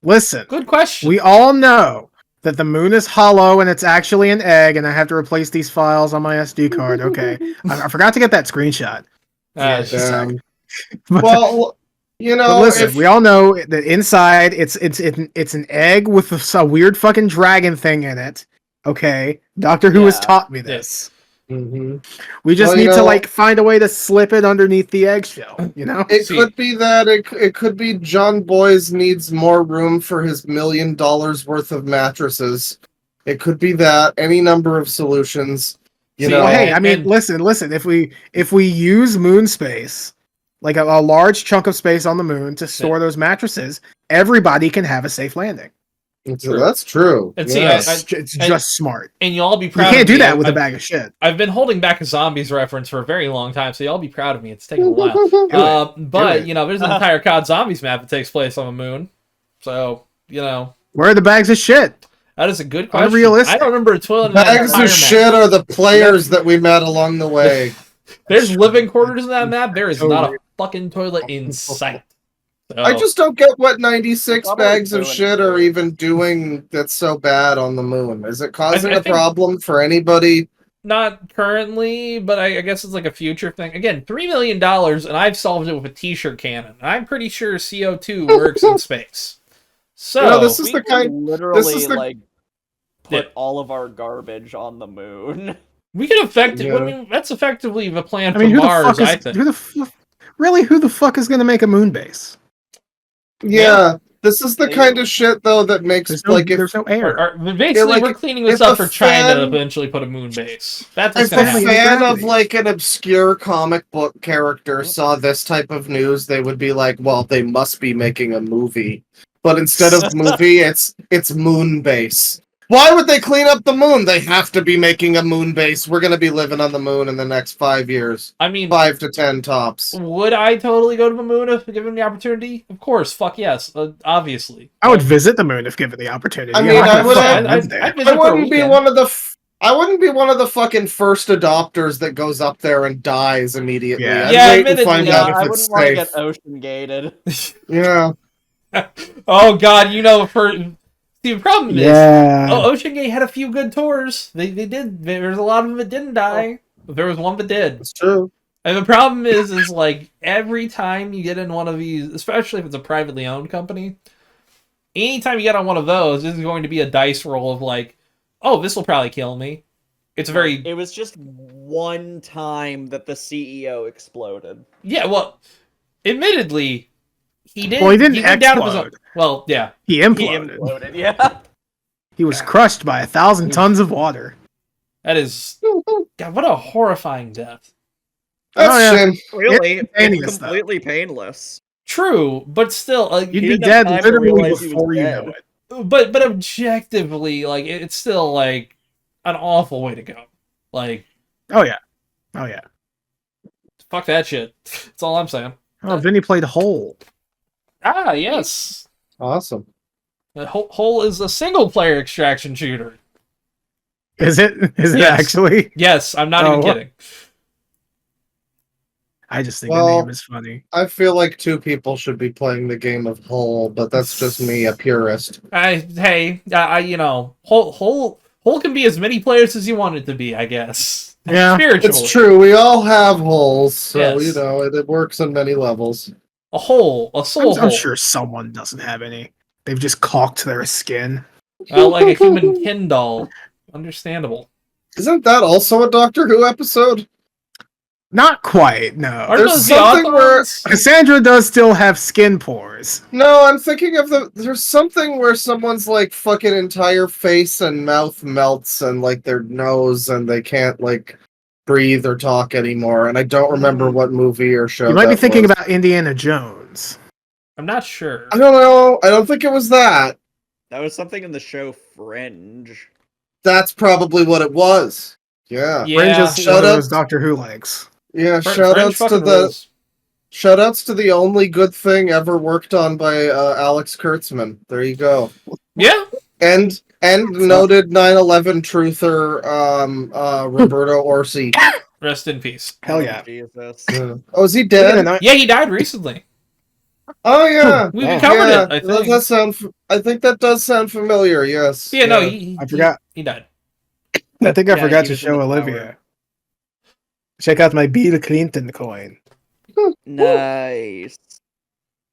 Listen, Good question. we all know that the moon is hollow and it's actually an egg, and I have to replace these files on my SD card. Okay, I forgot to get that screenshot. It's just Damn. like- Well, you know, But listen, if- we all know that inside it's an egg with a weird fucking dragon thing in it. Okay, Doctor Who has Yeah. taught me this. Mhm. We just Well, you need to know- like find a way to slip it underneath the eggshell. You know? It See. could be that it could be John Boyce needs more room for his $1 million worth of mattresses. It could be that any number of solutions. You See, know, Well, hey, I mean, and- listen. If we use moon space, like a large chunk of space on the moon to store those mattresses, everybody can have a safe landing. That's true. And see, Yeah. It's just smart. And you'll all be You proud can't of do me. that with a bag of shit. I've been holding back a zombies reference for a very long time, so y'all be proud of me. It's taken a while. But, it. you know, there's an entire COD Zombies map that takes place on the moon. So, you know. Where are the bags of shit? That is a good question. Unrealistic. I don't remember a toilet in that Bags entire of map. shit are the players that we met along the way. There's living quarters in that map. There is So not a weird. fucking toilet in sight. So, I just don't get what 96 Probably bags of doing shit it. are even doing that's so bad on the moon. Is it causing I a think- problem for anybody? not currently, but I guess it's like a future thing. Again, $3 million, and I've solved it with a t-shirt cannon. I'm pretty sure CO2 works in space. So, You know, this is We the could kind. literally this is the- like put Yeah. all of our garbage on the moon. we could affect it. Yeah. I mean, that's effectively the plan I mean, for who the Mars, fuck is I think. who the fuck is going to make a moon base? Yeah, this is the They- kind of shit though that makes There's no, like if there's no air. Basically, like, we're cleaning this if up a for China to fan- eventually put a moon base. That's what's if a going to happen. fan Exactly. of like an obscure comic book character saw this type of news, they would be like, "Well, they must be making a movie." But instead of movie, it's moon base. Why would they clean up the moon? They have to be making a moon base. We're gonna be living on the moon in the next 5 years, I mean, 5 to 10 tops. would I totally go to the moon if given the opportunity? Of course, fuck yes, obviously. I would visit the moon if given the opportunity. I I'm mean, not I gonna would- fucking I'd live there. visit I for a wouldn't be weekend. one of the. I wouldn't be one of the fucking first adopters that goes up there and dies immediately. Yeah. I'd Yeah, wait and admittedly, find Yeah, out if I it's wouldn't want to safe. get ocean gated. Yeah. Oh god, you know, see, the problem is, Yeah. Ocean Gate had a few good tours. They did. There's a lot of them that didn't die, but there was one that did. It's true. And the problem is like every time you get in one of these, especially if it's a privately owned company, anytime you get on one of those, this is going to be a dice roll of like, oh, this will probably kill me. It's very It was just one time that the CEO exploded. yeah. Well, admittedly, he did. Well, he didn't went down to his own- explode. Well, yeah. He He imploded. imploded, yeah. He was crushed by 1,000 tons of water. That is God. What a horrifying death. That's Oh, yeah. a shame. Really, Instantaneous, it's though. completely painless. True, but still, like, You'd He be didn't have dead time to literally realize he was before you dead. know it. but objectively, like, it's still like an awful way to go. Like, Oh yeah. Oh yeah. fuck that shit. That's all I'm saying. Oh, Vinny played Hole. Ah, yes. Awesome. Hole is a single player extraction shooter. Is it? Is it Yes. actually? Yes, I'm not Oh, even what? kidding. I just think Well- the name is funny. I feel like 2 people should be playing the game of Hole, but that's just me, a purist. You know, Hole can be as many players as you want it to be, I guess. Yeah. Spiritually. It's true. We all have holes, so Yes. you know it works on many levels. A soul I'm hole. sure someone doesn't have any. They've just caulked their skin. Like a human Ken doll. Understandable. Isn't that also a Doctor Who episode? Not quite, no. Are There's those something where- Ziothons? Cassandra does still have skin pores. No, I'm thinking of there's something where someone's like fucking entire face and mouth melts and like their nose and they can't like breathe or talk anymore. And I don't remember what movie or show. You might be that thinking was. about Indiana Jones. I'm not sure. I don't know. I don't think it was that. That was something in the show Fringe. That's probably what it was. Yeah. Yeah. Fringe is Shout one of out- those Doctor Who likes. Yeah. French Shoutouts to fucking the rules. shoutouts to the only good thing ever worked on by Alex Kurtzman. There you go. Yeah. And noted 9/11 truther Roberto Orsi. Rest in peace. Hell yeah. Jesus. Oh, is he Look at dead? the Yeah, he died recently. Oh yeah. We Damn. covered Yeah, it, I that think. does sound. I think that does sound familiar. Yes. Yeah, no, he, I forgot. He died. I think I Yeah, forgot he to was in show the Olivia. tower. Check out my Bill Clinton coin. Nice.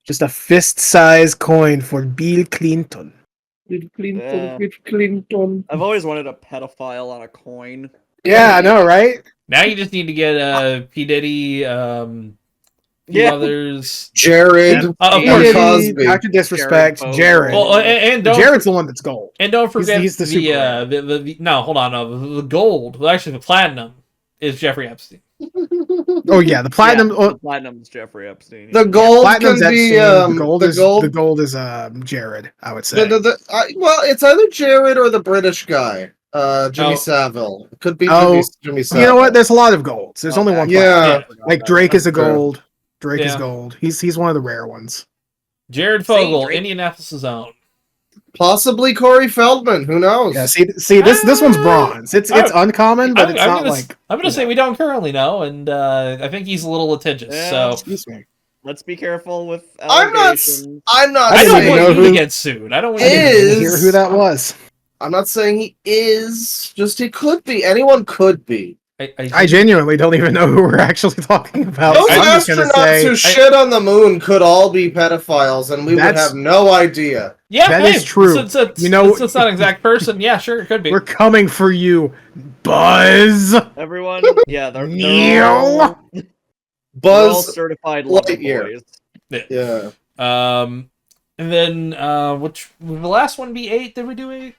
Just a fist-sized coin for Bill Clinton. Bill Clinton. Yeah. Bill Clinton. I've always wanted a pedophile on a coin. Yeah, I know, right? Now you just need to get P. Diddy, few Yeah. others. Jared. Of and course. Cosby. After disrespect, Jared Jared. Bowen. Well, and don't Jared's the one that's gold. forget he's the super the no, hold on, no, the gold. Well, actually, the platinum is Jeffrey Epstein. Oh yeah, the platinum. Yeah, oh, the platinum's Jeffrey Epstein. The gold can platinum's be Epstein. the The gold is Jared. I would say. well, it's either Jared or the British guy, Jimmy Oh. Savile. It could be Oh, Jimmy Savile. You know what? There's a lot of golds. There's only one. Yeah. platinum. Like Drake is a True. gold. Drake is Yeah. gold. He's one of the rare ones. Jared See, Fogle, Drake- Indianapolis' own. Possibly Corey Feldman. Who knows? Yeah. See, this one's bronze. It's uncommon, but it's not like. I'm gonna say we don't currently know, and I think he's a little litigious. Yeah. So Excuse me. Let's be careful with I'm not. allegations. I'm not. I I didn't don't even saying, want know you to who- get sued. I don't want Is- you to I didn't hear who that was. I'm not saying he is. Just he could be. Anyone could be. I genuinely don't even know who we're actually talking about. Those so I'm just gonna astronauts say who shit on the moon could all be pedophiles, and we would That's- have no idea. Yeah, That hey, is true. It's You know- it's not an exact person. Yeah, sure, it could be. we're coming for you, Buzz. Everyone, yeah, they're Neil? all Buzz certified lover Lightyear. boys. Yeah. And then which will the last one be 8? Did we do 8?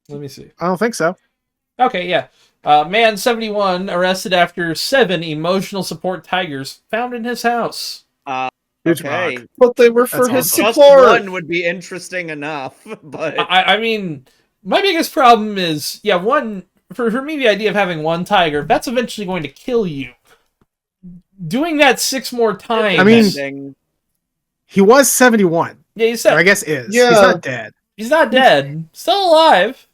Let me see. I don't think so. Okay, yeah. Man 71 arrested after 7 emotional support tigers found in his house. Huge Okay, rock. But they were for That's his just support. one would be interesting enough, but I mean, my biggest problem is, yeah, one for me the idea of having one tiger, that's eventually going to kill you. Doing that 6 more times. I mean- depending- He was 71. yeah, you Or I said guess is. Yeah. He's not dead. he's not dead, still alive.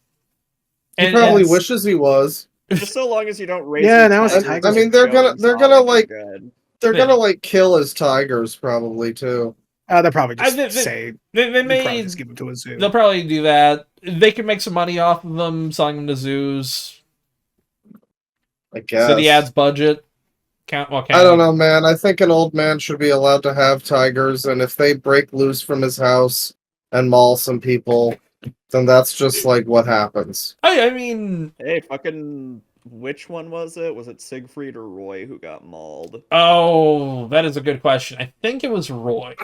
He And probably it's- wishes he was. just so long as you don't raise. Yeah, your now it's tigers tigers. I mean, and they're go gonna- and they're solve gonna, it, like- you're good. They're Yeah. gonna like kill his tigers probably too. They'll probably just they- say. They Probably may just give him to a zoo. they'll probably do that. They can make some money off of them, selling them to zoos. I guess. City adds budget. Count. I don't know, man. I think an old man should be allowed to have tigers, and if they break loose from his house and maul some people, then that's just like what happens. I mean, Hey, fucking, which one was it? Was it Siegfried or Roy who got mauled? oh, that is a good question. I think it was Roy.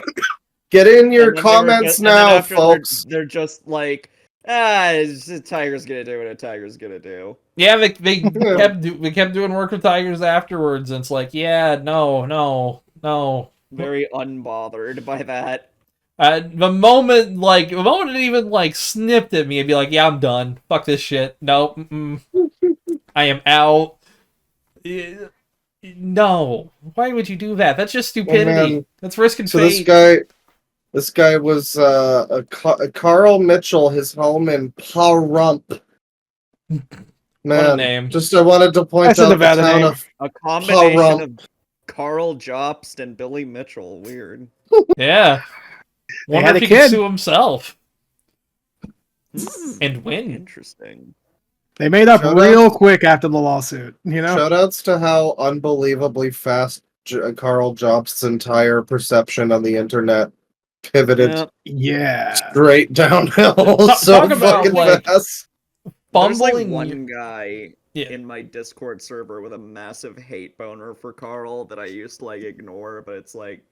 Get in your And then they were comments just- and then now, after folks. They're just like, a tiger's gonna do what a tiger's gonna do. Yeah, they kept doing work with tigers afterwards, and it's like, yeah, no. Very unbothered by that. The moment it even like snipped at me, I'd be like, yeah, I'm done. Fuck this shit. Nope. I am out. No. Why would you do that? That's just stupidity. man. That's risking So fate. this guy was a Carl Mitchell. His home in Pahrump. What a Man, name. just I wanted to point That's a out the Nevada town name. of A combination Pahrump. of Carl Jobst and Billy Mitchell. Weird. Yeah. They Wonder had if a he could kid. sue himself Hmm, and win. Interesting. They made up Shout real out- quick after the lawsuit. You know. Shoutouts to how unbelievably fast Carl Jobst's entire perception on the internet pivoted Yeah. Yeah. straight downhill so Talk about, fucking like, fast. There's like Fumbling. one guy Yeah. in my Discord server with a massive hate boner for Carl that I used to like ignore, but it's like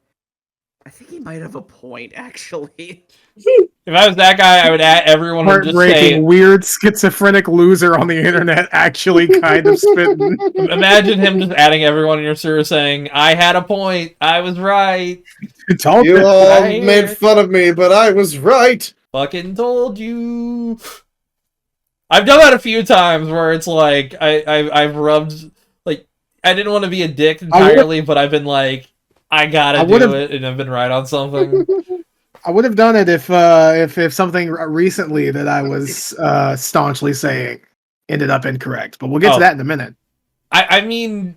I think he might have a point actually. If I was that guy, I would add everyone and just Heartbreaking, say, weird, schizophrenic loser on the internet actually kind of spitting. imagine him just adding everyone in your server saying, I had a point. I was right. Told You you. all Right. made fun of me, but I was right. Fucking told you. I've done that a few times where it's like I've rubbed like I didn't want to be a dick entirely, but I've been like I gotta I do would've- it, and I've been right on something. I would have done it if something recently that I was staunchly saying ended up incorrect. But we'll get Oh. to that in a minute. I mean,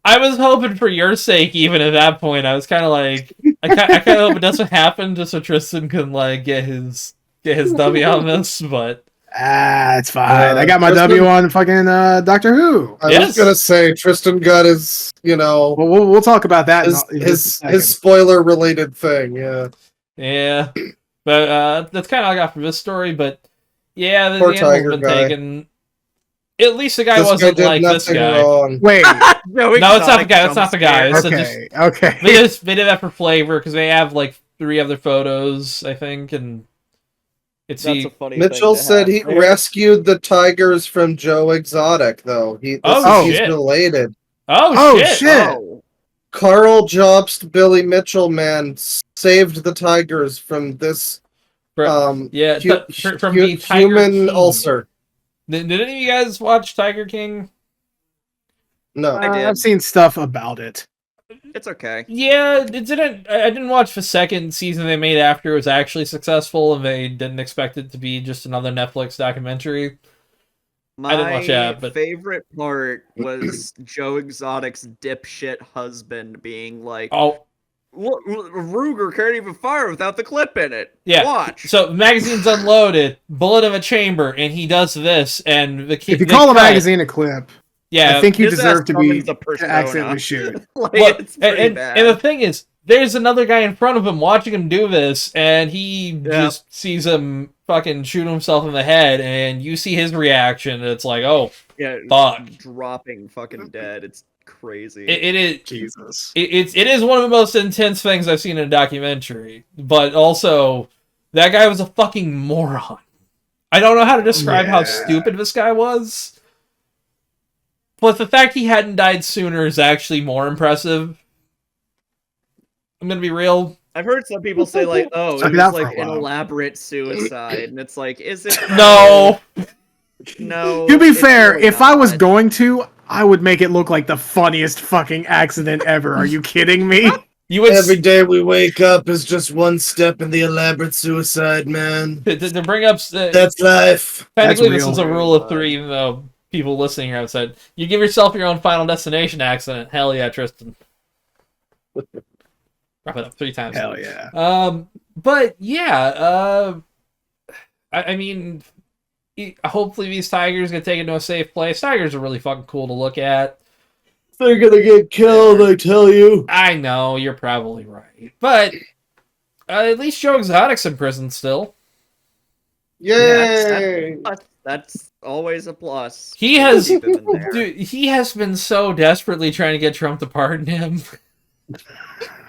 I was hoping for your sake. Even at that point, I was kind of like, I kind of hope it doesn't happen, just so Tristan can like get his W on this. But It's fine. I got my Tristan- W on fucking Doctor Who. I Yes. was gonna say Tristan got his, Well, we'll talk about that. in just a his second. spoiler related thing. Yeah, yeah, but that's kind of all I got from this story. But yeah, the Poor animal's tiger been guy. taken. At least the guy this guy wasn't did like this nothing guy. wrong. Wait. No, it's not the guy. That's not the guy. It's Okay. They Okay. they did that for flavor because they have like 3 other photos, I think, and it's That's he. a funny Mitchell thing to said have he there. rescued the tigers from Joe Exotic, though. Oh, He's shit. related. Oh, shit. shit. Oh, Carl Jobst, Billy Mitchell, man, saved the Tigers from this From the Tiger human King. ulcer. Did any of you guys watch Tiger King? No. I did. I've seen stuff about it. it's okay. Yeah, it didn't. I didn't watch the second season they made after it was actually successful, and they didn't expect it to be just another Netflix documentary. My I didn't watch that, but favorite part was Joe Exotic's dipshit husband being like, oh Ruger can't even fire without the clip in it. yeah. Watch. So the magazine's unloaded, bullet in a chamber, and he does this, and the kid. If you call a magazine a clip, yeah, I think you his deserve ass to be summons a persona. accidentally shoot. Like, Well, it's pretty and bad. the thing is, there's another guy in front of him watching him do this, and he just sees him fucking shoot himself in the head, and you see his reaction, and it's like, oh, Yeah, fuck. dropping fucking dead. It's crazy. it is. Jesus. It is one of the most intense things I've seen in a documentary, but also that guy was a fucking moron. I don't know how to describe how Yeah. stupid this guy was, but the fact he hadn't died sooner is actually more impressive. I'm gonna be real. I've heard some people say like, "Oh, Suck it it was out for like a an while. elaborate suicide," and it's like, is it? No, No. To be it's fair, really if I was not. going to, I would make it look like the funniest fucking accident ever. Are you kidding me? you would Every day we wake up is just one step in the elaborate suicide, man. to bring up. That's life. Technically, That's this is real. a rule of three, even though people listening here have said you give yourself your own Final Destination accident. Hell yeah, Tristan. Wrap it up 3 times. Hell yeah. But yeah, I mean, hopefully these tigers get taken to a safe place. Tigers are really fucking cool to look at. They're gonna get killed, I tell you. I know, you're probably right. But at least Joe Exotic's in prison still. Yay! That's always a plus. He has, Keep him in there. dude, he has been so desperately trying to get Trump to pardon him.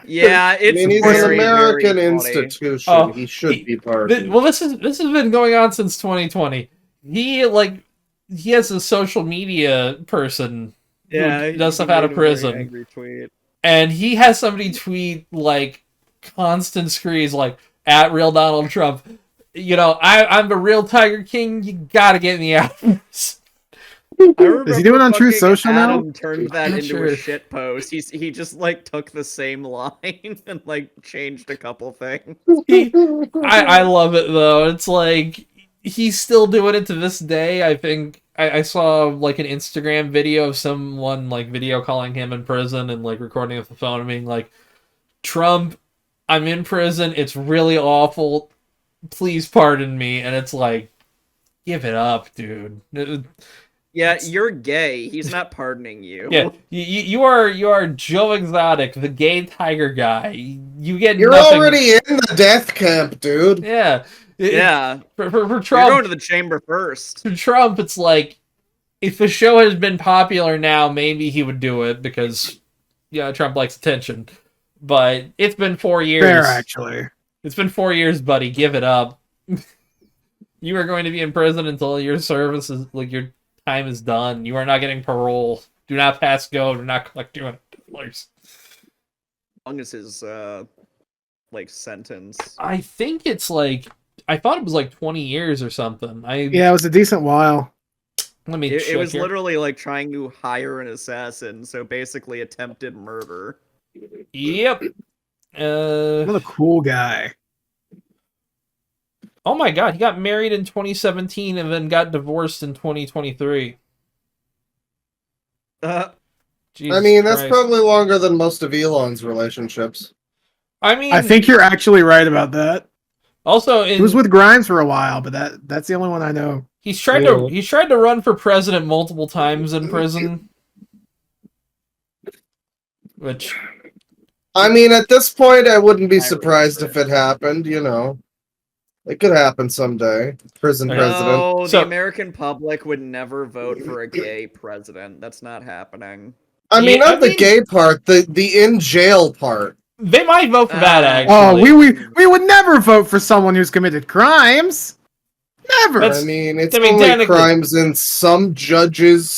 Yeah, I it's mean, he's very, an American very funny. institution. Oh, he should be pardoned. Well, this has been going on since 2020. He has a social media person Yeah, who does he stuff out of made a very prison. angry tweet. And he has somebody tweet like constant screeds like at real Donald Trump. You know, I'm the real Tiger King. You gotta get me out of this. I remember Is he doing it on Truth fucking Social now? Adam turned that Not into sure. a shit post. He just like took the same line and like changed a couple things. I love it though. It's like he's still doing it to this day. I think I saw like an Instagram video of someone like video calling him in prison and like recording with the phone and being like, Trump, I'm in prison. It's really awful. Please pardon me. And it's like, give it up, dude. Yeah, you're gay. He's not pardoning you. Yeah, you are Joe Exotic, the gay tiger guy. You get You're nothing. already in the death camp, dude. Yeah. Yeah. For You're Trump, going to the chamber first. for Trump, it's like if the show has been popular now, maybe he would do it because Trump likes attention. But it's been 4 years. Fair, actually. It's been 4 years, buddy. Give it up. You are going to be in prison until your service is like your time is done. You are not getting parole. Do not pass go. Do not collect $200. As long as his like sentence. I think it's like I thought it was like 20 years or something. Yeah, it was a decent while. Let me It check was here. literally like trying to hire an assassin, so basically attempted murder. Yep. What a cool guy. Oh my god, he got married in 2017 and then got divorced in 2023. Jesus I mean, that's Christ. probably longer than most of Elon's relationships. I mean, I think you're actually right about that. also He was with Grimes for a while, but that's the only one I know. he's tried to run for president multiple times in prison. Which I mean, at this point, I wouldn't be surprised if it happened, you know. It could happen someday. Prison Okay. president. No, So- the American public would never vote for a gay president. That's not happening. I mean, Yeah, not I the mean- gay part, the in jail part. they might vote for that Oh, actually. Oh, we would never vote for someone who's committed crimes. Never. That's- I mean, it's I mean, only technically- crimes in some judges'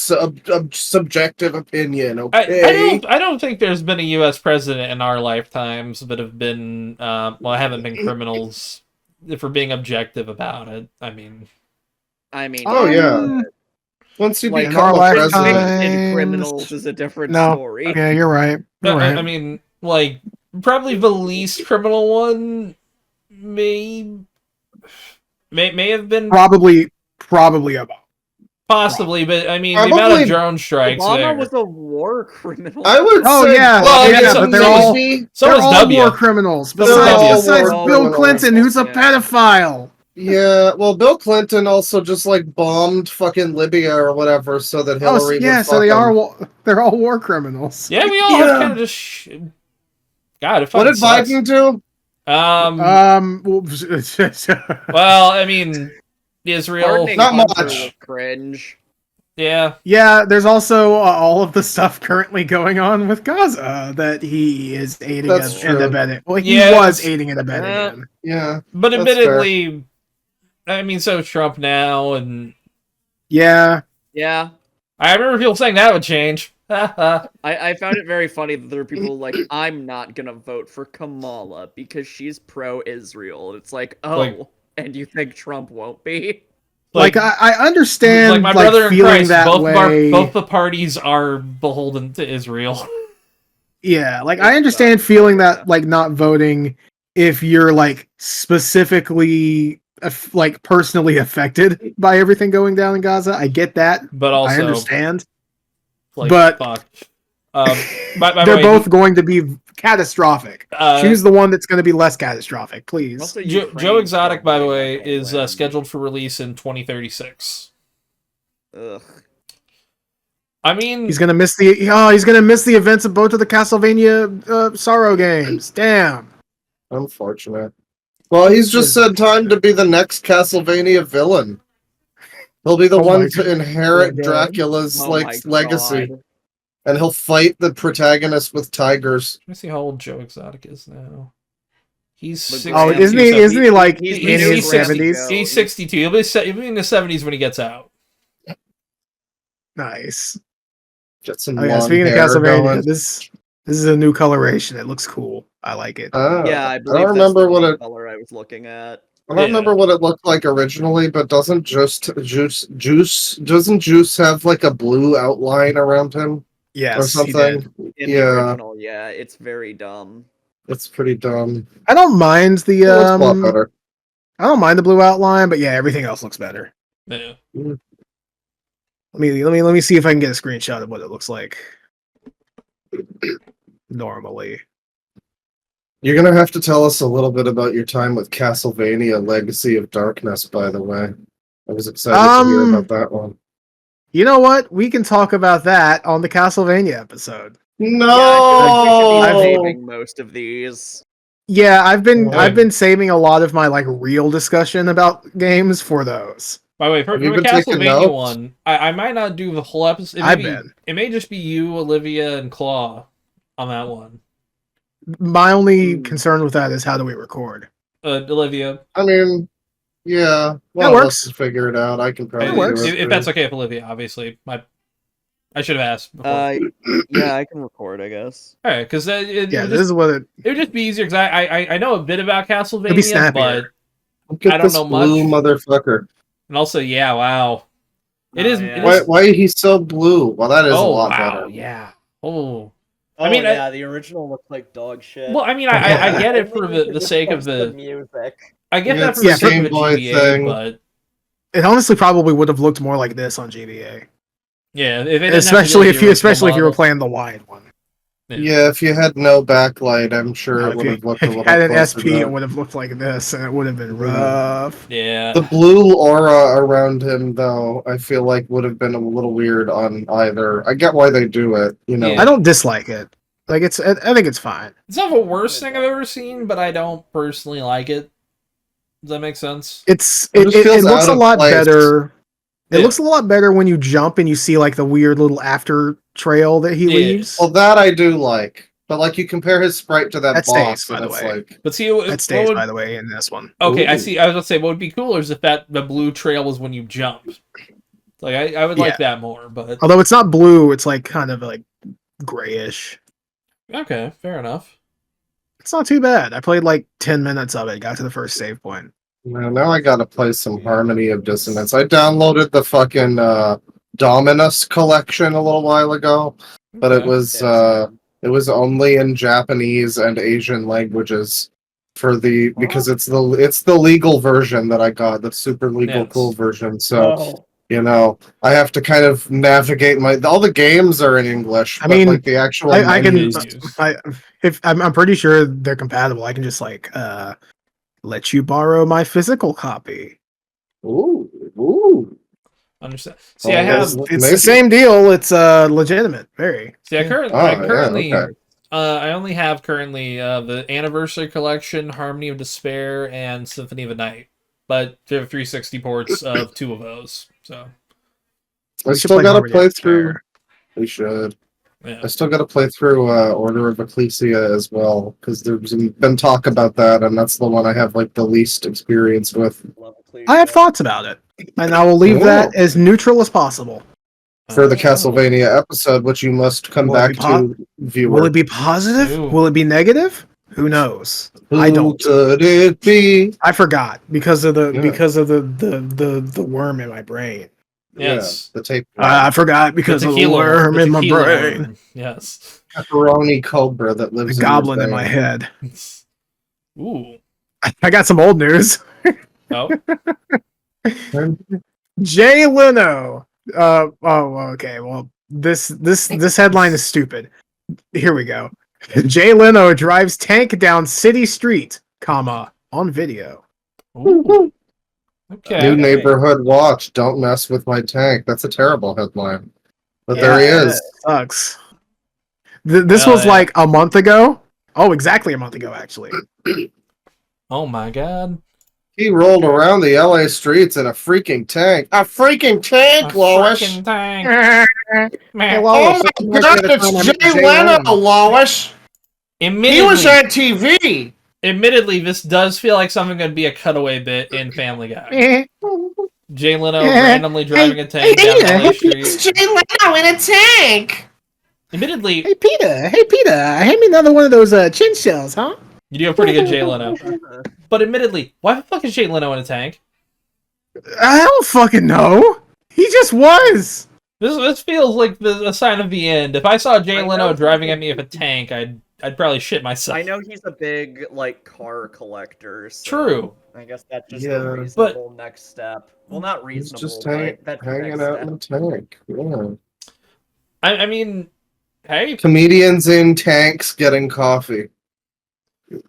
subjective opinion. Okay. I don't think there's been a U.S. president in our lifetimes that have been haven't been criminals if we're being objective about it. I mean, Oh, yeah. Once you like in our become a president, lifetime- convicted criminals is a different No. story. Yeah, you're right. You're right. I mean, like probably the least criminal one may have been probably Obama. possibly, but I mean the amount Probably of drone strikes Obama there. was a war criminal. I would Oh, say yeah. Well, Biden yeah, but and they're all- maybe- So They're was all W. war criminals. So was They're W. all Besides war Bill criminals, Clinton, who's a yeah. pedophile. Yeah, well, Bill Clinton also just like bombed fucking Libya or whatever, so that Oh, Hillary. yeah. would So they fuck are. him. They're all war criminals. Yeah, we all Yeah. have kind of just. God, it What fucking did sucks. Biden do? Well, I mean, Israel. Pardoning Not Hunter much. was cringe. Yeah, yeah, there's also all of the stuff currently going on with Gaza that he is aiding That's and true. abetting. Well, he Yeah, was it's- aiding and abetting Yeah. him. Yeah, but That's admittedly, I mean, so is Trump now, and Yeah. Yeah. I remember people saying that would change. I found it very funny that there were people like, I'm not gonna vote for Kamala because she's pro-Israel. It's like, oh, Like- and you think Trump won't be? Like, I understand like my brother in feeling Christ, that way. both the parties are beholden to Israel. Yeah, like I understand feeling that like not voting if you're like specifically like personally affected by everything going down in Gaza. I get that. But also, I understand. like, but- fuck. By the They're way, both going to be catastrophic. uh, Choose the one that's going to be less catastrophic, please. Also, Joe Ukraine's Exotic, by the way, probably is gonna win. scheduled for release in 2036. Ugh. I mean, He's gonna miss the events of both of the Castlevania Sorrow games. Damn. unfortunate. Well, he's just said time to be the next Castlevania villain. He'll be the Oh one my to inherit God. Dracula's Oh like my legacy, God. and he'll fight the protagonist with tigers. let me see how old Joe Exotic is now. He's Look, 62. Oh, isn't he like He's in the new his Rambo. 70s? He's 62. He'll be in the 70s when he gets out. Nice. Get some Oh yeah, long speaking of hair Castlevania, going. this is a new coloration. It looks cool. I like it. Yeah, I I believe don't remember that's what the it. color I was looking at. I don't remember what it looked like originally, but doesn't Juice have like a blue outline around him or Yes, he did. something? In the Yeah, original, yeah, it's very dumb. it's pretty dumb. I don't mind the It looks a lot better. I don't mind the blue outline, but yeah, everything else looks better. Yeah. Let me see if I can get a screenshot of what it looks like. Normally. You're gonna have to tell us a little bit about your time with Castlevania Legacy of Darkness, by the way. I was excited to hear about that one. You know what? We can talk about that on the Castlevania episode. No! Yeah, I think we should be Oh! saving most of these. Yeah, I've Why? been saving a lot of my like real discussion about games for those. By the way, for Have you the been taking Castlevania notes? one, I might not do the whole episode. I've been. It may just be you, Olivia, and Claw on that one. My only Hmm. concern with that is how do we record? Olivia, I mean, yeah. That Well, works. let's figure it out. I can probably works. do it. if that's okay with Olivia, obviously. I should have asked before. Yeah, I can record, I guess. All right, because it Yeah, would this is what it. would just be easier because I know a bit about It'd be Castlevania, snappier. but Look at I don't this know blue much. motherfucker. and also yeah, wow, it Oh, is. yeah. It Why, is why he's so blue? Well, that is a oh lot wow, better. yeah. Oh, Oh, I mean, I- yeah, the original looked like dog shit. well, I mean, I get it for the sake of the the. music. I get Yeah, that it's for the the sake Game of a Boy GBA, thing. but It honestly probably would have looked more like this on GBA, yeah, if it didn't have to especially do if the you original were model. playing the wide one. Yeah, if you had no backlight, I'm sure it If would you have looked a if you little had an closer SP, to it that. would have looked like this, and it would have been Yeah. rough. Yeah, The blue aura around him, though, I feel like would have been a little weird on either. I get why they do it, you know. Yeah. I don't dislike it. Like I think it's fine. it's not the worst thing I've ever seen, but I don't personally like it. Does that make sense? It just feels looks out a of lot place. better. It Yeah. looks a lot better when you jump and you see like the weird little after trail that he Yeah. leaves. Well, that I do like. But like you compare his sprite to that That boss, stays, by and the it's way. like But see, That stays, by the way, in this one. Okay, I Ooh. see. I was gonna say what would be cooler is if the blue trail was when you jump. Like I would like that more, but Although it's not blue, it's like kind of like grayish. okay, fair enough. It's not too bad. I played like 10 minutes of it, got to the first save point. now I gotta play some Harmony of Dissonance. I downloaded the fucking Dominus collection a little while ago, but it Okay. was only in Japanese and Asian languages because it's the legal version that I got, the super legal Yes. cool version. So I have to kind of navigate all the games are in English, I but mean, like the actual I can. menus. I'm pretty sure they're compatible. I can just like let you borrow my physical copy. Ooh. Understand? See, I have. It's the same deal. It's legitimate. Very. See, I yeah, currently. okay. I only have currently the Anniversary Collection, Harmony of Despair, and Symphony of the Night. But there are 360 ports of 2 of those. So I should still play gotta Harmony play of through. Despair. We should. yeah. I still got to play through Order of Ecclesia as well, because there's been talk about that, and that's the one I have like the least experience with. I have thoughts about it, and I will leave that as neutral as possible. For the Castlevania episode, which you must come Will it back be to, viewer. Will it be positive? Ooh. Will it be negative? Who knows? Who I don't. could it be? I forgot because of the Yeah. the worm in my brain. Yes. Yeah, the tape. I forgot because of the worm in my tequila brain. worm. Yes. Pepperoni cobra that The lives goblin in in your my vein. head. Ooh. I got some old news. Oh. Jay Leno. Okay. Well, this headline is stupid. Here we go. Jay Leno drives tank down city street, on video. Ooh. Okay. New neighborhood watch. Don't mess with my tank. That's a terrible headline. But there he is. Sucks. This was like a month ago. Oh, exactly a month ago, actually. Oh my god. He rolled around the LA streets in a freaking tank. A freaking tank, Lois! Freaking tank. Hey, Oh Lois, my god, it's Jay Leno, Lois! He was on TV! Admittedly, this does feel like something that'd be a cutaway bit in Family Guy. Jay Leno randomly driving a tank down LA Street. It's Jay Leno in a tank! Admittedly, Hey Peter, hand me another one of those chin shells, huh? you do have pretty good Jay Leno. But admittedly, why the fuck is Jay Leno in a tank? I don't fucking know. He just was. This feels like a sign of the end. If I saw Jay Leno driving at me with a tank, I'd probably shit myself. I know he's a big like car collector. So True. I guess that's just Yeah, a reasonable next step. Well, not He's reasonable, just but that's the hanging next out step. in the tank. Yeah. I mean, hey, Comedians in tanks getting coffee.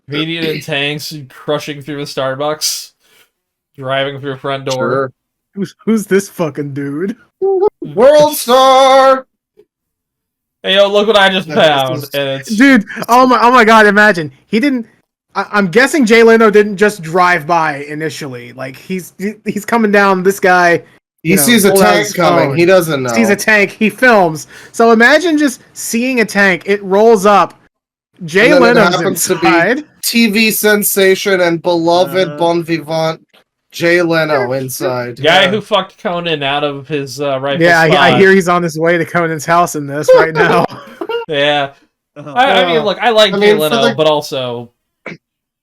comedian in tanks crushing through the Starbucks, driving through a front door. Sure. Who's this fucking dude? World star! Hey, yo, look what I just Yeah, found. this is- And it's Dude, oh my god, imagine. He didn't I'm guessing Jay Leno didn't just drive by initially. Like he's coming down this guy. He sees a pulled out tank his coming. phone. He doesn't know. Sees a tank, he films. So imagine just seeing a tank, it rolls up. Jay And then it Leno's happens to be inside. TV sensation and beloved bon vivant Jay Leno inside. guy who fucked Conan out of his rifle Yeah, spot. I hear he's on his way to Conan's house in this right now. Yeah. I mean, look, I like Jay Leno, but also...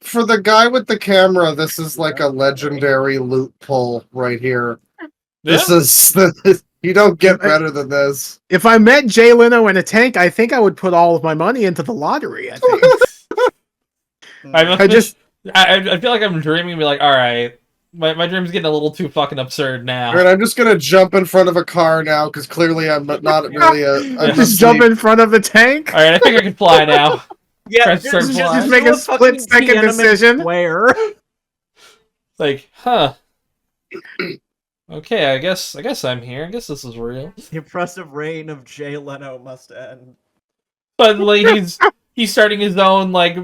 For the guy with the camera, this is like a legendary loot pull right here. This is... You don't get better than this. If I met Jay Leno in a tank, I think I would put all of my money into the lottery, I think. I feel like I'm dreaming and be like, alright, my dream's getting a little too fucking absurd now. Alright, I'm just gonna jump in front of a car now, because clearly I'm not really I'm Just jump in front of a tank? Alright, I think I can fly now. Yeah, just make a split-second decision. Where? Like, huh. Okay, I guess I'm here. I guess this is real. The impressive reign of Jay Leno must end. Suddenly he's starting his own, like...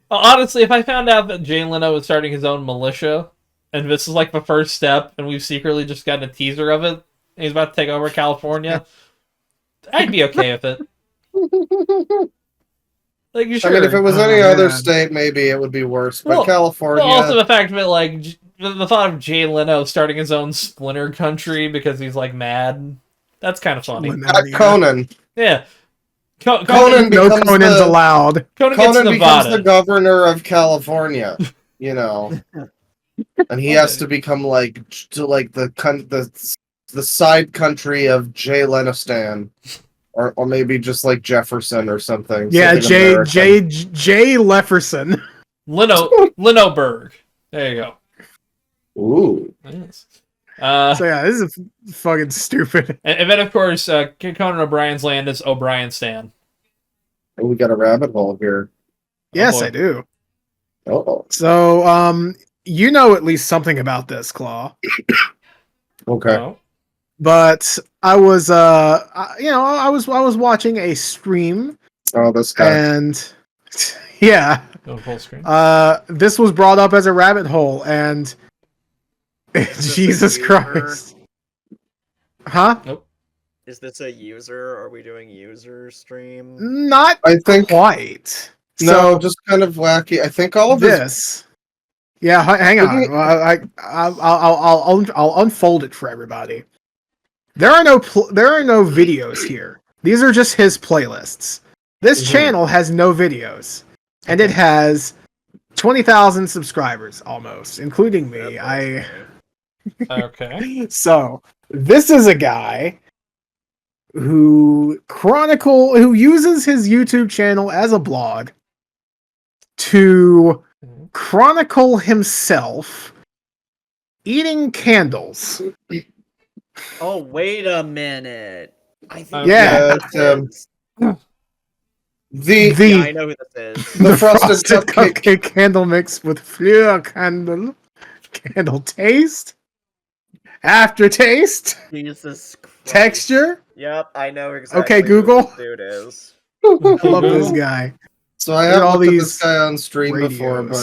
Honestly, if I found out that Jay Leno was starting his own militia, and this is like the first step, and we've secretly just gotten a teaser of it, and he's about to take over California, I'd be okay with it. Like, I sure. mean, if it was Oh, any other man. state, maybe it would be worse. But Well, California, Well, also the fact that, like, the thought of Jay Leno starting his own Splinter country because he's, like, mad. That's kind of funny. Conan. Yeah. Conan No becomes Conan's the allowed. Conan gets Conan becomes Nevada. the governor of California. You know, and he has to become like the side country of Jay Lenistan, or maybe just like Jefferson or something. Yeah, something Jay American. Lefferson. Lenoberg. There you go. Ooh. Yes. So yeah, this is fucking stupid. And then, of course, Conan O'Brien's land is O'Brien Stan. And we got a rabbit hole here. Yes, boy. I do. Oh, So, you know at least something about this, Claw. okay. Oh. But I was, I was watching a stream, Oh, this guy. and yeah, Go full screen. this was brought up as a rabbit hole, and Jesus user? Christ, huh? Is this a user? Are we doing user stream? Not I think quite. no, just kind of wacky. I think all of his This. Yeah, hang on. Didn't he- I'll unfold it for everybody. There are no videos here. These are just his playlists. This Mhm. channel has no videos, and it has 20,000 subscribers almost, including me. Okay. So this is a guy who uses his YouTube channel as a blog to chronicle himself eating candles. Oh, wait a minute. I think Yeah. the I know who this is. The frosted cupcake. candle mix with fleur candle taste, aftertaste, Jesus Christ. texture. Yep, I know exactly. Okay, who Google. this dude is. I love this guy. So I Look have at all looked at these this guy on stream before, but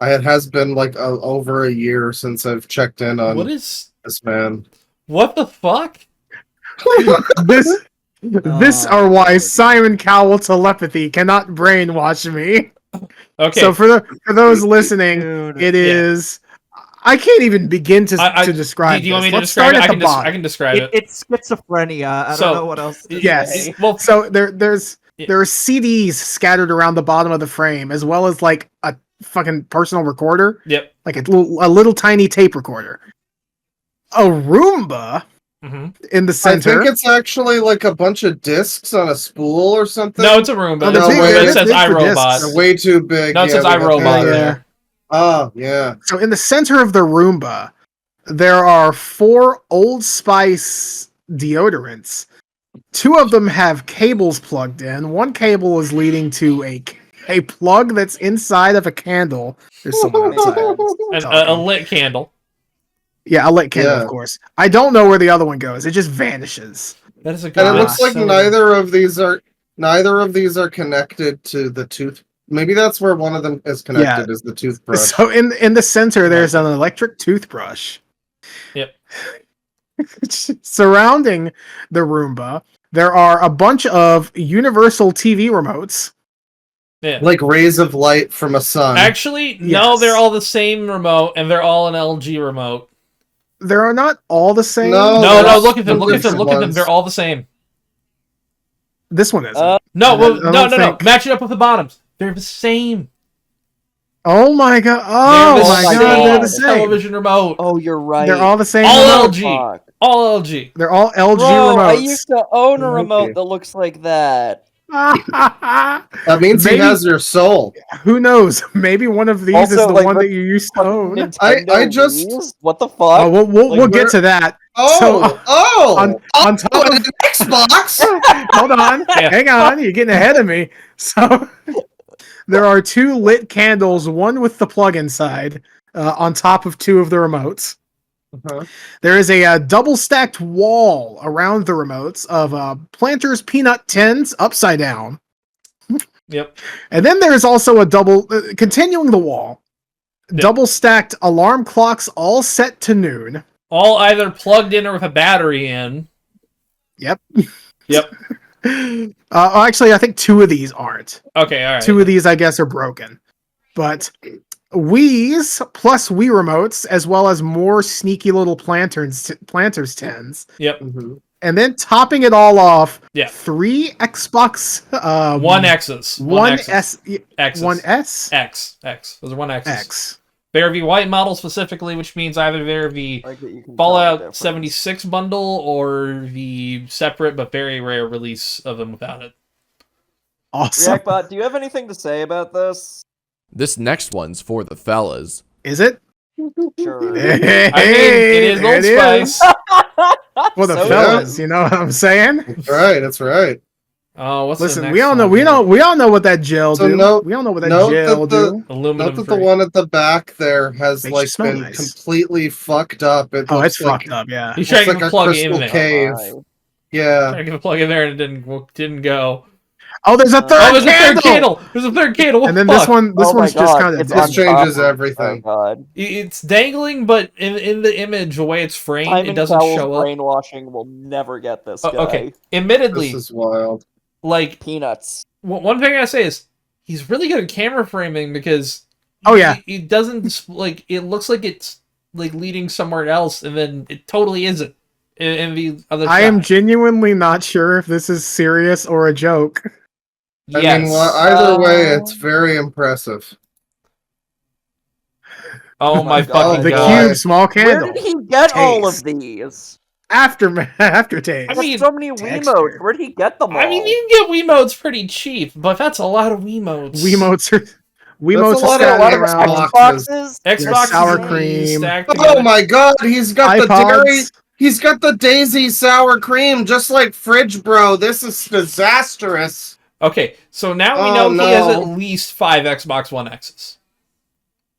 Radios. it has been like over a year since I've checked in on What is... this man. What the fuck? This are why Simon Cowell telepathy cannot brainwash me. Okay. So for those listening, Dude. it is. I can't even begin to describe. Do you want me this. to Let's describe start it? at the bottom. I can describe it. It's schizophrenia. I So, don't know what else to Yes. say. Well, So there are CDs scattered around the bottom of the frame, as well as like a fucking personal recorder, yep. like a little tiny tape recorder, a Roomba hmm in the I center. think it's actually like a bunch of discs on a spool or something. No, it's a room, but Oh, no, wait, it it's says big for iRobot. They're way too big. No, it says we got iRobot that. there. Oh, yeah. So in the center of the Roomba, there are 4 Old Spice deodorants. 2 of them have cables plugged in. One cable is leading to a plug that's inside of a candle. There's someone outside. A talking. lit candle. Yeah, a lit candle, Yeah. of course. I don't know where the other one goes. It just vanishes. That is a good. And it looks like so- neither of these are connected to the tooth. Maybe that's where one of them is connected, is the toothbrush. So in the center, there's an electric toothbrush. Yep. Surrounding the Roomba, there are a bunch of universal TV remotes. Yeah. Like rays of light from a sun. Actually, no, Yes. they're all the same remote, and they're all an LG remote. They are not all the same. No. No, that's look at them, the look at them, different look at them. ones. They're all the same. This one isn't. No, I well, don't no. think- Match it up with the bottoms. They're the same. Oh my god! They're Oh the my same god! They're the same. television remote. Oh, you're right. They're all the same. All remote. LG. Fuck. All LG. They're all LG Bro, I remotes. used to own a Okay. remote that looks like that. That means Maybe- he has your soul. Who knows? Maybe one of these is Also, the like, one what that you used to own. Nintendo just- Wii's? What the fuck? Oh, we'll Like, get where- to that. Oh, So, on top oh, of an Xbox. hold on, Yeah. hang on, you're getting ahead of me. So there are 2 lit candles, one with the plug inside, on top of 2 of the remotes. Uh-huh. There is a double stacked wall around the remotes of Planters peanut tins upside down. Yep. And then there's also a double, continuing the wall, double stacked alarm clocks all set to noon. All either plugged in or with a battery in. Yep. Yep. Actually, I think 2 of these aren't. Okay, all right. 2 of these, I guess, are broken. But Wii's plus Wii remotes, as well as more sneaky little planters tins. Yep. Mhm. And then topping it all off, Yeah. 3 Xbox One X's. One X's. S X's. One S X. Those are one X's. X. Very White model specifically, which means either Very Like that you can tell the Fallout difference. 76 bundle or the separate but very rare release of them without it. Awesome. Reactbot, do you have anything to say about this? This next one's for the fellas. Is it? Sure. Hey, I mean, it is there Old it Spice. For the So fellas, you know what I'm saying? That's right. That's right. Oh, what's the Listen, next we all know, one? we all know what that gel So do. note- we all know what that note gel that the- do. Aluminum Not that free. the one at the back there has Makes you like smell been nice. completely fucked up. It Oh, looks it's like, fucked up, yeah. He's looks trying like to a plug it in crystal there. cave. Bye. Yeah. Trying to plug it there and it didn't go. Oh, there's a third Oh, there's a candle! third candle. There's a third candle. What And then the this fuck? one, Oh my one's just God, kind of it's This on changes top of- everything. Oh god. It's dangling, but in the image, the way it's framed, Simon it doesn't Cowell's show up. brainwashing will never get this guy. Okay, admittedly, This is wild. like Peanuts. one thing I gotta say is he's really good at camera framing because Oh, yeah. it doesn't like it looks like it's like leading somewhere else, and then it totally isn't. In the other, I am shot. genuinely not sure if this is serious or a joke. I Yes. mean, either way, it's very impressive. Oh my God. fucking The god! cube, small Where candle. did he get all of Taste. these? Aftertaste. I There's mean, so many texture. Wiimotes. Where'd he get them all? I mean, you can get Wiimotes pretty cheap, but that's a lot of Wiimotes. Wiimotes are That's Wiimotes a are lot of- standing lot of around. Xboxes. Xboxes? Xbox sour and Wii cream. stacked together. Oh my god, he's got the dairy. iPods. He's got the Daisy sour cream, just like Fridge Bro. This is disastrous. Okay, so now we Oh, know he has no. at least 5 Xbox One X's.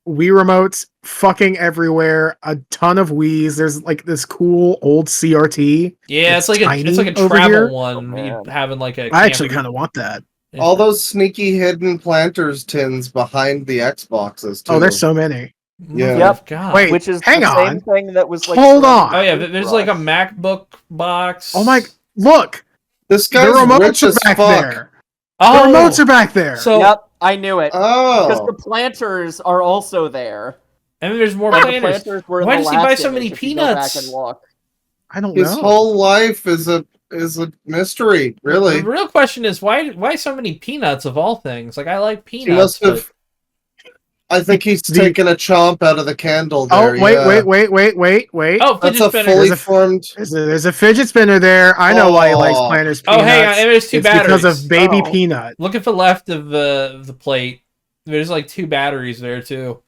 Wii remotes fucking everywhere. A ton of Wii's. There's like this cool old CRT. Yeah, It's it's like a tiny over travel here. one. Oh, man. You having like a. I actually camper- kind of want that. All those sneaky hidden planters tins behind the Xboxes too. Oh, there's so many. Yeah. Yep. God. Wait, Which is hang the same on. thing that was like. Hold surrounding on. Oh yeah, the there's like a toothbrush. MacBook box. Oh my! Look, This the guy's rich remotes are as back fuck. there. Oh, The remotes are back there. So Yep, I knew it. Because Oh, the planters are also there. and then there's more But the planters. planters were in Why the does he buy last so many image if you go back peanuts? and look. I don't his know. whole life is a mystery. Really, The real question is why so many peanuts of all things? Like I like he peanuts, must have. I think he's taken a chomp out of the candle Oh there. wait, yeah. wait! but oh, That's fidget a spinner. fully There's a- formed. There's a fidget spinner there. I know why he likes Oh. planters. Oh, Peanuts. hang on, and there's 2 It's batteries. because of Baby Oh. Peanut. Look at the left of the plate. There's like 2 batteries there too.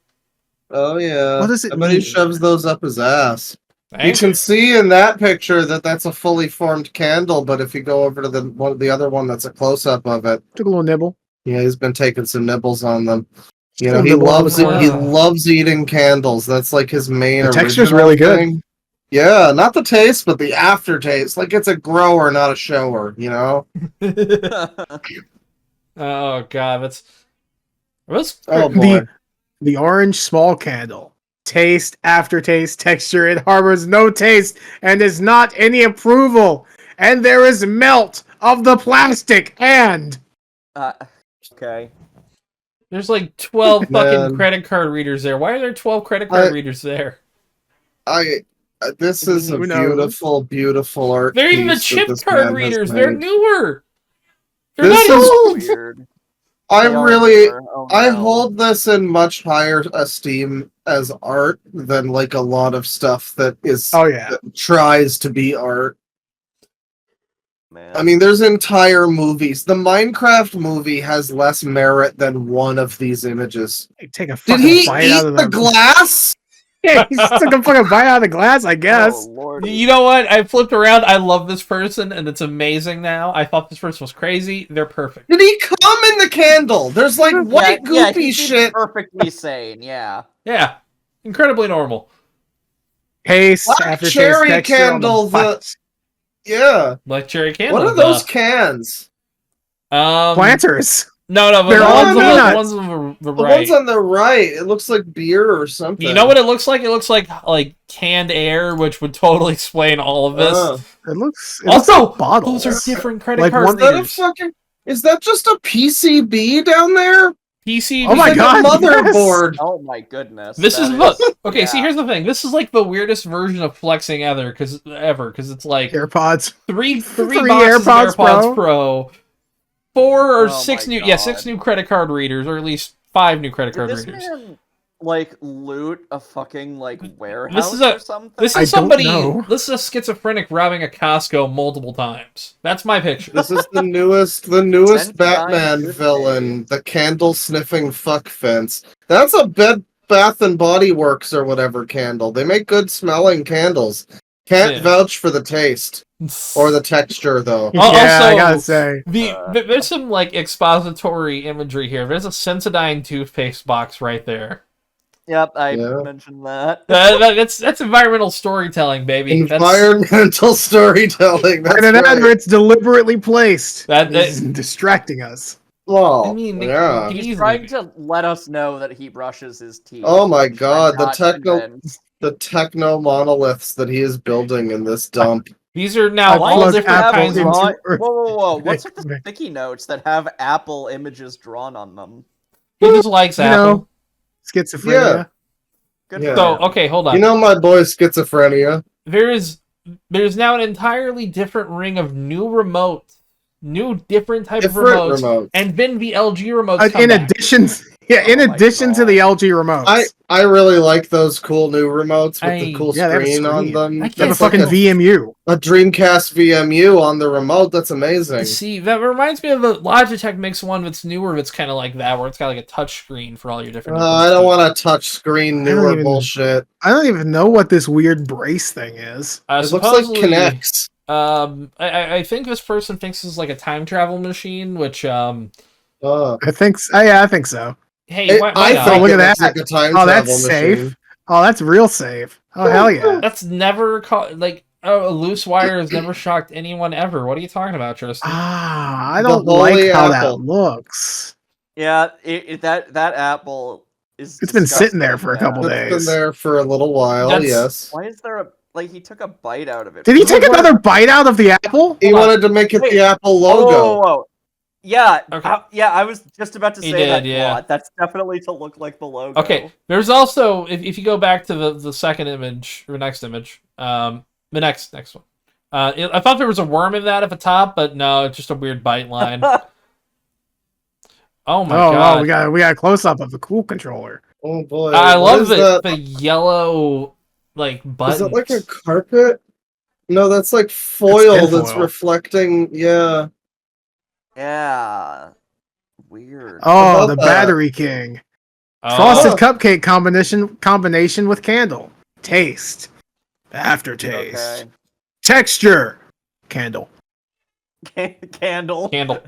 Oh yeah. What does it I bet he mean? shoves those up his ass. You Thank can see in that picture that that's a fully formed candle, but if you go over to the other one that's a close up of it, Took a little nibble. yeah, he's been taking some nibbles on them. You know, Some he nibble on loves the it. corner. He loves eating candles. That's like his main. The texture's original really good. thing. Yeah, not the taste, but the aftertaste. Like it's a grower, not a shower. You know. Oh god, that's Oh boy. The orange small candle. Taste, aftertaste, texture. It harbors no taste and is not any approval. And there is melt of the plastic and Okay. There's like 12 fucking Man. credit card readers there. Why are there 12 credit card I- readers there? This is a Who knows? beautiful, beautiful art. They're even the piece that chip this card man has readers. They're made. newer. They're This not is- old. Weird. I They are really, newer. Oh, I no. hold this in much higher esteem as art than like a lot of stuff that is oh yeah. that tries to be art. Man. I mean, there's entire movies. The Minecraft movie has less merit than one of these images. Take a Did fucking he bite out eat of the glass? Yeah, he just took a fucking bite out of the glass, I guess. Oh, Lordy. You know what? I flipped around. I love this person, and it's amazing now. I thought this person was crazy. They're perfect. Did he come in the candle? There's like white Yeah, goopy he seems shit. perfectly sane, yeah. Yeah, incredibly normal. Taste, Black aftertaste, cherry texture on candle, the bite. Yeah. Like cherry candle. What are those cans? Planters. Planters. No, but They're the all ones, on peanuts. the ones on the The right. ones on the right, it looks like beer or something. You know what it looks like? It looks like canned air, which would totally explain all of this. It looks Also, like bottles. those are different credit Like card one- readers. Is that just a PCB down there? PCB. Oh my Like God, a motherboard. Oh my goodness. This that is what. Okay, yeah. see, here's the thing. This is like the weirdest version of flexing ever, because it's like AirPods. three Three boxes AirPods of AirPods Pro. Pro, 4 or Oh 6 my new, 6 God. new credit card readers, or at least 5 new credit Did card this readers. man like loot a fucking like warehouse is a- or something? This I is don't somebody. know. This is a schizophrenic robbing a Costco multiple times. That's my picture. This is the newest 10 Batman times villain, the candle sniffing fuck fence. That's a Bed Bath and Body Works or whatever candle. They make good smelling candles. Can't Yeah. vouch for the taste or the texture though. Yeah, Also, I gotta say. There's some like expository imagery here. There's a Sensodyne toothpaste box right there. Yep, I Yeah. mentioned that. That's environmental storytelling, baby. Environmental storytelling. That's And an ad, right. it's deliberately placed. That- It's distracting us. Oh, I mean, yeah. it- He's easily trying be. to let us know that he brushes his teeth. Oh my which I'm God, the not techno- convinced. The techno monoliths that he is building in this dump. These are now I all plug different Apple kinds of. into- Whoa, Earth. whoa, whoa! What's with the Right. sticky notes that have Apple images drawn on them? He just likes You Apple. know, schizophrenia. Good Yeah. for So him. okay, hold on. You know my boy schizophrenia. There's now an entirely different ring of new remotes, new different type of Different remotes, remotes. and then the LG remotes. Come In back. addition, in Oh my addition to God. the LG remotes. I really like those cool new remotes with I- the cool Yeah, they have a screen on screen. them. I They have a can't That's like fucking VMU. a Dreamcast VMU on the remote. That's amazing. See, that reminds me of the Logitech makes one that's newer. That's kind of like that, where it's got like a touch screen for all your different. I don't want a touch screen I don't newer even- bullshit. I don't even know what this weird brace thing is. It looks like Kinects. I think this person thinks this is like a time travel machine. Which Uh, I think. Yeah, I think so. hey, why I not? think look it at looks that. like a time Oh, travel that's machine. safe. Oh, that's real safe. Oh, hell yeah. That's never like a loose wire has never shocked anyone ever. What are you talking about, Tristan? Ah, I The don't holy like how apple. that looks. Yeah, that Apple is. It's been sitting there disgusting for a couple bad. It's been days. there for a little while, That's- yes. Why is there a like? He took a bite out of it. Did he take another bite out of the apple? He Hold on. wanted to make it Wait. the Apple Whoa, logo. whoa, whoa. Yeah, Okay. I was just about to He say that. did, yeah. Plot. That's definitely to look like the logo. Okay, there's also if you go back to the second image or next image, the next one. I thought there was a worm in that at the top, but no, it's just a weird bite line. Oh my god! we got a close up of the cool controller. Oh boy. I what love is it. that? The yellow like buttons. Is it like a carpet? No, that's like foil That's that's tinfoil. reflecting. Yeah. Yeah. Weird. Oh, about the that? Battery King. Oh. Frosted cupcake combination with candle. Taste. Aftertaste. Okay. Texture. Candle. Candle. Candle.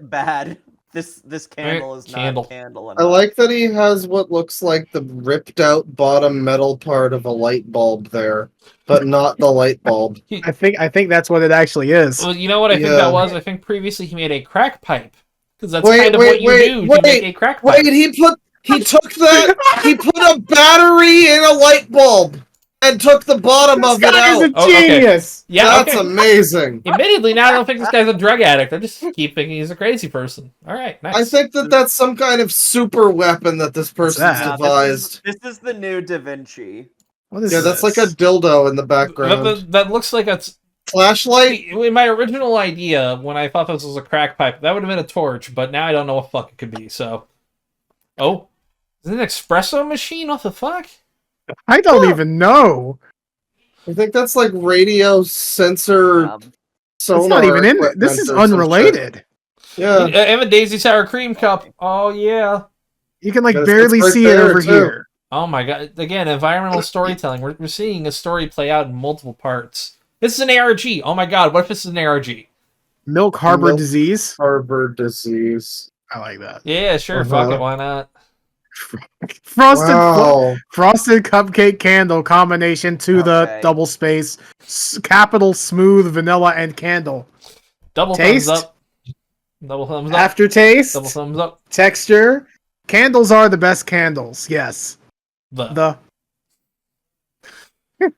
Bad. This candle is Candle. not candle I enough. like that he has what looks like the ripped out bottom metal part of a light bulb there, but not the light bulb. I think that's what it actually is. Well, you know what I think Yeah. that was? I think previously he made a crack pipe because that's Wait, kind of wait, what you wait, do to wait, make a crack pipe. Wait, he took a battery in a light bulb and took the bottom This of it guy is out. a Oh, okay. genius. Yeah, That's okay. amazing. Admittedly, now I don't think this guy's a drug addict. I just keep thinking he's a crazy person. All right, nice. I think that that's some kind of super weapon that this person's that? Yeah, devised. this is the new Da Vinci. What is Yeah, that's this? like a dildo in the background. That looks like a. Flashlight? In my original idea, when I thought this was a crack pipe, that would have been a torch, but now I don't know what fuck it could be, so. Oh. Is it an espresso machine? What the fuck? I don't even know. I think that's like radio sensor sonar. It's not even in. equipment This is or some shit. unrelated. Yeah. I have a Daisy Sour Cream cup. Oh, yeah. You can like Yes, barely it's right see it there, over too. here. Oh my god. Again, environmental storytelling. We're seeing a story play out in multiple parts. This is an ARG. Oh my god, what if this is an ARG? Milk harbor Milk- disease. Harbor disease. I like that. Yeah, sure, Uh-huh. fuck it, why not? Wow. Frosted cupcake candle combination to the Okay. double space capital smooth vanilla and candle. Double Taste? thumbs up. Double thumbs up. Aftertaste, Double thumbs up. texture. Candles are the best candles. Yes. The.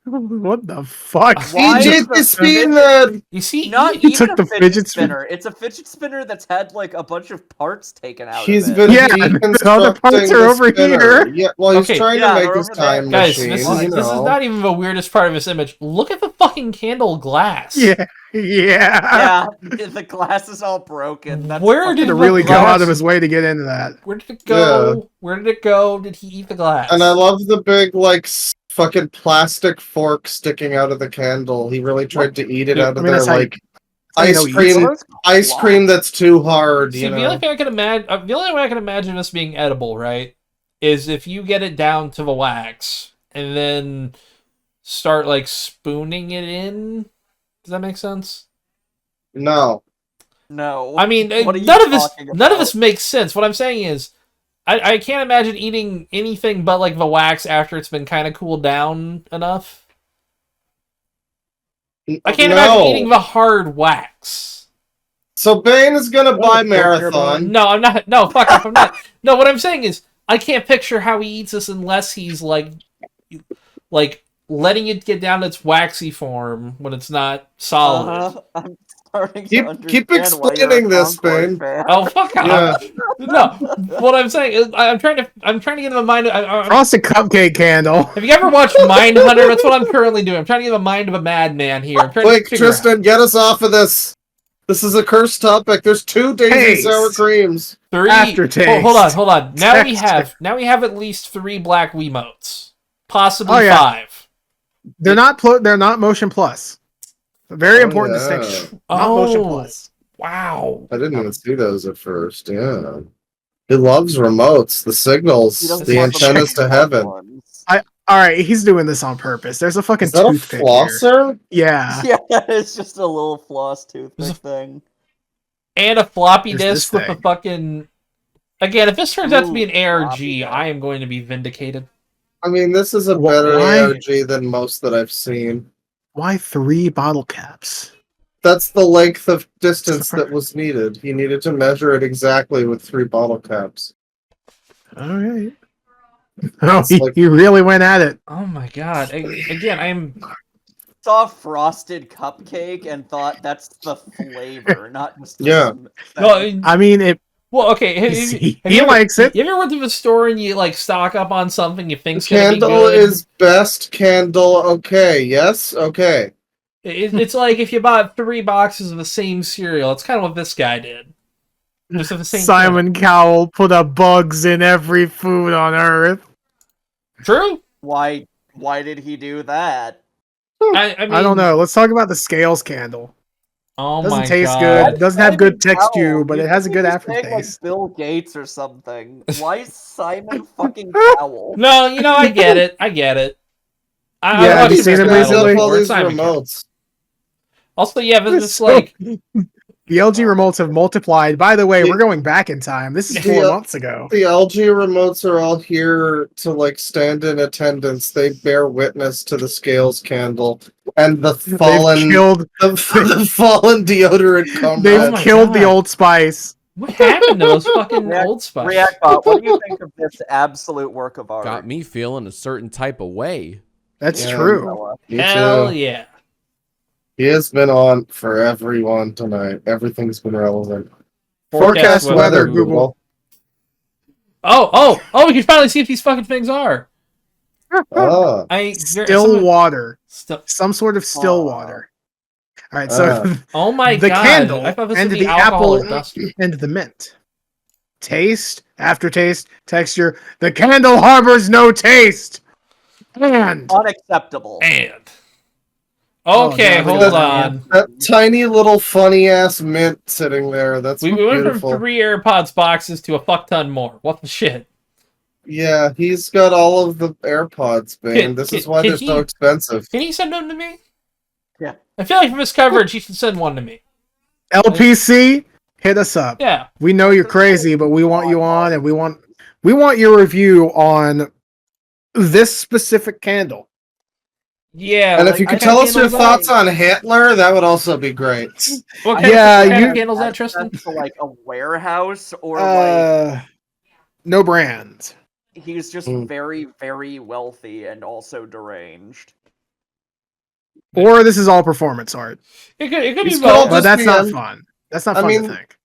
What the fuck? Why He is did the the speed fidget- that. You see, Not He even took a the fidget fidget spinner. spinner. It's a fidget spinner that's had like a bunch of parts taken out He's of it. been Yeah, all the parts deconstructing are the over spinner. here. Yeah, well, he's Okay. trying Yeah, to make they're his over there. time guys, machine. this you is know. not even the weirdest part of this image. Look at the fucking candle glass. Yeah. Yeah, the glass is all broken. That's Where fucking did To the really go glass- out of his way to get into that. Where did it go? Where did it go? Did he eat the glass? And I love the big, like, fucking plastic fork sticking out of the candle. He really tried to eat it Yeah, out of I mean, there, that's how like how you know ice he cream. eats Ice cream that's too hard. See, You the know. only thing I can imagine, the only way I can imagine this being edible, right, is if you get it down to the wax and then start like spooning it in. Does that make sense? No. No. I mean, What are you none of this talking about? makes sense. What I'm saying is, I can't imagine eating anything but like the wax after it's been kind of cooled down enough. I can't imagine eating the hard wax. So Bane is gonna buy pork Marathon. No, I'm not. No, fuck off. I'm not. No, what I'm saying is, I can't picture how he eats this unless he's like letting it get down to its waxy form when it's not solid. I'm starting to Keep understand why you're a explaining this, Concord Bane. fan. Oh, fuck off. No, what I'm saying is, I'm trying to get in the mind. frosted cupcake candle. Have you ever watched Mindhunter? That's what I'm currently doing. I'm trying to get in the mind of a madman here. I'm trying Quick, to figure Tristan, get us off of this. This is a cursed topic. There's 2 daisy Taste. sour creams. out 3. Aftertaste. Hold on. Now we Texture. have at least 3 black Wiimotes, possibly Oh, yeah. 5. They're not motion plus. A very Oh, important yeah. distinction. Not motion Oh. plus. Wow. I didn't even see those at first. Yeah. He loves remotes, the signals, He doesn't the want the antennas to black heaven. ones. All right, he's doing this on purpose. There's a fucking Is that a toothpick here. flosser? Yeah. Yeah, it's just a little floss toothpick There's a- thing. And a floppy There's disk this with a thing. fucking. Again, if this turns out to be an Ooh, ARG, floppy disk. I am going to be vindicated. I mean, this is a Wh- better why? ARG than most that I've seen. Why 3 bottle caps? That's the length of distance Super. that was needed. He needed to measure it exactly with 3 bottle caps. All right. Oh, It's like- he really went at it. Oh my god. Again, I'm. Saw frosted cupcake and thought that's the flavor, not just the Yeah. No, I mean, it. well, okay. He you ever- likes it. You ever went to the store and you like stock up on something you think's gonna be Candle good? is best candle. Okay. Yes. Okay. It's like if you bought 3 boxes of the same cereal. It's kind of what this guy did. Just of the same. Simon Cowell put up bugs in every food on Earth. True. Why did he do that? I mean, I don't know. Let's talk about the scales candle. Oh Doesn't my taste god. good. Doesn't have good Simon texture, Cowell, but you it has a think good he's saying, aftertaste. Like Bill Gates or something. Why is Simon fucking Cowell? No, I get it. I get it. Yeah, I have watched you this seen him battle recently? before. All these Simon Cowell. remotes. Also, yeah, this is So- like The LG remotes have multiplied. By the way, The- we're going back in time. This is The, 4 uh, months ago. The LG remotes are all here to like stand in attendance. They bear witness to the scales candle and the They've fallen killed. the fallen deodorant They've comrade. my killed the God. Old Spice. what happened to those fucking React- Old Spice? Reactbot, what do you think of this absolute work of art? Got me feeling a certain type of way. That's Yeah, true. Noah? Me Hell too. yeah. He has been on for everyone tonight. Everything's been relevant. Forecast weather, Google. Oh, we can finally see if these fucking things are. Ah, Still water. Still, Some sort of still water. All right, so oh my the god. candle I thought this and would be the alcohol apple or dust. and the mint. Taste, aftertaste, texture. The candle harbors no taste. And Unacceptable. And. Oh, Okay, no, hold look at on. that tiny little funny ass mint sitting there. That's We went beautiful. from 3 AirPods boxes to a fuck ton more. What the shit? Yeah, he's got all of the AirPods, man. This is why can they're so he- expensive. Can you send them to me? Yeah. I feel like from this coverage, you should send one to me. LPC, hit us up. Yeah. We know you're crazy, but we want you on, and we want your review on this specific candle. Yeah. And like, if you what could kind tell of us your candle is that? thoughts on Hitler, that would also be great. What kind Yeah, of, what kind of you- candle is that, Tristan? Access to like a warehouse, or like No brand. he's just Mm. very, very wealthy and also deranged. Or this is all performance art. It could be He's both. called But just that's not being- fun. That's not I fun mean, to think.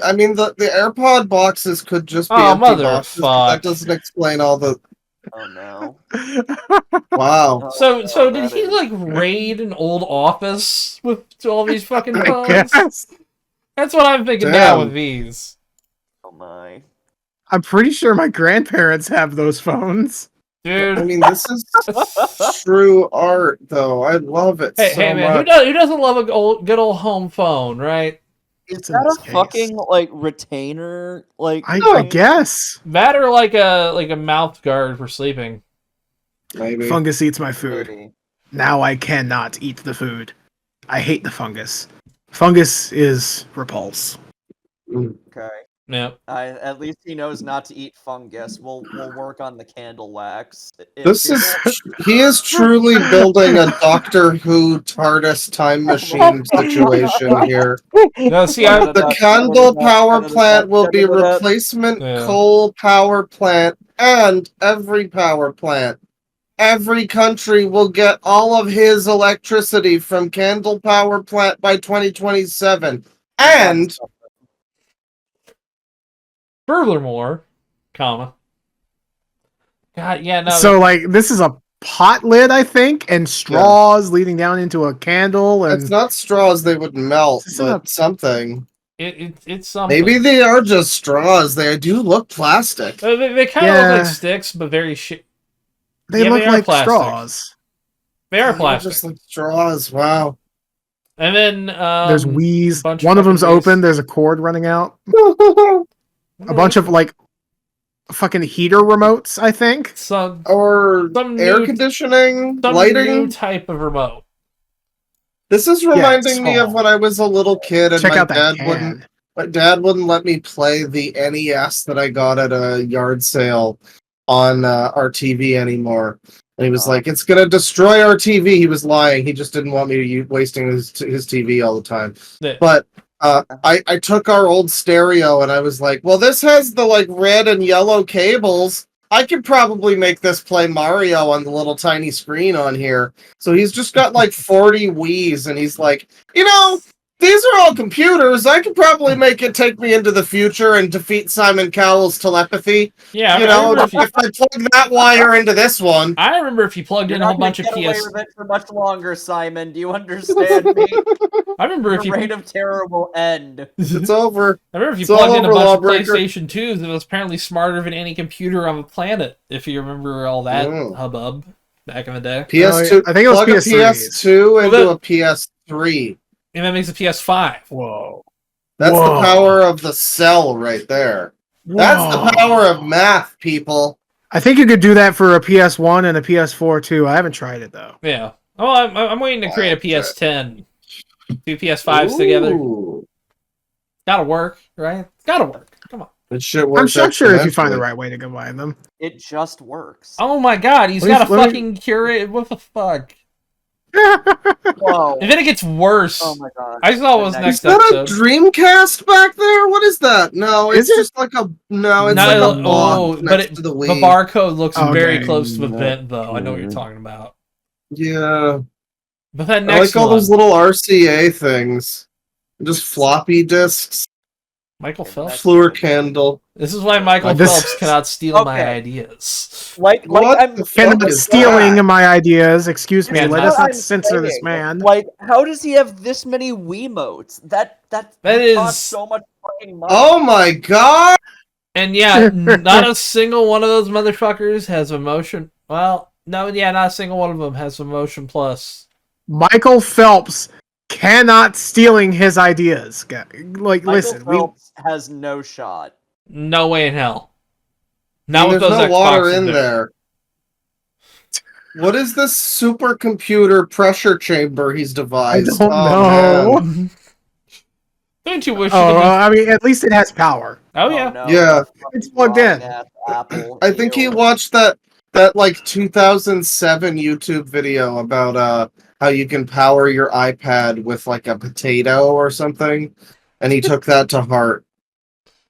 I mean, the AirPod boxes could just be Oh, empty boxes. But motherfuck. that doesn't explain all the. Oh no. Wow. Oh, So no, did that he is- like raid an old office with all these fucking I phones? guess. That's what I'm thinking now Damn. with these. Oh my. I'm pretty sure my grandparents have those phones. I Dude. mean, this is true art, though. I love it Hey, so hey man, much. who doesn't love a good old home phone, right? Is What's in that this a case? fucking like retainer? Like I thing? guess. That or like a mouth guard for sleeping. Maybe. Fungus eats my food. Maybe. Now I cannot eat the food. I hate the fungus. Fungus is repulse. Okay. Yep. At least he knows not to eat fungus. We'll work on the candle wax. If This is. people- He is truly building a Doctor Who TARDIS time machine situation here. No, see, I, The candle power plant will be replacement Yeah. coal power plant, and every power plant. Every country will get all of his electricity from candle power plant by 2027. And furthermore, comma. God, yeah, no. So like this is a pot lid, I think, and straws leading down into a candle, and it's not straws, they would melt, This is but something. it's something. Maybe they are just straws. They do look plastic. They kind of look Yeah. like sticks, but very shit. they Yeah, look they are like plastic. straws. They are They plastic. just like straws. Wow. And then There's wheeze. bunch One of fucking them's wheeze. open. There's a cord running out. A bunch of like fucking heater remotes, I think. some Or Some air new- conditioning, new lighting. type of remote. This is reminding me of small. when I was a little kid and Check my out that dad wouldn't. can. My dad wouldn't let me play the NES that I got at a yard sale on our TV anymore. And he was like, "It's gonna destroy our TV." He was lying. He just didn't want me to wasting his TV all the time. Yeah. But I took our old stereo and I was like, "Well, this has the like red and yellow cables. I could probably make this play Mario on the little tiny screen on here." So he's just got like 40 Wii's, and he's like, these are all computers. I could probably make it take me into the future and defeat Simon Cowell's telepathy. Yeah, I If remember I plug that wire into this one. I remember if you plugged You're in a whole not gonna bunch of get away PS. with it for much longer, Simon. Do you understand me? I remember Your if you. reign of terror will end. It's over. I remember if you It's all plugged in a over, bunch Lawbreaker. of PlayStation 2s, it was apparently smarter than any computer on the planet. If you remember all that hubbub back in the day, PS2. I think it was plug a PS3s. PS2 into Well, a PS3. and that makes a PS5. Whoa. That's Whoa. the power of the cell right there. That's the power of math, people. I think you could do that for a PS1 and a PS4 too. I haven't tried it though. Yeah. Oh, I'm waiting to create a PS10. Two PS5s together. Ooh. Gotta work, right? It's gotta work. Come on. It shit works. I'm sure if you find the exponentially. right way to combine them. It just works. Oh my god, he's Let me- got a let me- fucking curate. What the fuck? Whoa. And then it gets worse. Oh my god. I saw what was The next Is that a episode. Dreamcast back there? What is that? No, it's Is it? just like a no. It's No, like a oh, box but next it, to the the Wii. barcode looks Okay. very close to the vent, though. I know what you're Mm. talking about. Yeah, But that I next like all one, those little RCA things. Just floppy disks. Michael Phelps. Fluor candle. This is why Michael Like this- Phelps cannot steal my Okay. ideas. Like What I'm the fuck Cannot is stealing that? my ideas. Excuse me. Man, Let that's us what not I'm censor this saying. man. Like, how does he have this many Wiimotes? That is- costs so much fucking money. Oh my god! And yeah, not a single one of those motherfuckers has emotion. Well, no, yeah, not a single one of them has emotion plus. Michael Phelps cannot stealing his ideas. Like, Michael listen, Phelps has no shot. No way in hell. I Not mean, with there's those no water Xboxes in there. What is this supercomputer pressure chamber he's I devised? don't know. man. Don't you wish Oh, you could be... I mean, at least it has power. Oh, yeah. no, Yeah. the It's plugged in. lying-ass Apple. I think he Ew. watched that. that like 2007 YouTube video about how you can power your iPad with like a potato or something, and he took that to heart.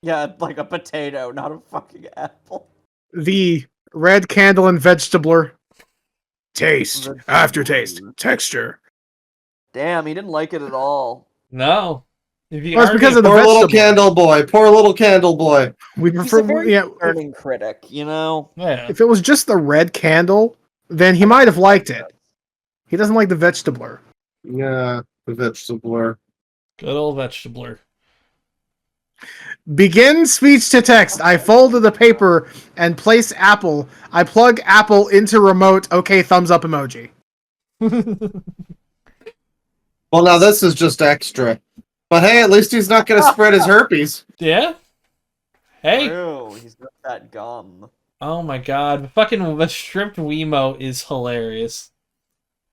Yeah, like a potato, not a fucking apple. The red candle and vegetabler. Taste, Vegetable. aftertaste, texture. Damn, he didn't like it at all. No. If you Well, it's argue- because of the Poor little vegetable. candle boy. Poor little candle boy. We He's prefer, a very yeah. discerning critic, you know? yeah. If it was just the red candle, then he might have liked it. He doesn't like the vegetabler. Yeah, the vegetable. Good old vegetabler. Begin speech to text. I folded the paper and place Apple. I plug Apple into remote. Okay, thumbs up emoji. Well, now this is just extra. But hey, at least he's not going to spread his herpes. Yeah? Hey. True, he's got that gum. Oh my god. Fucking the stripped Wiimote is hilarious.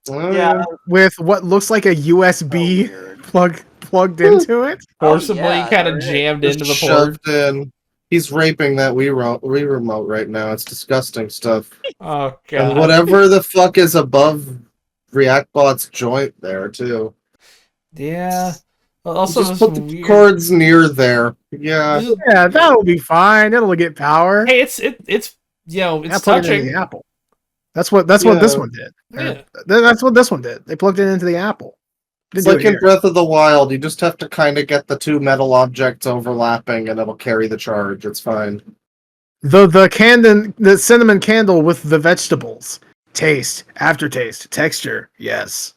Oh, Yeah, With what looks like a USB so weird. plugged into it. Forcibly yeah, kind there of is. jammed Just into the port. shoved in. He's raping that Wii remote right now. It's disgusting stuff. Oh And god. whatever the fuck is above ReactBot's joint there, too. Yeah. Well, also, Just this put the weird... cords near there. Yeah. This is- Yeah, that'll be fine. It'll get power. Hey, it's you know, Yeah, it's plug it into touching. the Apple. That's what this one did. Yeah. That's what this one did. They plugged it into the Apple. It's Didn't like do it in here. Breath of the Wild. You just have to kind of get the two metal objects overlapping and it'll carry the charge. It's fine. The cinnamon candle with the vegetables. Taste, aftertaste, texture. Yes.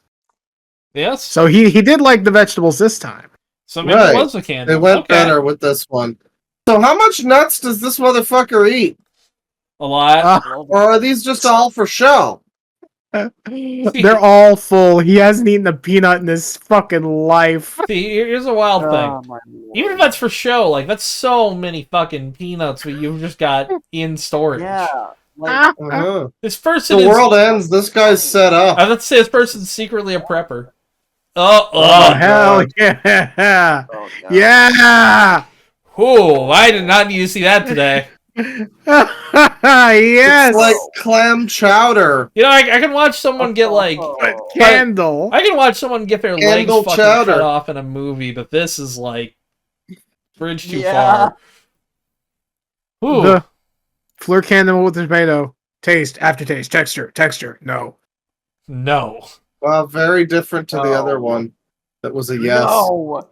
Yes. So he did like the vegetables this time. So maybe Right. it was a candle. They went Okay. better with this one. So how much nuts does this motherfucker eat? A lot. Or are these just all for show? They're all full. He hasn't eaten a peanut in his fucking life. See, here's a wild Oh, thing. my lord. Even if that's for show, like that's so many fucking peanuts that you've just got in storage. Yeah, like, Uh-huh. This person The is. world ends. This guy's set up. I would say this person's secretly a prepper. Oh, Oh, oh, hell yeah. oh, no. Yeah. Ooh, I did not need to see that today. Yes. It's like clam chowder. You know, I can watch someone get like. Oh. Candle. I can watch someone get their Candle legs fucking chowder. cut off in a movie, but this is like bridge too Yeah. far. Ooh, The Fleur candle with the tomato. Taste, aftertaste, texture. No. no. Wow, very different to the No. other one. That was a yes. No.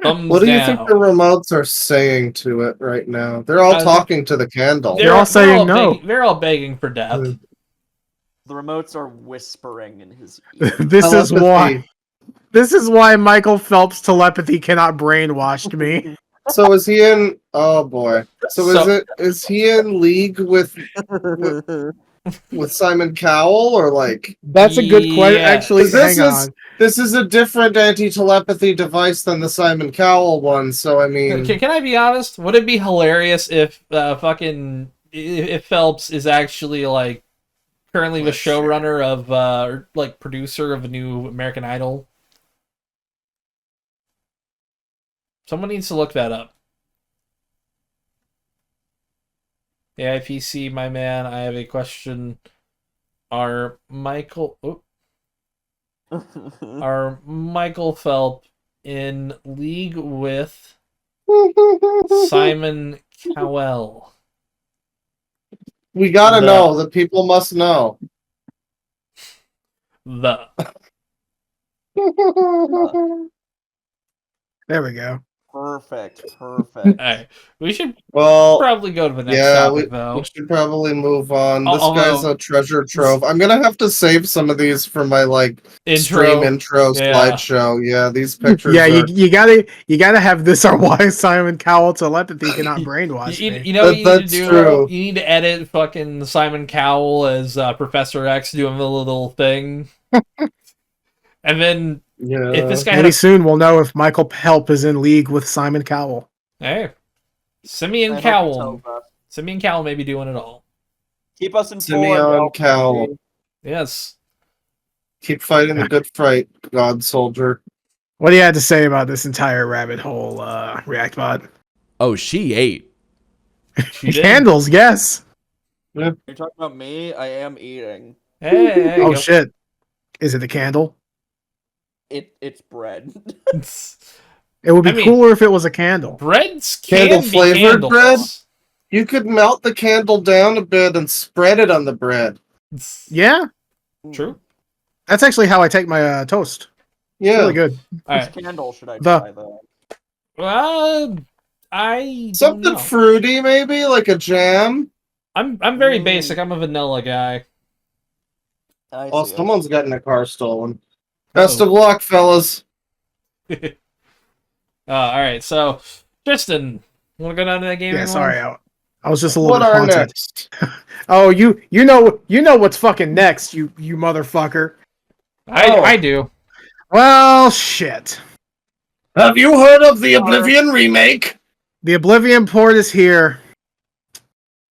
Thumbs What do you down. think the remotes are saying to it right now? They're all talking to the candle. They're all saying no. They're all begging for death. The remotes are whispering in his ear. This is Telepathy. why. This is why Michael Phelps' telepathy cannot brainwash me. So is he in? Oh boy. So is he in league with Simon Cowell or like? That's a good question. Yeah. Actually, This hang is- on. This is a different anti-telepathy device than the Simon Cowell one. So I mean, Can I be honest? Would it be hilarious if if Phelps is actually like currently the showrunner of or like producer of a new American Idol? Someone needs to look that up. Yeah, PC, my man, I have a question. Are Michael Phelps in league with Simon Cowell? we gotta No. know. The people must know. The There we go. Perfect. Alright, we should Well, probably go to the next yeah, topic, we though. should probably move on. This Although- guy's a treasure trove. I'm gonna have to save some of these for my stream intro Yeah. slideshow. Yeah, these pictures. Yeah, are... you gotta have this or why Simon Cowell telepathy cannot brainwash You me. know what you need to That's do? true. You need to edit fucking Simon Cowell as Professor X doing the little thing. And then Yeah. if this guy had Pretty a... soon we'll know if Michael Phelps is in league with Simon Cowell. Hey, Simeon I hope Cowell. so, but Simeon Cowell may be doing it all. keep us informed. Simeon LPG. Cowell. Yes. Keep fighting the good fight, God soldier. What do you have to say about this entire rabbit hole, React Mod? Oh, she ate. She did. Candles, yes. You're talking about me? I am eating. Hey, Oh shit! Is it the candle? It's bread. It would be I mean, cooler if it was a candle. breads Candle can be flavored bread? candles. You could melt the candle down a bit and spread it on the bread. Yeah, True. that's actually how I take my toast. It's Yeah. really good. All Which right. candle should I The- try though? I don't Something know. fruity, maybe like a jam. I'm very basic. I'm a vanilla guy. I Oh, see it. someone's getting a car stolen. Best Uh-oh. of luck, fellas. All right. So, Tristan, want to go down to that game? Yeah, sorry, I was just a little What bit are haunted. next? Oh, you know what's fucking next, you motherfucker. I do. Well, shit. Have you heard of the Oblivion remake? The Oblivion port is here.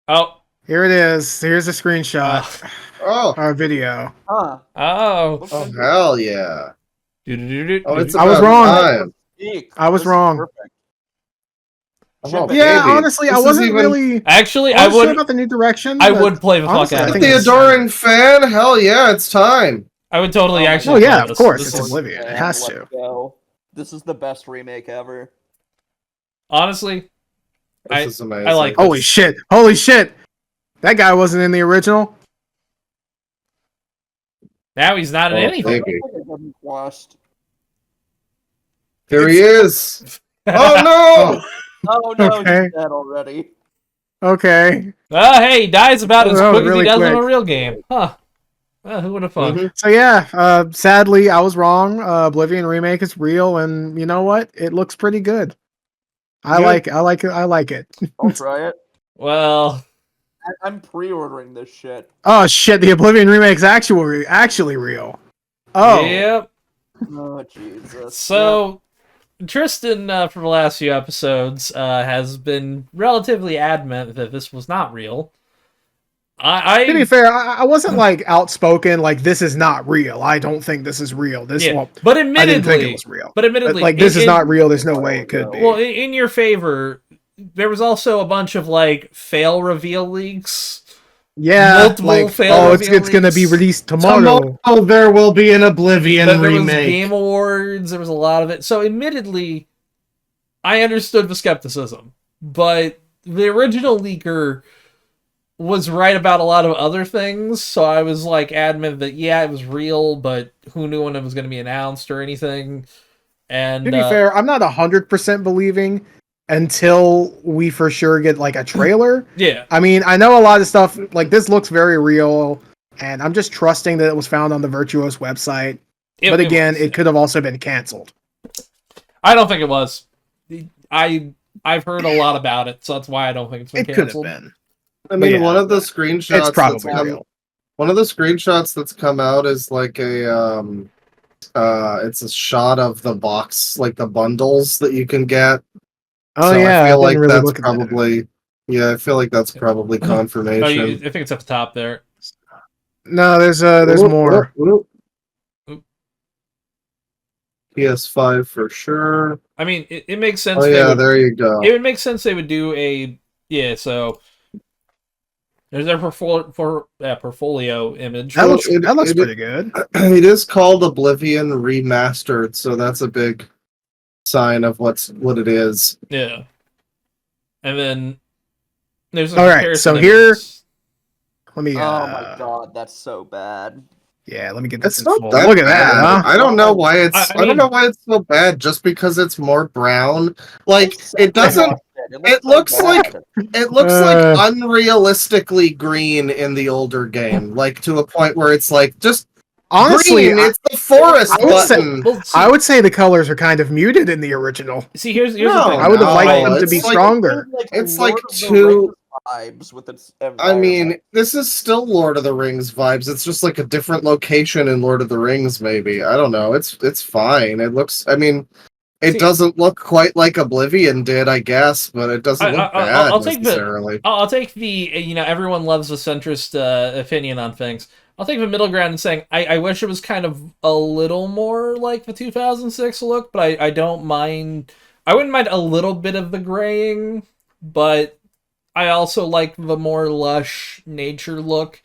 Oh. Here it is. Here's a screenshot. Oh, Our video. Huh. Oh. oh hell yeah! Oh, it's I was about wrong. time. Eek. I was This is wrong. perfect. Oh, Yeah, baby. honestly, I This is wasn't even- really Actually, I I was sure would. about the new direction. I but would play the fuck honestly, out I of think it. The it's- adoring fan? Hell yeah, it's time. I would totally Oh my actually. Oh yeah, play of this. course, This it's is- Oblivion. It Man, has let's to. go. This is the best remake ever. Honestly, This is amazing. I like Holy shit! Holy shit! That guy wasn't in the original. now he's not in Oh, anything. baby. I got washed. Here he is. Oh no! Oh no, Okay. he's dead already. Okay. Hey, he dies about as That was quick as he really does in a quick. real game. Huh. Who would have thought? Mhm. So yeah, sadly I was wrong. Oblivion remake is real, and you know what? It looks pretty good. I Yeah. like it. I like it. I'll try it. Well, I'm pre-ordering this shit. Oh shit! The Oblivion remake's actually real. Oh. yep. Oh Jesus. So, Tristan, for the last few episodes, has been relatively adamant that this was not real. To be fair, I wasn't like outspoken. Like this is not real. I don't think this is real. This Yeah, well, but I didn't think it admittedly, was real. but admittedly, Like this is in- not real. There's no way it could be. Well, in your favor, there was also a bunch of like fail reveal leaks. Yeah, multiple like fail oh, it's reveal gonna be leaks. released tomorrow. Tomorrow there will be an Oblivion There was remake. Game Awards. There was a lot of it. So, admittedly, I understood the skepticism, but the original leaker was right about a lot of other things. So I was like adamant that yeah, it was real, but who knew when it was going to be announced or anything. And To be fair, I'm not 100% believing until we for sure get like a trailer. yeah, I mean, I know a lot of stuff like this looks very real, and I'm just trusting that it was found on the Virtuos website. But again, was. it could have also been canceled. I don't think it was. I've heard a lot about it, so that's why I don't think it's been It could have canceled. been. I mean, Yeah. one of the screenshots. It's probably that's real. One of the screenshots that's come out is like a it's a shot of the box, like the bundles that you can get. Oh So yeah, I feel like didn't really that's look at that. probably I feel like that's probably Oh, confirmation. I think it's at the top there. No, there's Whoop, more. whoop, whoop. Oop. PS5 for sure. I mean, it makes sense. Oh they yeah, would- there you go. It would make sense they would do a so there's their portfolio image. That looks it- pretty good. It is called Oblivion Remastered, so that's a big sign of what it is. Yeah. And then there's a All right, comparison so here- images. Let me. Oh my god, that's so bad. Yeah, let me get this It's in not full. that Look at bad. that, huh? I don't know why it's. I I, don't mean- know why it's so bad. Just because it's more brown. Like It's so it doesn't. bad. It looks so like- bad. It looks Uh. like unrealistically green in the older game. Like to a point where it's like just Honestly, green. It's the forest I would say- button. Well, see, I would say the colors are kind of muted in the original. see here's the No, thing. I would have No, liked them to it's be like- stronger. It's Lord like of the two- Rings vibes with its. I mean, this is still Lord of the Rings vibes. It's just like a different location in Lord of the Rings. Maybe I don't know. It's fine. It looks. I mean. It See- doesn't look quite like Oblivion did, I guess, but it doesn't look bad I'll take the necessarily. I'll take the everyone loves the centrist opinion on things. I'll take the middle ground and saying I wish it was kind of a little more like the 2006 look, but I don't mind. I wouldn't mind a little bit of the graying, but I also like the more lush nature look.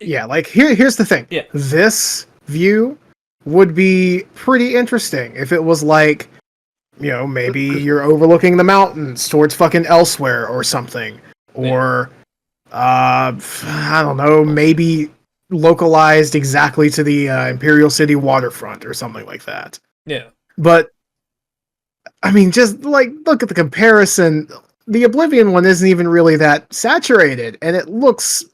Yeah, like here's the thing. Yeah. This view would be pretty interesting if it was like, you know, maybe you're overlooking the mountains towards fucking elsewhere or something. Or I don't know, maybe localized exactly to the Imperial City waterfront or something like that. Yeah. But I mean, just like look at the comparison. The Oblivion one isn't even really that saturated, and it looks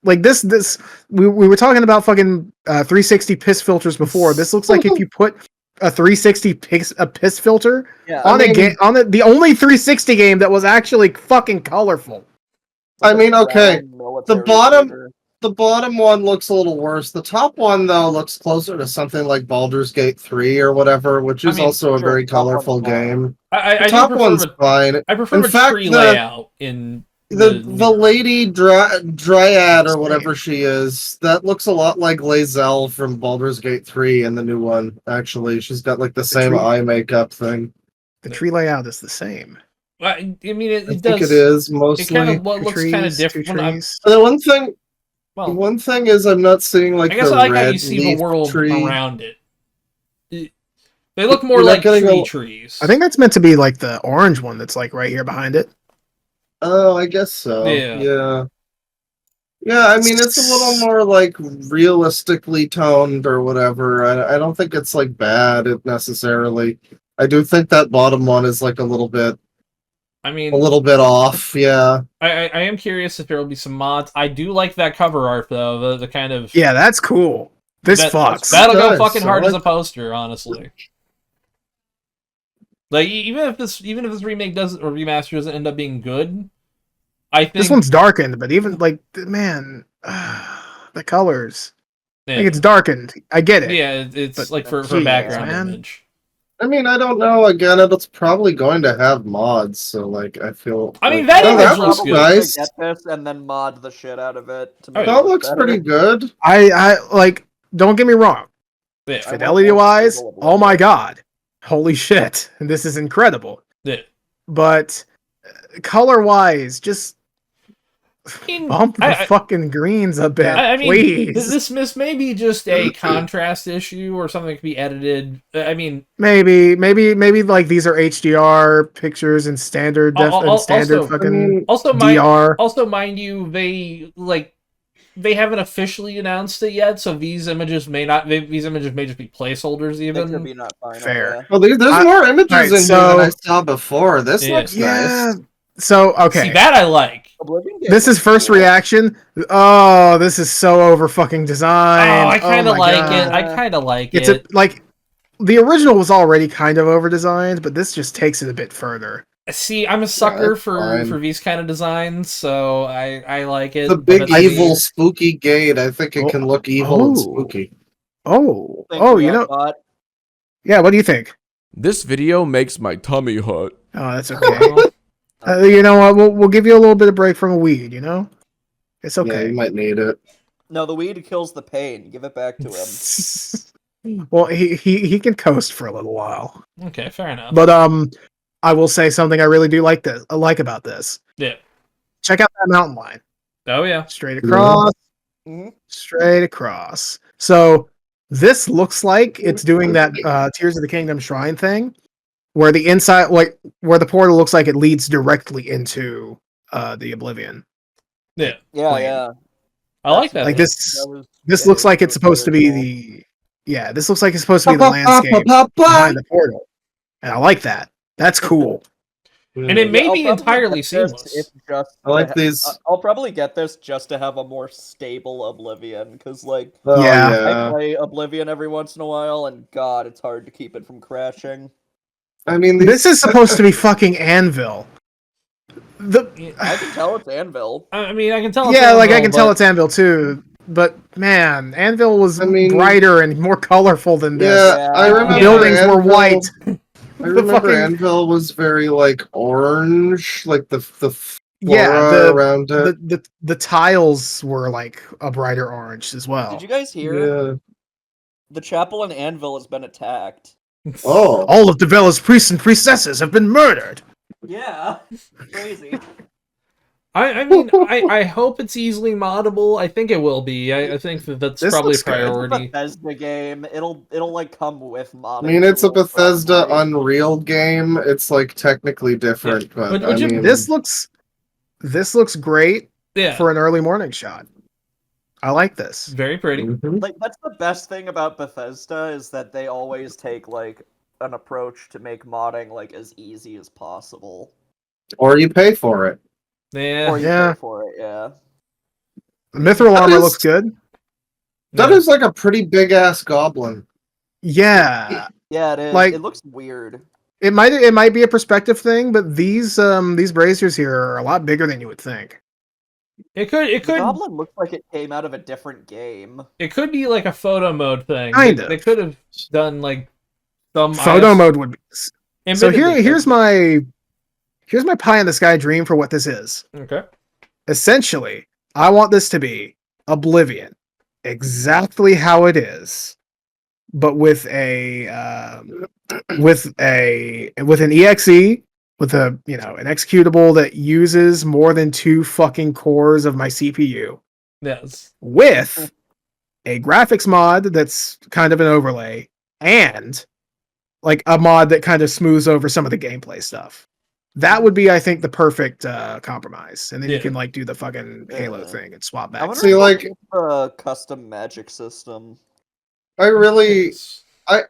like this. We were talking about fucking 360 piss filters before. This looks like if you put a 360 piss filter on the only 360 game that was actually fucking colorful. I mean, okay, Military the bottom one looks a little worse. The top one, though, looks closer to something like Baldur's Gate 3 or whatever, which is also a sure, very the top one's colorful fine. game. I The do top prefer one's the, fine. I prefer In the fact, tree the- layout in The lady dryad or whatever she is, that looks a lot like Lae'zel from Baldur's Gate 3 in the new one, actually. She's got like the same tree- eye makeup thing. The tree layout is the same. I mean, it I think does. it is It mostly. kind of Two looks kind of trees, different. two trees. The one Well, thing is I'm not seeing like I guess the I like how red you see leaf the world tree. around it. They look more You're not like getting tree a- trees. I think that's meant to be like the orange one that's like right here behind it. Oh, I guess so. Yeah. Yeah, I mean it's a little more like realistically toned or whatever. I don't think it's like bad necessarily. I do think that bottom one is like a little bit off, yeah. I am curious if there will be some mods. I do like that cover art though. The kind of Yeah, that's cool. This fucks. That'll go Nice, fucking hard I as a like poster, honestly. Like even if this remake doesn't or remaster doesn't end up being good, I think This one's darkened, but even like man, the colors. yeah, Like it's darkened. I get it. yeah, it's But like for jeez, background man. image. I mean, I don't know. Again, it's probably going to have mods, so like I feel. I mean, like, that image that looks looks good. nice. Get this and then mod the shit out of it. To Oh, make yeah. it That look looks better. pretty good. I like. Don't get me wrong. Yeah, I Fidelity want more wise, stable oh my Oblivion. god, holy shit, this is incredible. yeah. But color wise, just mean, bump the fucking greens a bit, I mean, please. this may be just a contrast issue or something that could be edited. I mean, maybe like these are HDR pictures and standard def and standard also, fucking also DR. Also, mind you, they haven't officially announced it yet, so these images may just be placeholders. They could Even be not final. Fair. Yeah. Well, there's more images Alright, in here so- than I saw before. This Yeah. looks Yeah. nice. So okay, see that I like. Oblivion game this is looks first cool. reaction. Oh, this is so over fucking Oh, designed. I kind of my like God. it. I kind of like It's it. like the original was already kind of over designed, but this just takes it a bit further. See, I'm a sucker that's fine. for these kind of designs, so I like it. The but big at the same- evil spooky gate. I think it can look evil and spooky. Think Oh, we you got know, bot. yeah. What do you think? This video makes my tummy hurt. Oh, that's okay. You know what? We'll give you a little bit of break from a weed. You know, it's Yeah, okay. you might need it. No, the weed kills the pain. Give it back to him. Well, he can coast for a little while, Okay, fair enough. but I will say something I really do like about this. Yeah. Check out that mountain line. Oh yeah. Straight across. Mhm. Straight across. So this looks like it's doing that Tears of the Kingdom shrine thing, where the inside, like where the portal looks like it leads directly into the Oblivion. Yeah. Yeah, Plane. yeah. I like that. Like though. this looks like it's supposed to be the this looks like it's supposed to be the landscape behind the portal, and I like that. That's cool. And it may I'll be probably entirely get this seamless. if just I like to these. I'll probably get this just to have a more stable Oblivion, because like Oh, Yeah. I play Oblivion every once in a while, and God, it's hard to keep it from crashing. I mean, This is supposed to be fucking Anvil. I can tell it's Anvil. I mean, I can tell. It's Yeah, like I Anvil, can tell but- it's Anvil too. But man, Anvil was I mean- brighter and more colorful than this. Yeah, I remember The buildings were Anvil- white. I remember fucking- Anvil was very like orange, like the flora Yeah, around it. the tiles were like a brighter orange as well. Did you guys hear? Yeah. The chapel in Anvil has been attacked. Oh. All of Devella's priests and priestesses have been murdered. Yeah, crazy. I mean, I hope it's easily moddable. I think it will be. I think that's This probably a looks good. It's a priority. Bethesda game. It'll like come with modding. I mean, it's a tools, Bethesda probably. Unreal game. It's like technically different, but Would I you- mean, This looks great Yeah, for an early morning shot. I like this. very pretty. mhm. Like that's the best thing about Bethesda is that they always take like an approach to make modding like as easy as possible. Or you pay for it. Yeah, Or you Yeah. pay for it, yeah. The Mithril That armor is- looks good. That yeah. is like a pretty big ass goblin. Yeah, Yeah, it is. Like- It looks weird. it might be a perspective thing, but these braziers here are a lot bigger than you would think. It could The Goblin looks like it came out of a different game. be like a photo mode thing. Kind They of. could have done like some Photo mode would be. So Admittedly, here's my pie in the sky dream for what this is. okay. Essentially, I want this to be Oblivion, exactly how it is, but with an exe, with an executable that uses more than 2 fucking cores of my CPU, Yes. with a graphics mod that's kind of an overlay, and like a mod that kind of smooths over some of the gameplay stuff. That would be, I think, the perfect compromise. And then you Yeah. can like do the fucking Halo Yeah. thing and swap I back. wonder See, if like- they'll keep a custom magic system. I really, It's-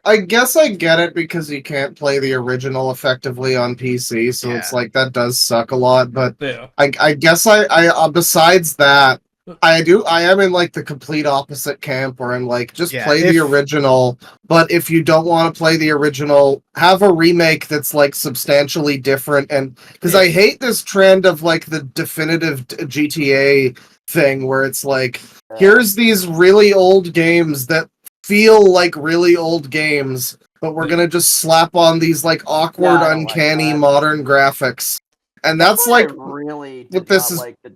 I guess I get it because you can't play the original effectively on PC, so it's Yeah. like that does suck a lot. But Yeah. I guess I besides that, I am in like the complete opposite camp where I'm like, just Yeah, play the original, but if you don't want to play the original, have a remake that's like substantially different. And because I hate this trend of like the definitive GTA thing where it's like, here's these really old games that feel like really old games, but we're gonna just slap on these like awkward, Yeah, I don't like uncanny that. modern graphics. And that's why like, I really what did this not is- like the.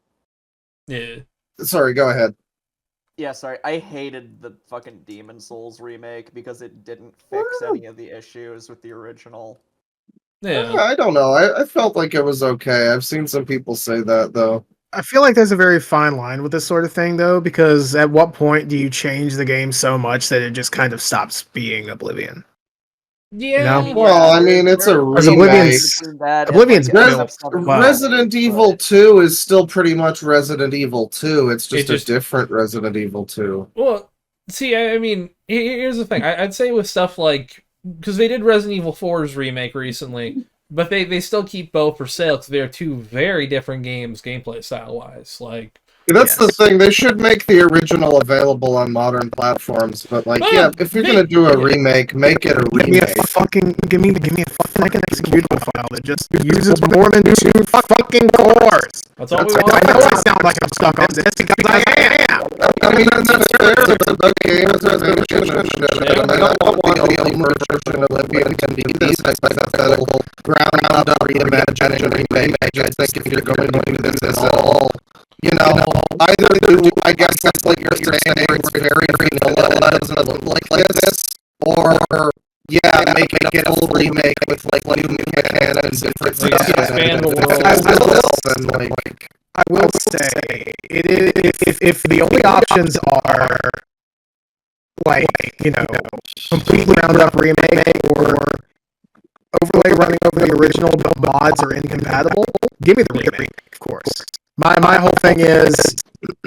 Yeah. sorry, go ahead. Yeah, sorry. I hated the fucking Demon Souls remake because it didn't fix any of the issues with the original. Yeah. I don't know. I felt like it was okay. I've seen some people say that though. I feel like there's a very fine line with this sort of thing, though, because at what point do you change the game so much that it just kind of stops being Oblivion? Yeah. know? Well, I mean, it's a Because remake. Oblivion's built. Wow. Resident Evil 2 is still pretty much Resident Evil 2. It's just, It just- a different Resident Evil 2. Well, see, I mean, here's the thing. I'd say with stuff like, because they did Resident Evil 4's remake recently, but they still keep both for sale because they're two very different games, gameplay style wise. Like, That's the Yes. thing. They should make the original available on modern platforms. But like, Well, yeah, if you're gonna do a remake, make it a Give me a remake. fucking give me a fucking executable file that just uses more than 2 fucking cores. that's all we I want. know I sound like I'm stuck on this because I am. I mean, that's fair. It's a good game. It's a good shit. Yeah. I don't want the only version of Oblivion to be this hypothetical ground up reimagined remake. I think if you're going to do this at all, you know, either do, I guess that's like you're saying, where it's very vanilla, that doesn't look like this, or yeah, make it a full remake with like new mechanics, different Like, stuff, expand the and like, I will say it is if the only options are like, you know, completely ground up remake or overlay running over the original but mods are incompatible, give me the remake, of course. My whole thing is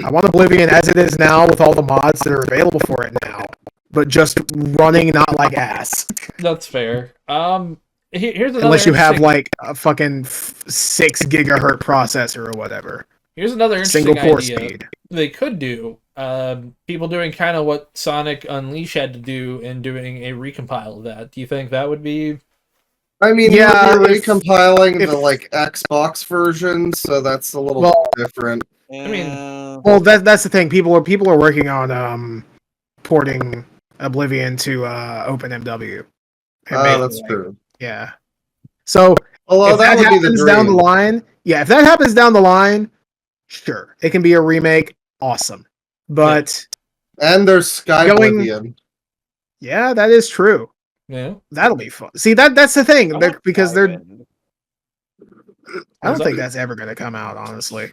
I want Oblivion as it is now with all the mods that are available for it now, but just running not like ass. That's fair. Here's another Unless you have interesting- like a fucking 6 gigahertz processor or whatever. Here's another interesting Single core idea speed. they could do. People doing kind of what Sonic Unleashed had to do and doing a recompile of that. Do you think that would be? I mean, Yeah, you're if- recompiling if- the like Xbox version, so that's a little Well- different. mean, Well, that's the thing. People are working on porting Oblivion to OpenMW. And Oh, making, that's like, true. Yeah. So Although if that would be the happens down the dream. line, if that happens down the line, sure, it can be a remake. Awesome. But And there's Sky Going- Oblivion. yeah, that is true. Yeah. That'll be fun. See, that's the thing. I They're, want because they're Skywind. I don't think that's ever gonna come out, honestly.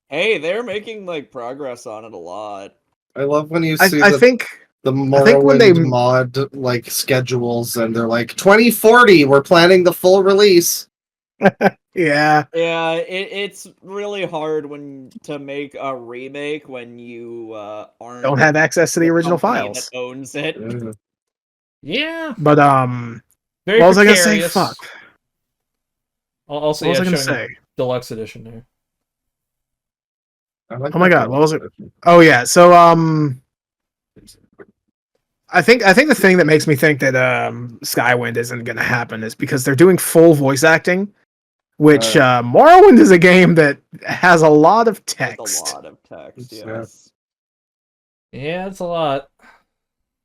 Hey, they're making like progress on it a lot. I love when you I, see I think the I think when they- Morrowind mod like schedules, and they're like 2040. We're planning the full release. yeah. Yeah, it's really hard to make a remake when you aren't Don't have access to the original company files. that owns it. Yeah. But Very what was I gonna say? precarious. Fuck. Also, What was I yeah, gonna showing say? deluxe edition there. I like Oh my that god, what was it? concept. Oh yeah, so I think the thing that makes me think that Skywind isn't gonna happen is because they're doing full voice acting, which Morrowind is a game that has a lot of It's text. a lot of text, Yeah. yes. Yeah, it's a lot.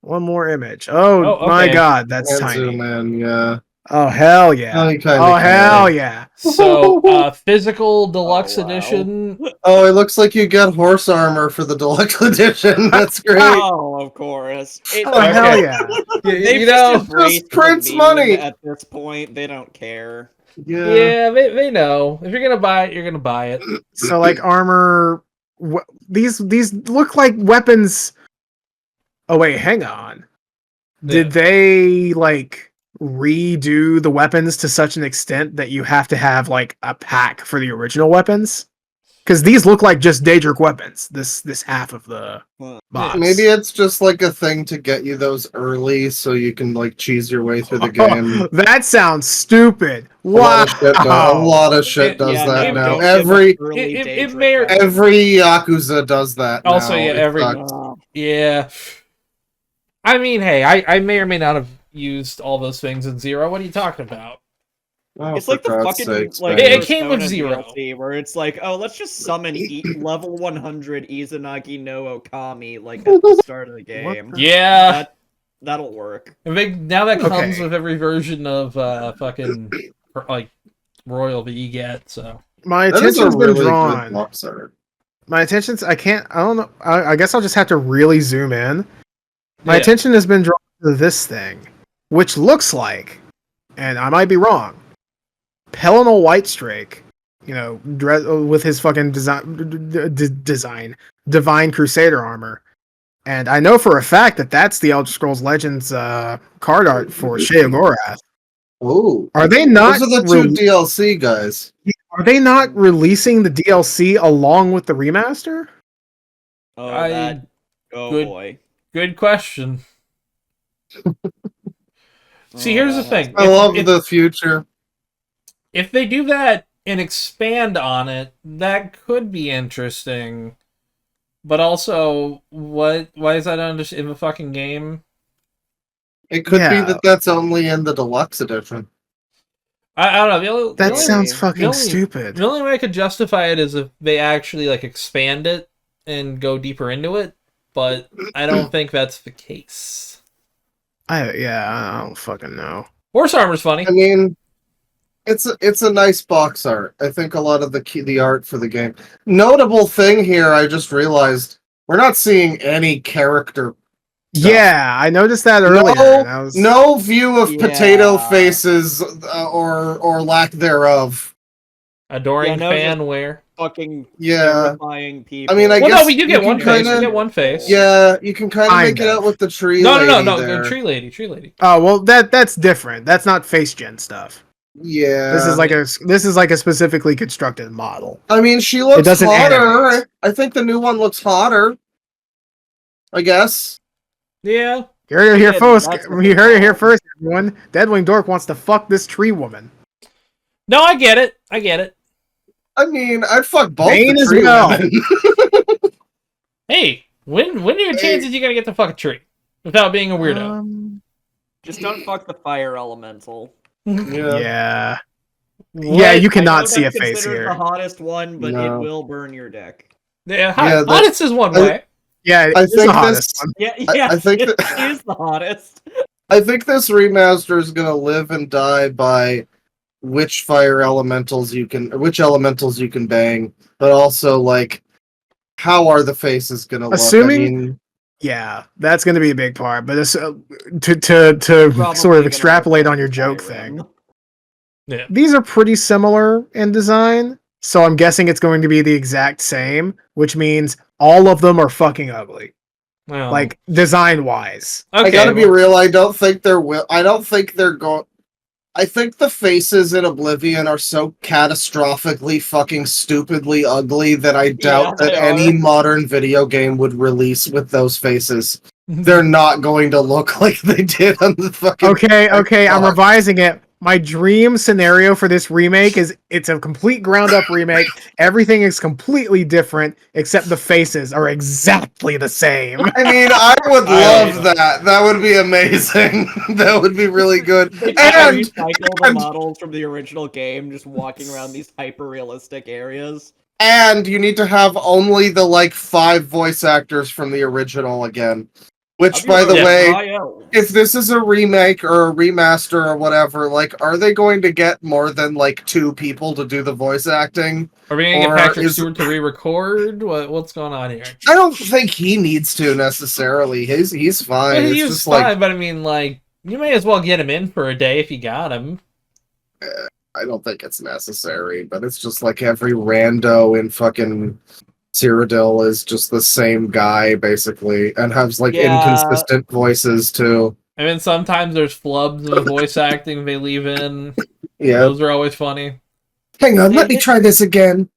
One more image. Oh, Oh, my okay. god, that's And tiny. zoom in, yeah. Oh hell yeah. Oh, you kinda Oh can. hell yeah. So, physical deluxe wow. edition. Oh, it looks like you get horse armor for the deluxe edition. That's great. Oh, of course. Oh Okay. hell yeah. They've You just know, embraced the prints meme money. at this point. They don't care. yeah, they know. If you're gonna buy it, you're gonna buy it. So like armor these look like weapons. Oh wait, hang on. Did they like redo the weapons to such an extent that you have to have like a pack for the original weapons? Because these look like just Daedric weapons. This half of the box. Maybe it's just like a thing to get you those early so you can like cheese your way through the game. That sounds stupid. A lot Wow. of shit does Yeah, that no, now. don't give Every them early it Daedric may or- weapons. every Yakuza does that Also, now. yeah, It every- sucks. Yeah. I mean, hey, I may or may not have used all those things in Zero. What are you talking about? Oh, It's for like the God's fucking sakes, like man. It came with Persona Zero. DLC where it's like, oh, let's just summon level 100 Izanagi no Okami like at the start of the game. Yeah. That'll work. Now that comes Okay. with every version of fucking like Royal that you get. So My That is a attention's been really good drawn. box art. My attention's I don't know. I guess I'll just have to really zoom in. My Yeah. attention has been drawn to this thing, which looks like, and I might be wrong, Pellinal Whitestrake, with his fucking design, Divine Crusader armor. And I know for a fact that that's the Elder Scrolls Legends card art for Sheogorath. Ooh. Are they not? Those are the two DLC guys. Are they not releasing the DLC along with the remaster? Oh, good- boy. good question. See, here's the thing. I love the future. If they do that and expand on it, that could be interesting. But also, why is that in the fucking game? It could be Yeah. that that's only in the deluxe edition. I don't know. That the sounds the fucking only- stupid. The only way I could justify it is if they actually like expand it and go deeper into it. But I don't think that's the case. I don't fucking know. Horse armor's funny. I mean, it's a nice box art. I think a lot of the art for the game. Notable thing here, I just realized we're not seeing any character. stuff. Yeah, I noticed that earlier. and I was... No view of potato Yeah. faces or lack thereof. Adoring Yeah, no, fan wear. Fucking Yeah. terrifying people. I mean, I Well, guess no, we do get you one can face. We kinda- get one face. Yeah, you can kind of make Kind it of. out with the tree. No, lady the there. tree lady. Oh well, that's different. That's not face gen stuff. Yeah, This is like a specifically constructed model. I mean, she looks doesn't hotter. animate. I think the new one looks hotter. I guess. Yeah. You heard it here Yeah, first. that's what You they heard it call here it. first, everyone. Deadwing Dork wants to fuck this tree woman. No, I get it. I mean, I'd fuck both Bane the as tree well. women. Hey, when are your chances you gonna get to fuck a tree without being a weirdo? Just don't fuck the fire elemental. Yeah. What? Yeah, you I know cannot see a that's face considered here. the hottest one, but No. it will burn your dick. Yeah, Yeah, hottest is one way. Yeah, I it's think the hottest this- one. Yeah, I think it that- is the hottest. I think this remaster is gonna live and die by which elementals you can bang, but also like how are the faces gonna Assuming- look? I mean, Yeah, that's going to be a big part. But it's, to Probably sort of gonna extrapolate look on your like joke Skyrim. thing. Yeah. These are pretty similar in design, so I'm guessing it's going to be the exact same, which means all of them are fucking ugly. Well, Like design wise. okay, I gotta be real. I don't think I don't think they're going. I think the faces in Oblivion are so catastrophically fucking stupidly ugly that I doubt they that any are. modern video game would release with those faces. They're not going to look like they did on the fucking. Okay, I'm Xbox. revising it. My dream scenario for this remake is it's a complete ground up remake. Everything is completely different except the faces are exactly the same. I mean, I would I love that. That would be amazing. That would be really good. They And recycle the models from the original game, just walking around these hyper-realistic areas. And you need to have only the like 5 voice actors from the original again. Which, by the way, if this is a remake or a remaster or whatever, like, are they going to get more than like 2 people to do the voice acting? are we gonna get or Patrick is- Stewart to re-record? What's going on here? I don't think he needs to necessarily. He's fine. Well, It's he was just fine, like but I mean, like, you may as well get him in for a day if you got him. I don't think it's necessary, but it's just like every rando in fucking Cyrodiil is just the same guy basically, and has like Yeah. inconsistent voices too. I mean, sometimes there's flubs in the voice acting they leave in. Yeah. Those are always funny. Hang on, let me try this again.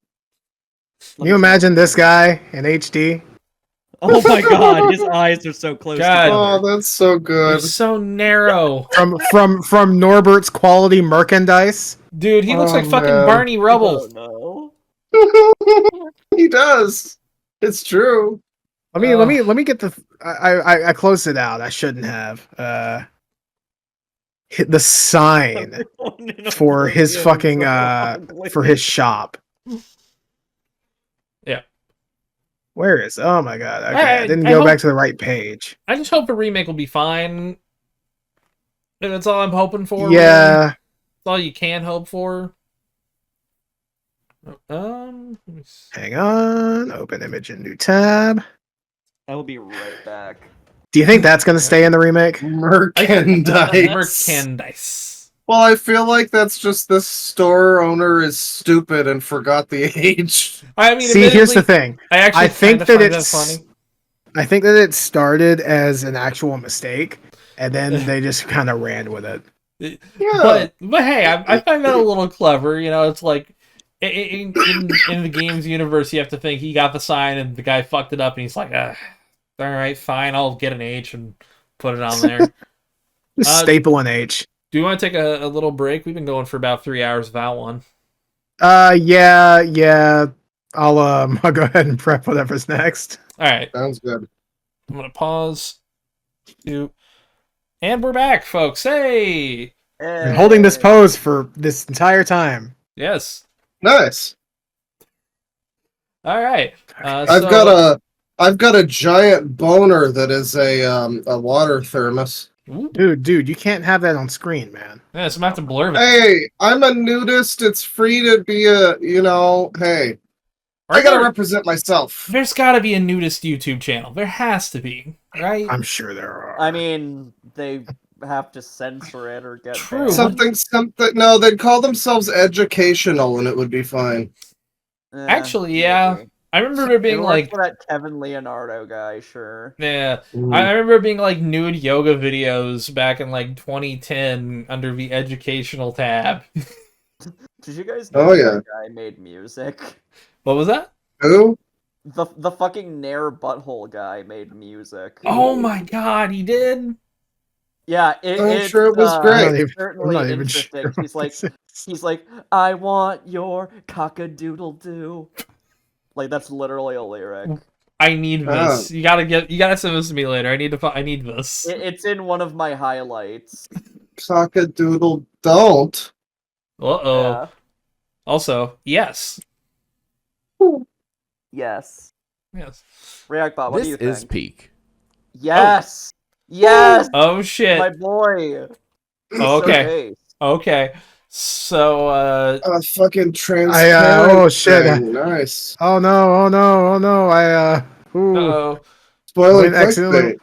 Can you imagine this guy in HD? Oh my god, his eyes are so close God. together. Oh, that's so good. He's so narrow. From Norbert's quality merchandise. Dude, he looks Oh, like fucking man. Barney Rubble. Oh, no. He does. It's true. Let me get the I closed it out. I shouldn't have. Hit the sign for his fucking for his shop. Yeah. Where is? Oh my god. Okay, I didn't I go hope- back to the right page. I just hope the remake will be fine. And that's all I'm hoping for. really. Yeah. That's all you can hope for. Let me see. Hang on. Open image in new tab. I will be right back. Do you think that's going to stay in the remake? Merchandise. Merchandise. Well, I feel like that's just this store owner is stupid and forgot the age. I mean, See, here's the admittedly, thing. I actually I think kinda that find it's funny. I think that it started as an actual mistake, and then they just kind of ran with it. Yeah. But hey, I find that a little clever. You know, it's like in the game's universe, you have to think he got the sign and the guy fucked it up, and he's like, all right, fine, I'll get an H and put it on there. Staple an H. Do you want to take a little break? We've been going for about 3 hours without one. Yeah. I'll go ahead and prep whatever's next. All right, Sounds good. I'm gonna pause. And we're back, folks. Hey, I've been holding this pose for this entire time. yes. Nice. All right. I've got a giant boner that is a water thermos. Ooh. Dude, you can't have that on screen, man. Yeah, so I'm gonna have to blur it. Hey, I'm a nudist. It's free to be hey. I gotta represent myself. There's got to be a nudist YouTube channel. There has to be, right? I'm sure there are. I mean, they have to censor it or get True. banned. Something. No, they'd call themselves educational, and it would be fine. Actually, yeah. maybe. I remember there It being worked like, for that Kevin Leonardo guy, sure. yeah, I remember being like nude yoga videos back in like 2010 under the educational tab. Did you guys know Oh, yeah. that guy made music? What was that? Who? The fucking Nair Butthole guy made music. Oh my god, he did. Yeah, I'm it's sure it was great. I'm certainly not even interesting. sure. He's like, I want your cock-a-doodle-doo. Like that's literally a lyric. I need this. You gotta send this to me later. I need this. It's in one of my highlights. Cock-a-doodle don't. Uh-oh. Yeah. Also, yes. Yes. Yes. Reactbot, what This do you think? is peak. Yes. Yes. Oh shit. My boy. Okay. Okay. So, A fucking transparent. oh shit. thing. Nice. Oh no. Ooh. uh-oh. Spoiling Went accidentally- clickbait.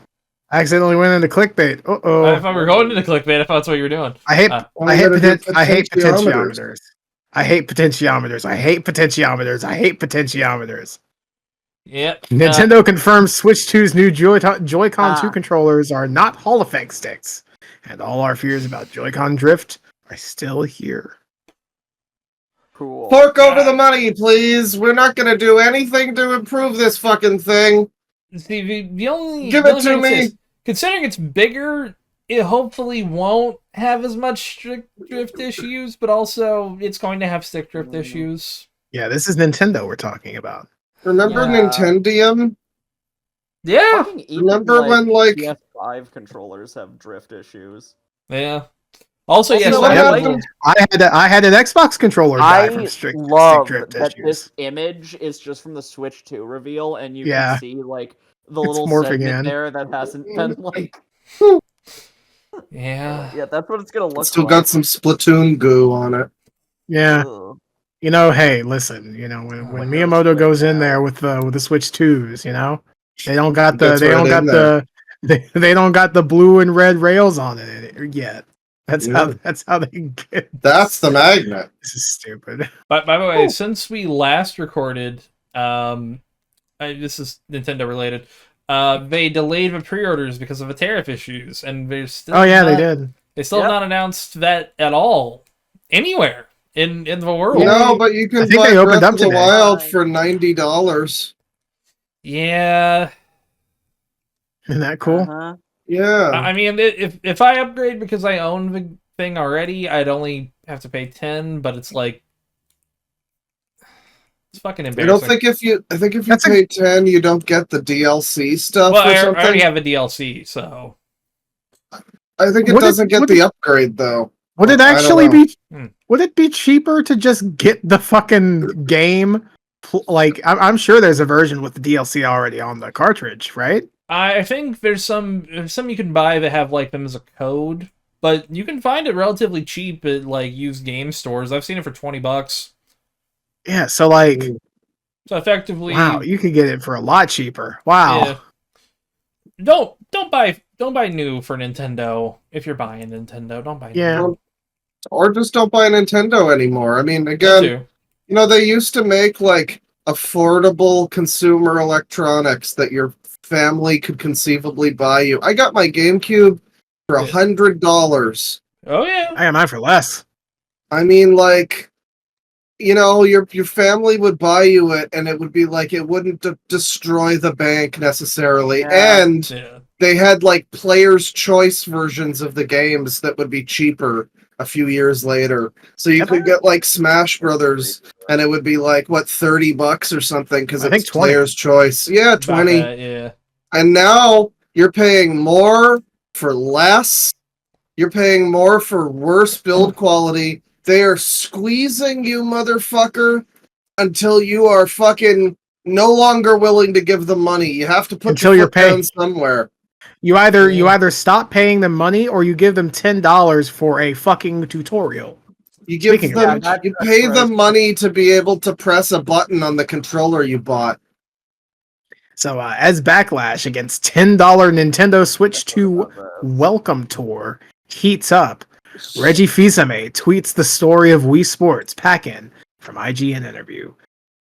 I accidentally went into clickbait. I Oh. thought we were going into clickbait. I thought that's what you were doing. I hate Uh, I hate We're gonna do I hate potentiometers. potentiometers. I hate potentiometers. I hate potentiometers. I hate potentiometers. Yep. Nintendo confirms Switch 2's new Joy-Con 2 Ah. controllers are not Hall effect sticks, and all our fears about Joy-Con drift are still here. Cool. Fork over the money, please. We're not gonna do anything to improve this fucking thing. See, the only Give the it only to thing is me. this, considering it's bigger, it hopefully won't have as much stick drift issues, but also it's going to have stick drift issues. Yeah, this is Nintendo we're talking about. Remember Yeah. Nintendium? Yeah, Fucking even, Remember when, like- PS5 controllers have drift issues. yeah. Also, Also, yes, what I like, happened? I had an Xbox controller die I from stick love drift that issues. this image is just from the Switch 2 reveal, and you Yeah. can see like the It's little morphing segment in. there that hasn't been like. yeah. Yeah, that's what it's gonna look It's still like. got some Splatoon goo on it. Yeah, Ugh. you know, hey, listen, you know, when Windows Miyamoto Split goes in now. there with the Switch 2s, you know, they don't got Gets they don't right got in the they don't got the blue and red rails on it yet. That's Yeah. how they get. That's the magnet. This is stupid. But by the way, since we last recorded, this is Nintendo related. They delayed the pre-orders because of the tariff issues, and they're still. Oh yeah, not, they did. They still Yep. have not announced that at all anywhere in the world. No, but you I can think buy they opened Breath up of the today. Wild for $90. Yeah. Isn't that cool? Uh-huh. Yeah. I mean, if I upgrade because I own the thing already, I'd only have to pay 10. But it's like it's fucking I embarrassing. think if you That's a- pay 10, you don't get the DLC stuff well, or I something. already have a DLC, so I think it What doesn't get would the upgrade though. Would it I don't actually know. be? Hmm. Would it be cheaper to just get the fucking game? Like, I'm sure there's a version with the DLC already on the cartridge, right? I think there's some you can buy that have like them as a code, but you can find it relatively cheap at like used game stores. I've seen it for $20. Yeah. So like, So effectively, wow, you could get it for a lot cheaper. Wow. yeah. Don't buy new for Nintendo if you're buying Nintendo. Don't buy Yeah. new. Or just don't buy Nintendo anymore. I mean, That again, too. you know, they used to make like affordable consumer electronics that your family could conceivably buy you. I got my GameCube for Yeah. $100. Oh yeah. I got mine for less. I mean, like, you know, your family would buy you it, and it would be like it wouldn't destroy the bank necessarily, Yeah. and Yeah. they had like players' choice versions of the games that would be cheaper a few years later. So you could get like Smash Brothers, and it would be like what $30 or something because I think it's 20. players' choice. Yeah, About 20. that, yeah. And now you're paying more for less. You're paying more for worse build quality. They are squeezing you, motherfucker, until you are fucking no longer willing to give them money. You have to put Until your you're foot down paying. somewhere. You either stop paying them money or you give them $10 for a fucking tutorial. You give Speaking of them, which- you pay that's them right. money to be able to press a button on the controller you bought. So as backlash against $10 Nintendo Switch 2 welcome tour heats up, Reggie Fils-Aimé tweets the story of Wii Sports Pack-In from IGN interview,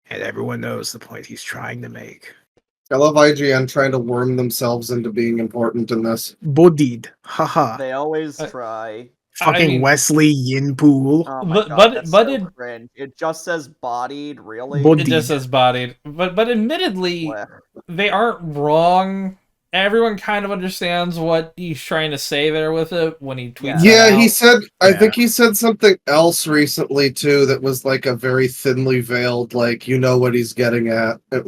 and everyone knows the point he's trying to make. I love IGN trying to worm themselves into being important in this. Bodid, haha. They always Uh, try. Fucking mean- Wesley Yinpool. Oh my But- god, but- that's but so it- cringe. It just says bodied, really? Bod- It just says bodied. But admittedly, Blech. they aren't wrong. Everyone kind of understands what he's trying to say there with it when he tweets Yeah, that he out. said. I Yeah. think he said something else recently too that was like a very thinly veiled, like you know what he's getting at. It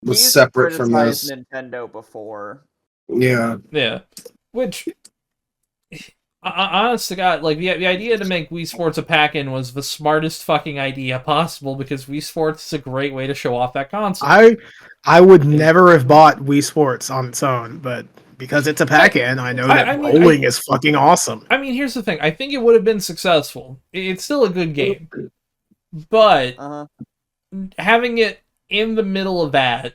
was He's separate from criticized this. Nintendo before. Yeah, Yeah. Which, honest to God, like, the idea to make Wii Sports a pack-in was the smartest fucking idea possible because Wii Sports is a great way to show off that console. I would never have bought Wii Sports on its own, but because it's a pack-in, I know that I mean, bowling is fucking awesome. I mean, here's the thing. I think it would have been successful. It's still a good game. But Uh-huh. having it in the middle of that,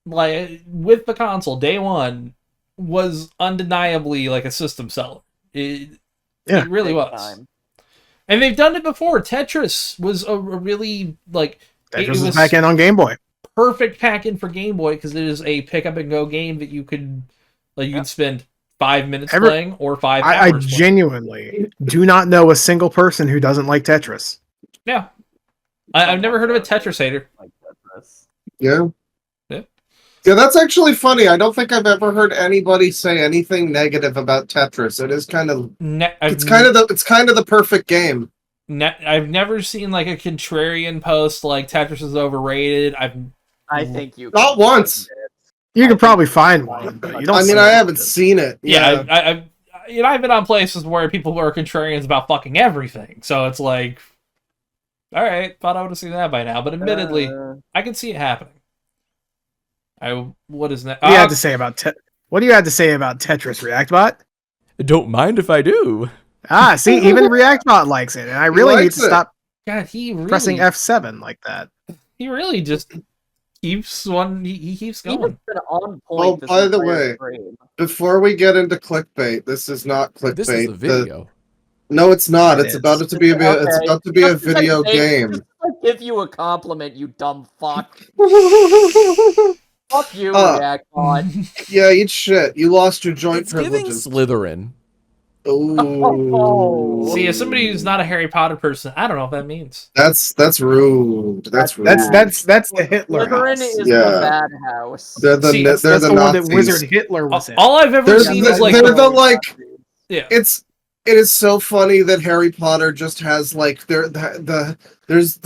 like, with the console, day one, was undeniably like a system seller. It really Big was. time. And they've done it before. Tetris was a really like Tetris was back in on Game Boy. perfect pack in for Game Boy because it is a pick up and go game that you could spend 5 minutes playing or 5 hours. I playing. genuinely do not know a single person who doesn't like Tetris. Yeah. I've never heard of a Tetris hater. Like Tetris. Yeah. Yeah. Yeah, that's actually funny. I don't think I've ever heard anybody say anything negative about Tetris. It is kind of it's kind of the perfect game. I've never seen like a contrarian post like Tetris is overrated. I think you Not can once. find it. You could probably find one, but you don't. I mean, see I it. haven't seen it. Yeah, I've been on places where people are contrarians about fucking everything. So it's like, all right, thought I would have seen that by now. But admittedly, I can see it happening. What is that? What do you have to say about What do you have to say about Tetris, ReactBot? Don't mind if I do. Ah, see, even ReactBot likes it, and I really need to stop God, he really pressing F7 like that. He really just keeps one. He keeps He's going. been on point. Well, this by the entire way, stream. Before we get into clickbait, this is not clickbait. This is a video. No, it's not. It It's is. about to be it's about to be a Just like video they- game. just like give you a compliment, you dumb fuck. Fuck you, React Pod. Yeah, eat shit. You lost your joint It's giving privileges. Slytherin. Ooh. See, as somebody who's not a Harry Potter person, I don't know what that means. That's rude. That's rude. That's the Hitler Slytherin house. is Yeah. the bad house. They're the See, they're That's the the one that Nazis. Wizard Hitler was in. All I've ever They're, seen the, is like they're the like. yeah. It is so funny that Harry Potter just has like there's the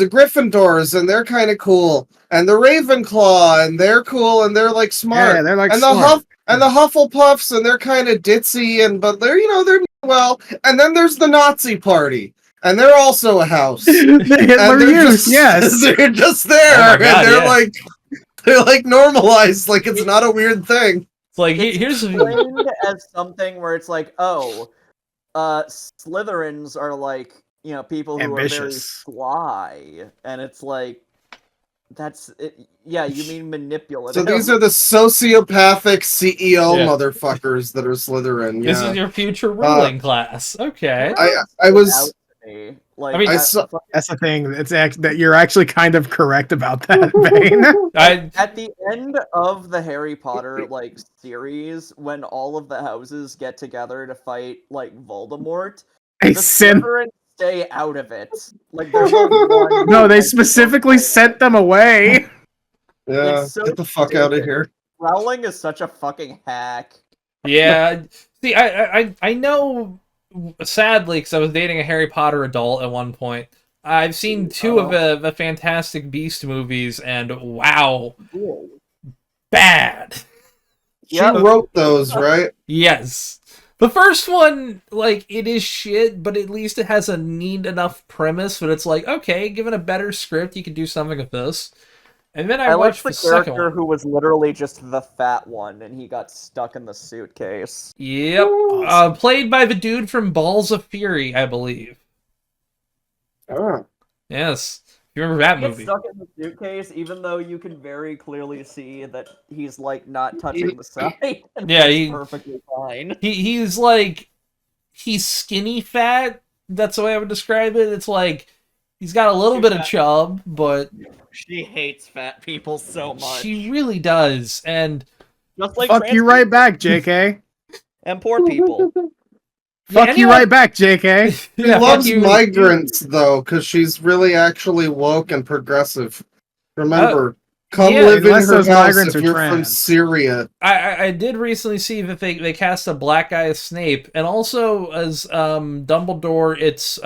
Gryffindors and they're kind of cool, and the Ravenclaw and they're cool and they're like smart, Yeah, they're like and smart. the Hufflepuffs and they're kind of ditzy but they're they're well, and then there's the Nazi Party and they're also a house. the Hitler And they're youth, just, yes. they're just there, Oh my God, and yeah. they're like normalized, like it's not a weird thing. It's like here's Framed as something where it's like, oh, Slytherins are like, people who are very Ambitious. sly, and it's like, that's it. Yeah, you mean manipulative. So these are the sociopathic CEO Yeah. motherfuckers that are Slytherin. this Yeah. is your future ruling class. Okay. I was Out to me. Like, I mean, I saw That's the thing. That you're actually kind of correct about that, Bane. at the end of the Harry Potter series, when all of the houses get together to fight Voldemort, They the sent. Slytherins stay out of it. Like there's one. No, they specifically sent them away. yeah, It's so get the fuck out of stupid. here. Rowling is such a fucking hack. Yeah. See, I know. Sadly, because I was dating a Harry Potter adult at one point, I've seen two of the Fantastic Beast movies, and wow, bad. She wrote those, right? Yes. The first one, it is shit, but at least it has a neat enough premise. But it's like, okay, given a better script, you could do something with this. And then I I like watched the the second character one. who was literally just the fat one, and he got stuck in the suitcase. Yep. Played by the dude from Balls of Fury, I believe. Oh. Yes. You remember that He gets movie? stuck in the suitcase, even though you can very clearly see that he's not touching the side. And Yeah, that's he- perfectly fine. He's he's skinny fat. That's the way I would describe it. It's like he's got a little bit of chub, but She hates fat people so much. she really does. And Just like Fuck trans you right people back, JK. and poor people. Fuck you anyone- right back, JK. She yeah, fuck loves you. migrants though, because she's really actually woke and progressive. Remember, come yeah, live in unless her those house migrants if are you're from trans. Syria. I did recently see that they cast a black guy as Snape, and also as Dumbledore, it's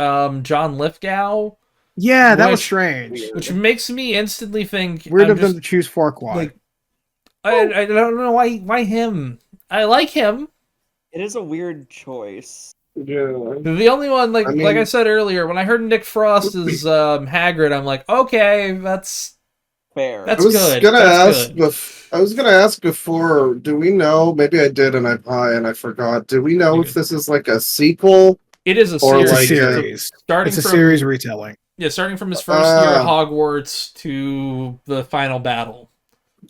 John Lithgow, Yeah, that was Which- strange. which makes me instantly think Weird I'm of them just- to choose Farquaad. like, I don't know why him. I like him. It is a weird choice. Yeah. The only one, like I I mean- said earlier, when I heard Nick Frost as Hagrid, I'm like, okay, that's Fair. That's I was good. gonna That's ask. good. I was gonna ask before. Do we know? Maybe I did, and I forgot. Do we know You're if good. this is like a sequel? it is a Or series. it's a like, series. starting It's a from series retelling. starting from his first year at Ah. Hogwarts to the final battle.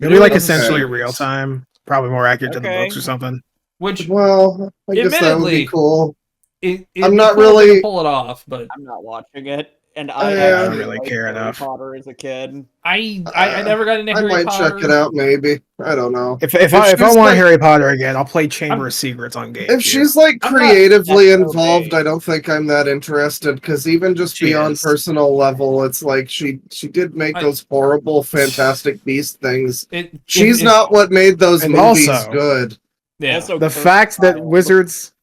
It'll be like Okay. essentially real time. Probably more accurate to the Okay. books or something. Which, Well, I guess that would be admittedly, cool. it'd I'm be not cool if they could really- pull it off, but I'm not watching it, and I Yeah. actually I don't really liked care Harry enough. Potter as a kid. I never got into I Harry might Potter. check it out, maybe. I don't know. If I she's want like- Harry Potter again, I'll play Chamber of Secrets on GameCube. If she's like I'm not- creatively that's involved, okay. I don't think I'm that interested. Because even just She beyond is. personal level, it's like she did make those horrible Fantastic Beast things. She's not what made those And movies also- good. Yeah. Also, the Kurt fact that Kyle. wizards,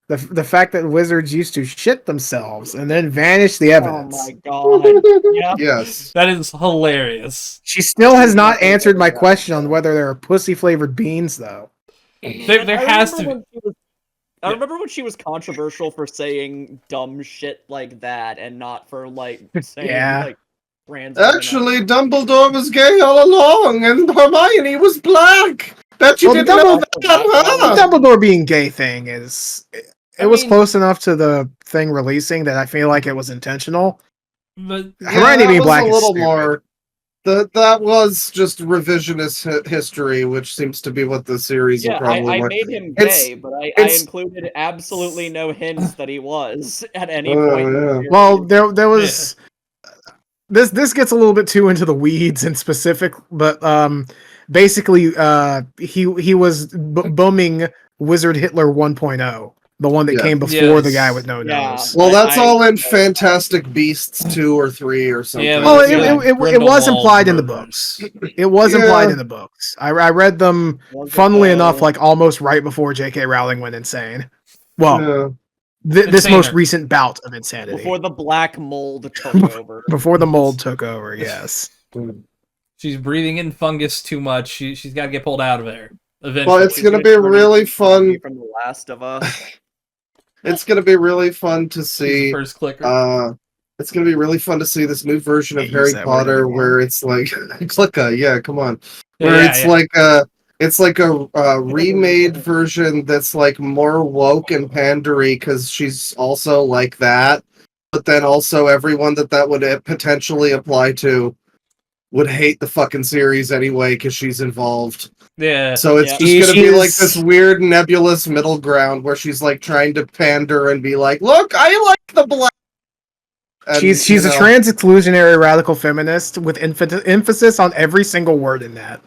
the fact that wizards used to shit themselves and then vanish the Oh evidence. my god. Yeah. Yes. That is hilarious. She still has not Nothing answered my better. question on whether there are pussy flavored beans, though. There I has remember to. when she was- I remember when she was controversial for saying dumb shit like that, and not for like saying Yeah. like trans women are- Actually, Dumbledore was gay all along, and Hermione was black. Bet you Well, the didn't know Dumbledore- that, The huh? Dumbledore being gay thing is. It I was mean- close enough to the thing releasing that I feel like it was intentional. But Hermione that being was black a is little stupid. more. That was just revisionist history, which seems to be what the series will Yeah, probably I want. made him It's- gay, but I it's- included absolutely no hints that he was at any Oh, point. in the yeah. series. Well, there was this gets a little bit too into the weeds in specific, but basically he was bumming Wizard Hitler 1.0, the one that Yeah. came before the Yes. guy with no Yeah. nose. Well, that's I- all in Fantastic Beasts 2 or 3 or something. Yeah, Well, that's it was Grindelwald implied in the murders. books. It was Yeah. implied in the books. I read them, Was it funnily though? enough, like almost right before J.K. Rowling went insane. Well, Yeah. this Insaner. most recent bout of insanity. Before the black mold took over. Before the mold took over, yes. She's breathing in fungus too much. She's got to get pulled out of there eventually. Well, it's She's gonna be turn really into Tommy fun. from The Last of Us. It's gonna be really fun to She's the see. first clicker. It's gonna be really fun to see this new version of Can't Harry use that word Potter anymore. where it's like Clicka, yeah, come on. Where Yeah, it's yeah. like a remade version that's like more woke and pandery because she's also like that, but then also everyone that would potentially apply to would hate the fucking series anyway because she's involved. Yeah. So it's Yeah. just gonna be like She's- this weird nebulous middle ground where she's like trying to pander and be like, "Look, I like the black." And, She's you a know, trans exclusionary radical feminist with emphasis on every single word in that.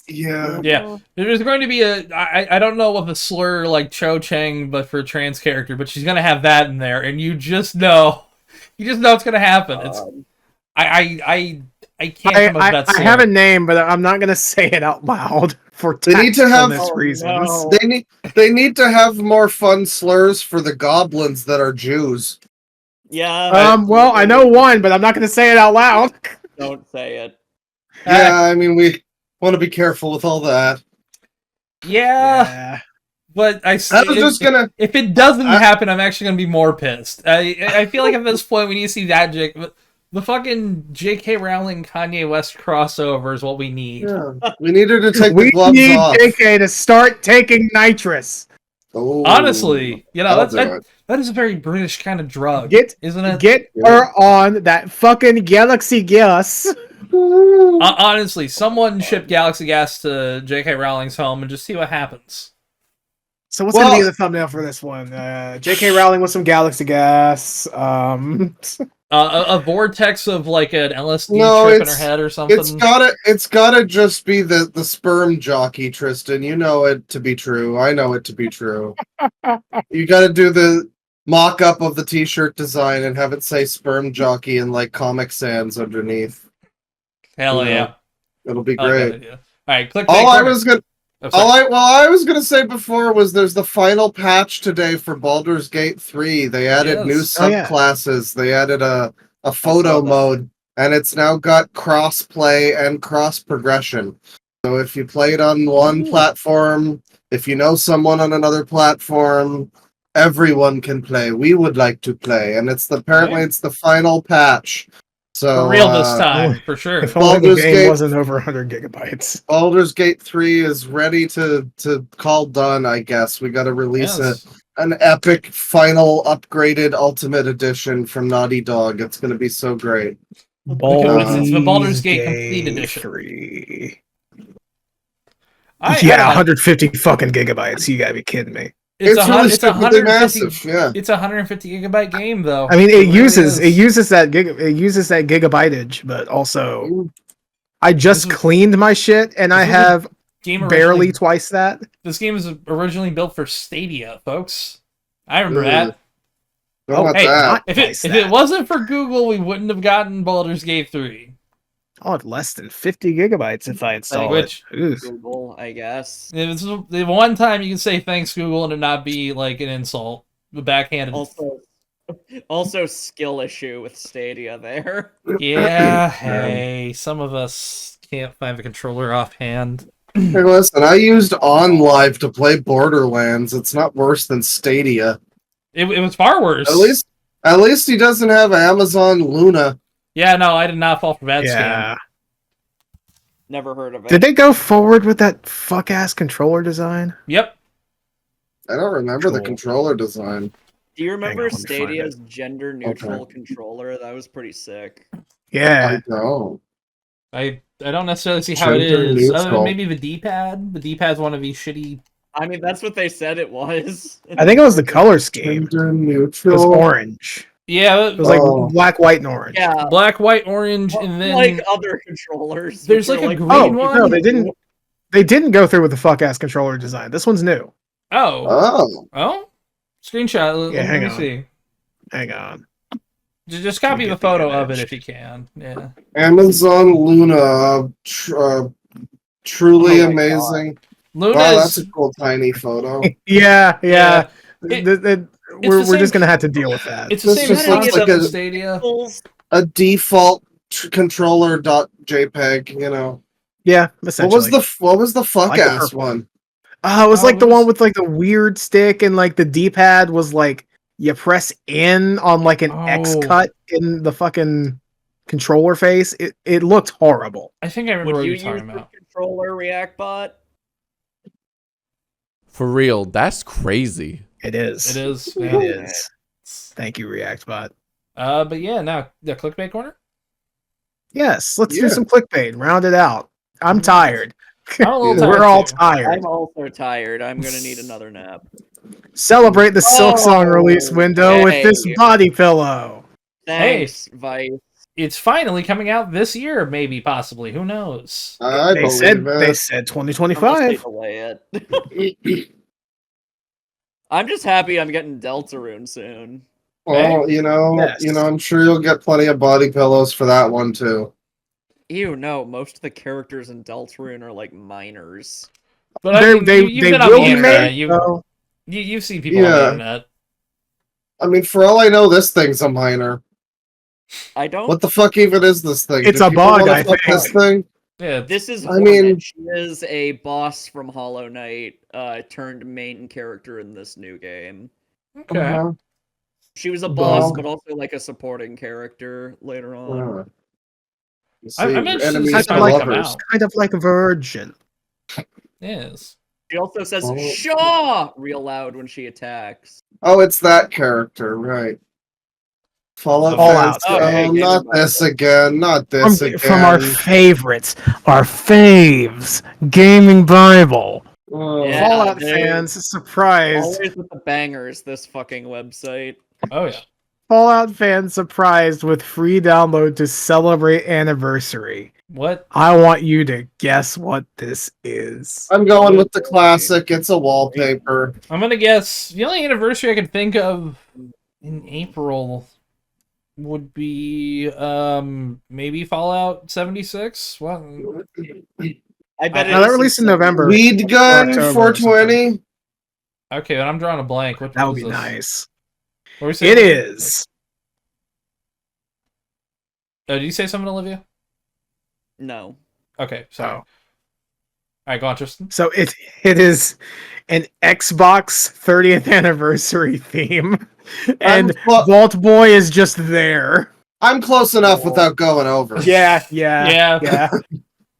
Yeah. Yeah. There's going to be I don't know what the slur like Cho Chang, but for a trans character, but she's gonna have that in there, and you just know it's gonna happen. It's I can't come up with that I slur. have a name, but I'm not gonna say it out loud for They need to have- tactfulness Oh, reasons. no. They need to have more fun slurs for the goblins that are Jews. Yeah. Well, I know one, but I'm not gonna say it out loud. Don't say it. Yeah, I mean we want to be careful with all that. Yeah, but I was just gonna. if it doesn't I- happen, I'm actually gonna be more pissed. I feel like at this point we need to see that the fucking J.K. Rowling Kanye West crossover is what we need. Yeah, we need her to take the We gloves need off. JK to start taking nitrous. Oh, Honestly, you know I'll do it. that is a very British kind of drug, Get isn't it? get her on that fucking galaxy gas. Honestly, someone ship Galaxy Gas to J.K. Rowling's home and just see what happens. So what's Well- gonna be the thumbnail for this one? J.K. Rowling with some galaxy gas. A vortex of like an LSD No, trip in her it's- head or something. It's gotta just be the sperm jockey, Tristan. You know it to be true. I know it to be true. You gotta do the mock-up of the t-shirt design and have it say sperm jockey in like Comic Sans underneath. Hell yeah. It'll be I like that great. idea. All right, click. All I was gonna say before was there's the final patch today for Baldur's Gate 3. They added new Yes. Oh, yeah. subclasses. They added a photo that. mode, and it's now got cross play and cross progression. So if you played on one platform, if you know someone on another platform, everyone can play. We would like to play, and apparently it's the final patch. So for real this time, for sure. if only the Baldur's game Gate- wasn't over 100 gigabytes. Baldur's Gate 3 is ready to call done, I guess. We got to release Yes. an epic final upgraded Ultimate Edition from Naughty Dog. It's going to be so great. It's the Baldur's Gate Complete Edition. 3. Yeah, 150 fucking gigabytes. You gotta be kidding me. It's a, really it's a stupidly 150, massive. Yeah. It's a 150 gigabyte game though. I mean, really is. it uses that gigabyteage, but also I just This is- cleaned my shit and I this was a have Game barely originally, twice that. this game was originally built for Stadia, folks. I remember Ugh. that. Don't want hey, that. If it wasn't for Google, we wouldn't have gotten Baldur's Gate 3. I'll have less than 50 gigabytes if I install Which- it. Ooh. Google, I guess. It was the one time you can say thanks Google and it not be like an insult, backhanded. Also skill issue with Stadia there. Yeah, hey, some of us can't find the controller offhand. Hey, listen, I used OnLive to play Borderlands. It's not worse than Stadia. It was far worse. At least he doesn't have Amazon Luna. Yeah, no, I did not fall for that scam. Yeah. Never heard of it. Did they go forward with that fuck ass controller design? Yep. I don't remember the controller design. Do you remember on, let me find Stadia's gender neutral controller? That was pretty sick. Yeah. I know. I don't necessarily see how it Gender is. Other than neutral. maybe the D-pad. The D-pad's one of these shitty. I mean, that's what they said it was. I think it was the color scheme. Gender It was neutral. orange. Yeah, It was like Oh. black, white, and orange. Yeah, black, white, orange, and then like other controllers. there's which like are a green Oh one. no, they didn't. They didn't go through with the fuck ass controller design. This one's new. Oh, screenshot. Yeah, hang Let me on. see. Hang on. Just copy Let me the get the photo of it image. if you can. Yeah. Amazon Luna. Truly Oh my amazing. Luna's. Wow, that's a cool tiny photo. Yeah. It- We're the same- just gonna have to deal with that. It's the This same just looks concept like as a- Stadia. A default controller .jpeg. You know. Yeah, What essentially. was the fuck Like the ass purple. one? It was Oh, like it the was- one with like the weird stick and like the D-pad was like you press in on like an X Oh. cut in the fucking controller face. It looked horrible. I think I remember Would what you you're use talking the about. controller React bot? For real, that's crazy. It is. It is. It Yeah. is. Thank you, ReactBot. But yeah, now the clickbait corner. Yes, let's Yeah. do some clickbait. Round it out. I'm tired. I'm a little tired. We're all too. tired. I'm also tired. I'm gonna need another nap. Celebrate the Silk Song release Oh, window with this hey. body pillow. Thanks, Vice. It's finally coming out this year, maybe, possibly. Who knows? I They believe said it. 2025. Delay it. I'm just happy I'm getting Deltarune soon. Well, Yes. I'm sure you'll get plenty of body pillows for that one too. Ew, no, most of the characters in Deltarune are like minors. But I mean, They you've been on will the be internet. made. You, you've seen people on the Yeah. internet. I mean, for all I know, this thing's a minor. I don't. What the fuck even is this thing? It's Do a people bug, wanna I fuck think. This thing? Yeah. This is. I mean- Hornet. She is a boss from Hollow Knight, turned main character in this new game. Okay. Uh-huh. She was a boss, Dog. but also like a supporting character later on. Uh, you I'm see, interested to enemies see Kind how of are they like come lovers. out. Kind of like Virgin. Yes. She also says Oh. "Shaw" real loud when she attacks. Oh, it's that character, right? Fallout Fallout. fans. Okay, Oh, never not mind. this again. Not this again. From our favorites, our faves, Gaming Bible. Oh. Yeah. Fallout dude. fans surprised. Always with the bangers. This fucking website. Oh yeah. Fallout fans surprised with free download to celebrate anniversary. What? I want you to guess what this is. I'm going with the classic. It's a wallpaper. I'm gonna guess the only anniversary I can think of in April would be maybe Fallout 76. What? I bet No, that released in November. Weed gun October or 420. Okay, then I'm drawing a blank. What That would was be this? nice. What were we saying? It is. Did you say something, Olivia? No. Okay, sorry. Oh. All right, go on, Tristan. So it is an Xbox 30th anniversary theme, and Vault Boy is just there. I'm close enough without going over. Yeah. Yeah.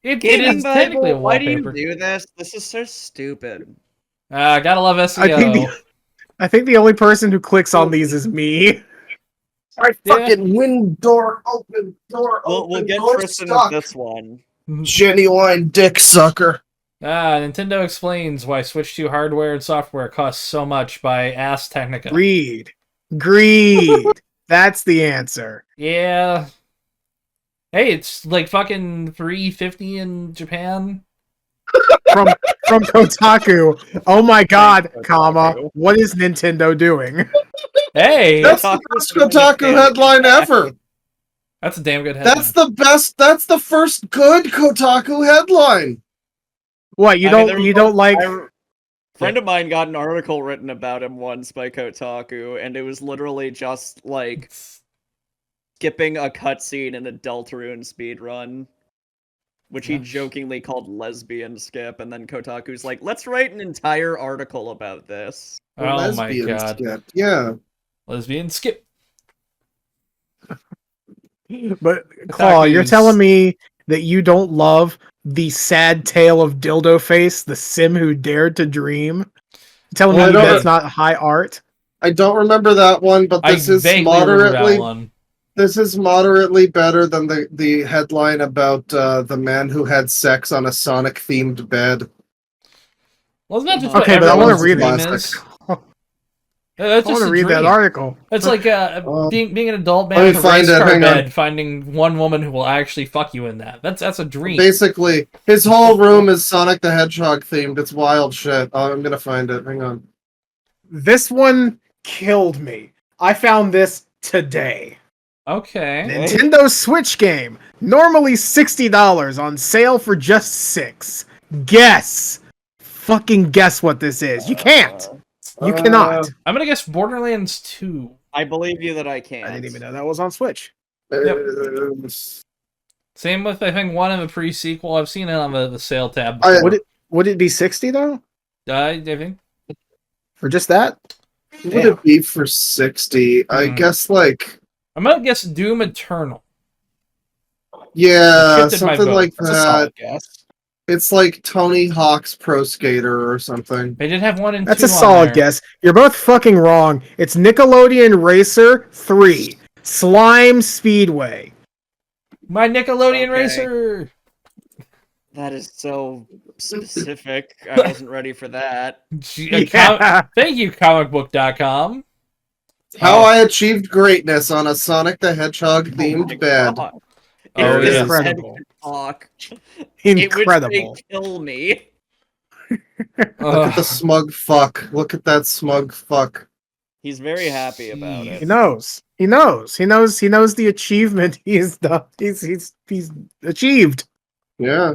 It Gaming is technically a Bible, why do you wallpaper. do this? This is so stupid. Gotta love SEO. I think the only person who clicks on these is me. I fucking wind door open, door We'll open, get door Tristan stuck. with this one. Genuine dick sucker. Nintendo explains why Switch 2 hardware and software costs so much by Ass Technica. Greed. That's the answer. Yeah. Hey, it's like fucking $350 in Japan. From Kotaku. Oh my god, Thanks, comma. Kotaku. What is Nintendo doing? Hey, That's the best Kotaku headline ever. that's a damn good headline. That's the best. That's the first good Kotaku headline. What, you I mean, don't there you was don't like a friend of mine got an article written about him once by Kotaku, and it was literally just like skipping a cutscene in a Deltarune speedrun, which he Gosh. jokingly called lesbian skip, and then Kotaku's like, let's write an entire article about this. Oh my Lesbian god. skip. Yeah. Lesbian skip. But Claw, you're Kotaku's- telling me that you don't love the sad tale of Dildo Face, the sim who dared to dream? You're telling Well, me I don't- that's not high art? I don't remember that one, but I this is vaguely remember that moderately. one. This is moderately better than the headline about the man who had sex on a Sonic themed bed. Wasn't that just Okay, what but I wanna everyone's read dream that. is? That's I want just to a read that dream. article. It's like being an adult man let me with a find race it, car hang on. bed, finding one woman who will actually fuck you in that. That's a dream. Basically, his whole room is Sonic the Hedgehog themed. It's wild shit. Oh, I'm gonna find it. Hang on. This one killed me. I found this today. Okay. Nintendo Switch game, normally $60, on sale for just $6. Guess. Fucking guess what this is. You can't. You cannot. I'm gonna guess Borderlands 2. I believe you that I can't. I didn't even know that was on Switch. Same with I think one of the pre-sequel. I've seen it on the sale tab. I- Before. Would it be 60 though? I think. For just that? What would it be for 60? I guess like I'm gonna guess Doom Eternal. yeah, Shifted my something vote. like That's a that. solid guess. It's like Tony Hawk's Pro Skater or something. They did have 1 and 2 That's a on solid there. guess. You're both fucking wrong. It's Nickelodeon Racer 3. Slime Speedway. My Nickelodeon Okay. Racer. That is so specific. I wasn't ready for that. Yeah. Thank you, comicbook.com. How I achieved greatness on a Sonic the Hedgehog themed bed. God. Oh, If this yeah. head Incredible. could talk, Incredible. it would kill me. Look at the smug fuck. Look at that smug fuck. He's very happy about He it. knows. He knows the achievement he's done. He's achieved. Yeah.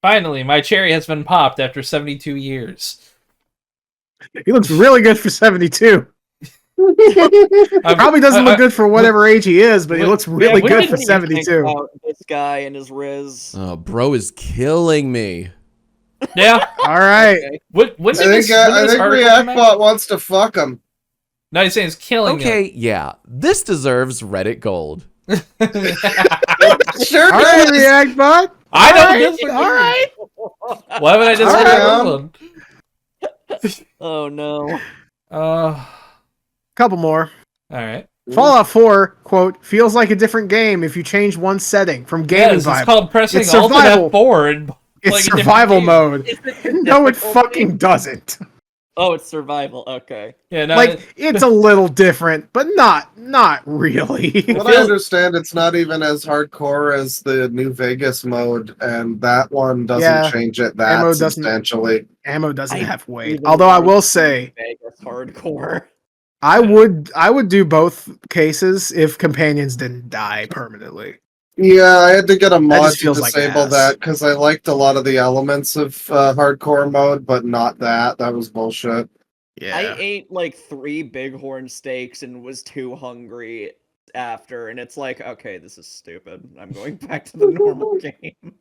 Finally, my cherry has been popped after 72 years. He looks really good for 72. I'm- Probably doesn't I- look good for whatever age he is, but he looks really when good did for he What do you think 72. about this guy and his riz. Oh, bro is killing me. Yeah. All right. Okay. When I did think, this I think article come out? ReactBot wants to fuck him. No, he's saying it's killing Okay, yeah, this deserves Reddit gold. him. Sure All right, does. React Bot. I don't All right, disagree. all right. Why would I disagree Alright. with this one? Oh no. Couple more. Alright. Fallout 4, quote, feels like a different game if you change one setting from gaming Yes, it's vibe. called pressing It's Alt and survival. F4 and It's playing a different survival game. mode. Is it No, it difficulty? fucking doesn't. Oh, it's survival. Okay. Yeah, no, Like, it's a little different, but not really. What I understand, it's not even as hardcore as the New Vegas mode, and that one doesn't Yeah. change it Ammo that doesn't- substantially. Ammo doesn't I have weight. even Although I want will say, Vegas hardcore. I would do both cases if companions didn't die permanently. Yeah, I had to get a mod just to feels like disable ass. that because I liked a lot of the elements of hardcore mode, but not that. That was bullshit. I ate like 3 bighorn steaks and was too hungry after, and it's like, okay, this is stupid. I'm going back to the normal game.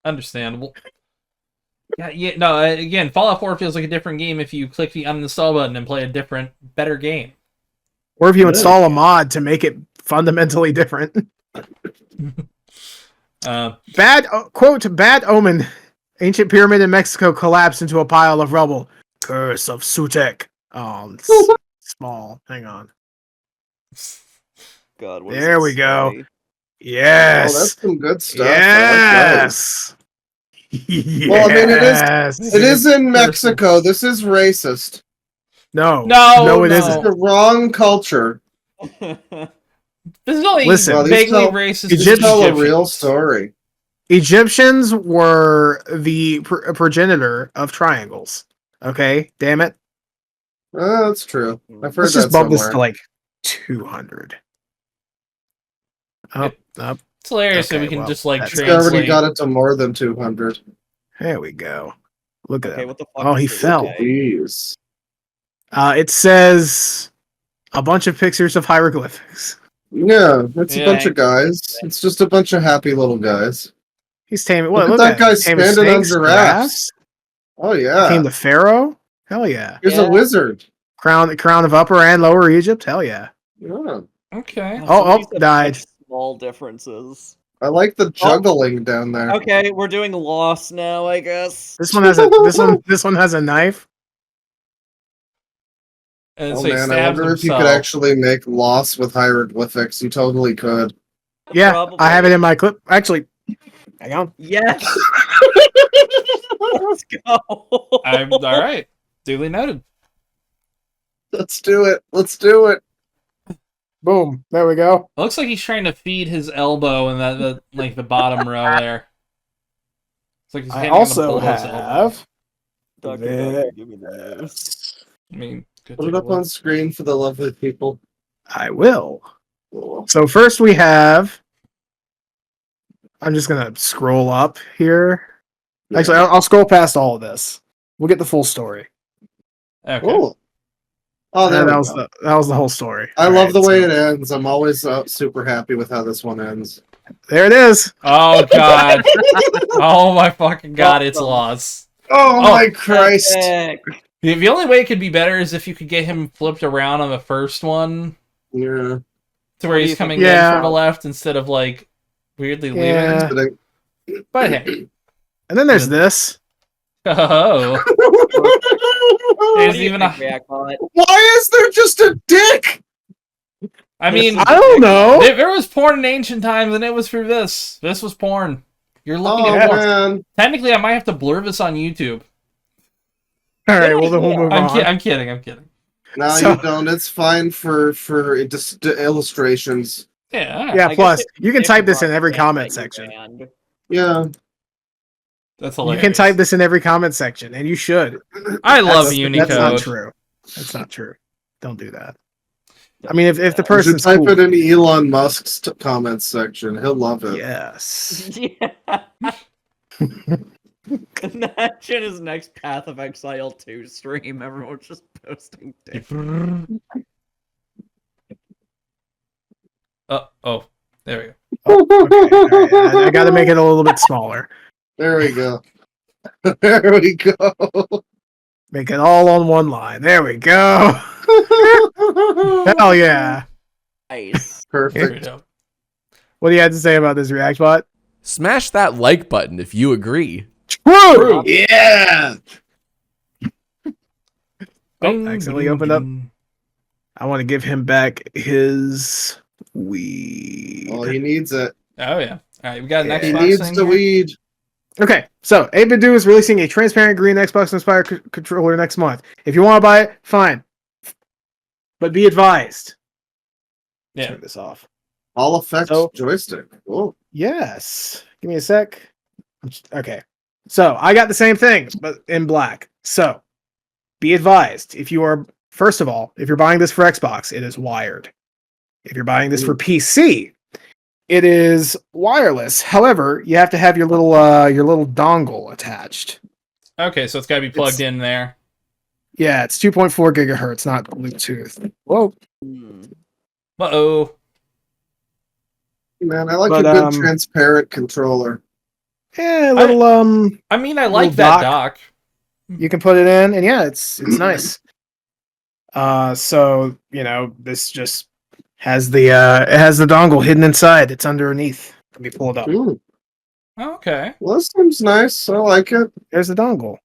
understandable. Yeah, no, again, Fallout 4 feels like a different game if you click the uninstall button and play a different, better game. Or if you install a mod to make it fundamentally different. Bad omen. Ancient pyramid in Mexico collapsed into a pile of rubble. Curse of Siwtch. Oh, it's small. Hang on. God, what There does we it go. say? Yes. Oh, that's some good stuff. I like that. Yes. Well, I mean, it is in Mexico. This is racist. No, No, it no. It's isn't. the wrong culture. This is only Listen, Well, these vaguely tell- racist. These to tell a Egyptians. real story. Egyptians were the progenitor of triangles. Okay, damn it. That's true. I've heard Let's that just bump this somewhere. to like 200. Up. It's hilarious that Okay, we can well, just like that's- It's already translate. got it to more than 200. There we go. Look at Okay, him. what the fuck? Oh, is he this fell. guy? Jeez. It says a bunch of pictures of hieroglyphics. Yeah, it's a Yeah. bunch of guys. It's just a bunch of happy little guys. He's taming. Look What? at Look that at guy him. Taming standing on snakes, giraffes. Oh yeah. Became the pharaoh. Hell yeah. Here's Yeah. a wizard. Crown of Upper and Lower Egypt. Hell yeah. Yeah. Okay. God, Oh, some of these have died. such Small differences. I like the juggling down there. Okay, we're doing Lost now, I guess. This one has this one has a knife. And Oh so he man, I stabs wonder if you himself. could actually make loss with hieroglyphics. You totally could. Yeah, Probably. I have it in my clip. Actually, hang on. Yes. Let's go. I'm all right. Duly noted. Let's do it. Let's do it. Boom. There we go. It looks like he's trying to feed his elbow in that like the bottom row there. It's like he's I handing him a also bulldog's elbow. have. Doctor, There. give me the news. I mean, good Put it take a up on look. screen for the lovely people. I will. Cool. So first we have. I'm just gonna scroll up here. Actually, I'll scroll past all of this. We'll get the full story. Okay. Cool. Oh, there we that was go. that was the whole story. I All love right, the way so it ends. I'm always super happy with how this one ends. There it is. Oh god. Oh my fucking god, it's lost. Oh, my Christ! Epic. The only way it could be better is if you could get him flipped around on the first one Yeah. to where do he's you coming think? in Yeah. from the left instead of like weirdly Yeah. leaving. But hey. And then there's this. Oh. What There's do you even think, a Reactbot? Why is there just a dick? I mean I don't know. there was porn in ancient times and it was for this. This was porn. You're looking Oh at porn. man. Technically I might have to blur this on YouTube. All right, well then we'll move on. I'm kidding. No, So- you don't. It's fine for just illustrations. Yeah, alright. Yeah. I Plus, guess you can If type the this in every broadcast comment that you section. banned. Yeah. That's You hilarious. can type this in every comment section, and you should. I love That's Unicode. not true. That's not true. Don't do that. I mean, if the You should person's type cool, it in Elon Musk's comments section. He'll love it. yes. Yeah. Imagine his next Path of Exile 2 stream. Everyone's just posting dick. Oh, there we go. Okay, all right. I got to make it a little bit smaller. There we go. There we go. Make it all on one line. There we go. Hell yeah. Nice. Here we Perfect. go. What do you have to say about this React bot? Smash that like button if you agree. True. Yeah. Oh, accidentally opened up. I want to give him back his weed. Oh, he needs it. Oh yeah. All right, we got an Yeah. He Xbox needs thing the here? weed. Okay, so 8BitDo is releasing a transparent green Xbox Inspire controller next month. If you want to buy it, fine. But be advised. Yeah. Turn this off. All effects So- joystick. Oh. Yes. Give me a sec. Okay. So I got the same thing, but in black. So be advised. If you are, first of all, if you're buying this for Xbox, it is wired. If you're buying this for PC, it is wireless. However, you have to have your little dongle attached. Okay, so it's got to be plugged It's- in there. Yeah, it's 2.4 gigahertz, not Bluetooth. Whoa. Hmm. Uh-oh. Man, I like But, a good transparent controller. Yeah, a little I mean, I like Little that dock. dock. you can put it in, and yeah, it's nice. So this just has the it has the dongle hidden inside. It's underneath. Let me pull it up. Ooh, Okay. well, this seems nice. I like it. There's the dongle.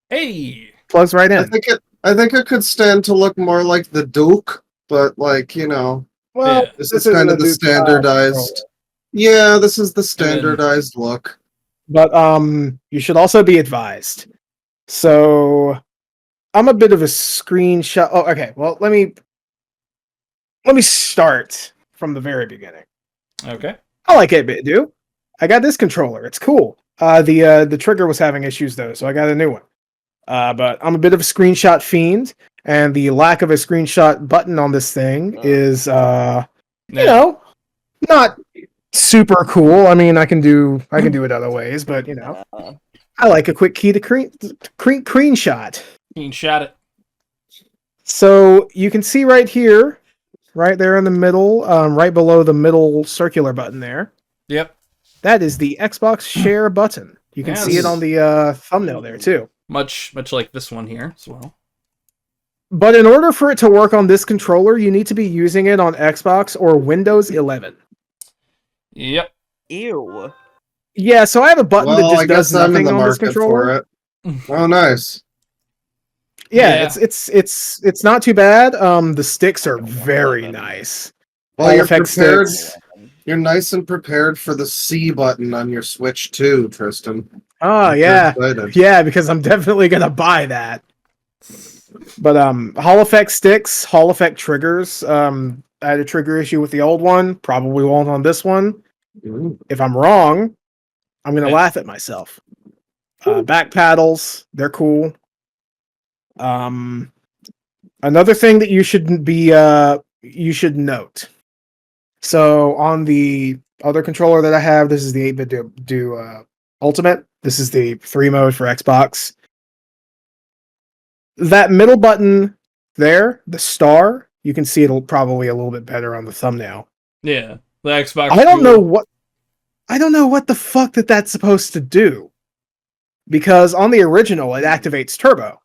Hey. Plugs right I in. think it could stand to look more like the Duke, but like, Well, Yeah. this is isn't kind a of the Duke style standardized. controller. Yeah, this is the standardized look. But you should also be advised. So I'm a bit of a screenshot. Oh, okay. Well, let me start from the very beginning. Okay. I like 8-bit do. I got this controller. It's cool. The trigger was having issues though, so I got a new one. But I'm a bit of a screenshot fiend, and the lack of a screenshot button on this thing is you know, not super cool. I mean, I can do it other ways, but you know, I like a quick key to screenshot. You can shot it. So you can see right here, right there in the middle, right below the middle circular button there. Yep. That is the Xbox Share button. You can see it on the thumbnail there too. Much like this one here as well. But in order for it to work on this controller, you need to be using it on Xbox or Windows 11. Yep. Ew. Yeah, so I have a button that Well, I just does guess I'm in nothing the on this market controller. for it. Oh, nice. Yeah, Yeah. it's not too bad. The sticks are very nice. Well, All you're effect prepared. sticks. You're nice and prepared for the C button on your Switch too, Tristan. Oh I'm yeah, excited. yeah, because I'm definitely gonna buy that. But Hall effect sticks, Hall effect triggers. I had a trigger issue with the old one. Probably won't on this one. Ooh. If I'm wrong, I'm gonna Okay. laugh at myself. Back paddles, they're cool. Another thing that you should note. So on the other controller that I have, this is the 8-bit do Ultimate. This is the 3 mode for Xbox. That middle button there, the star, you can see it probably a little bit better on the thumbnail. Yeah. The Xbox. I don't Dual. know what the fuck that's supposed to do. Because on the original, it activates turbo.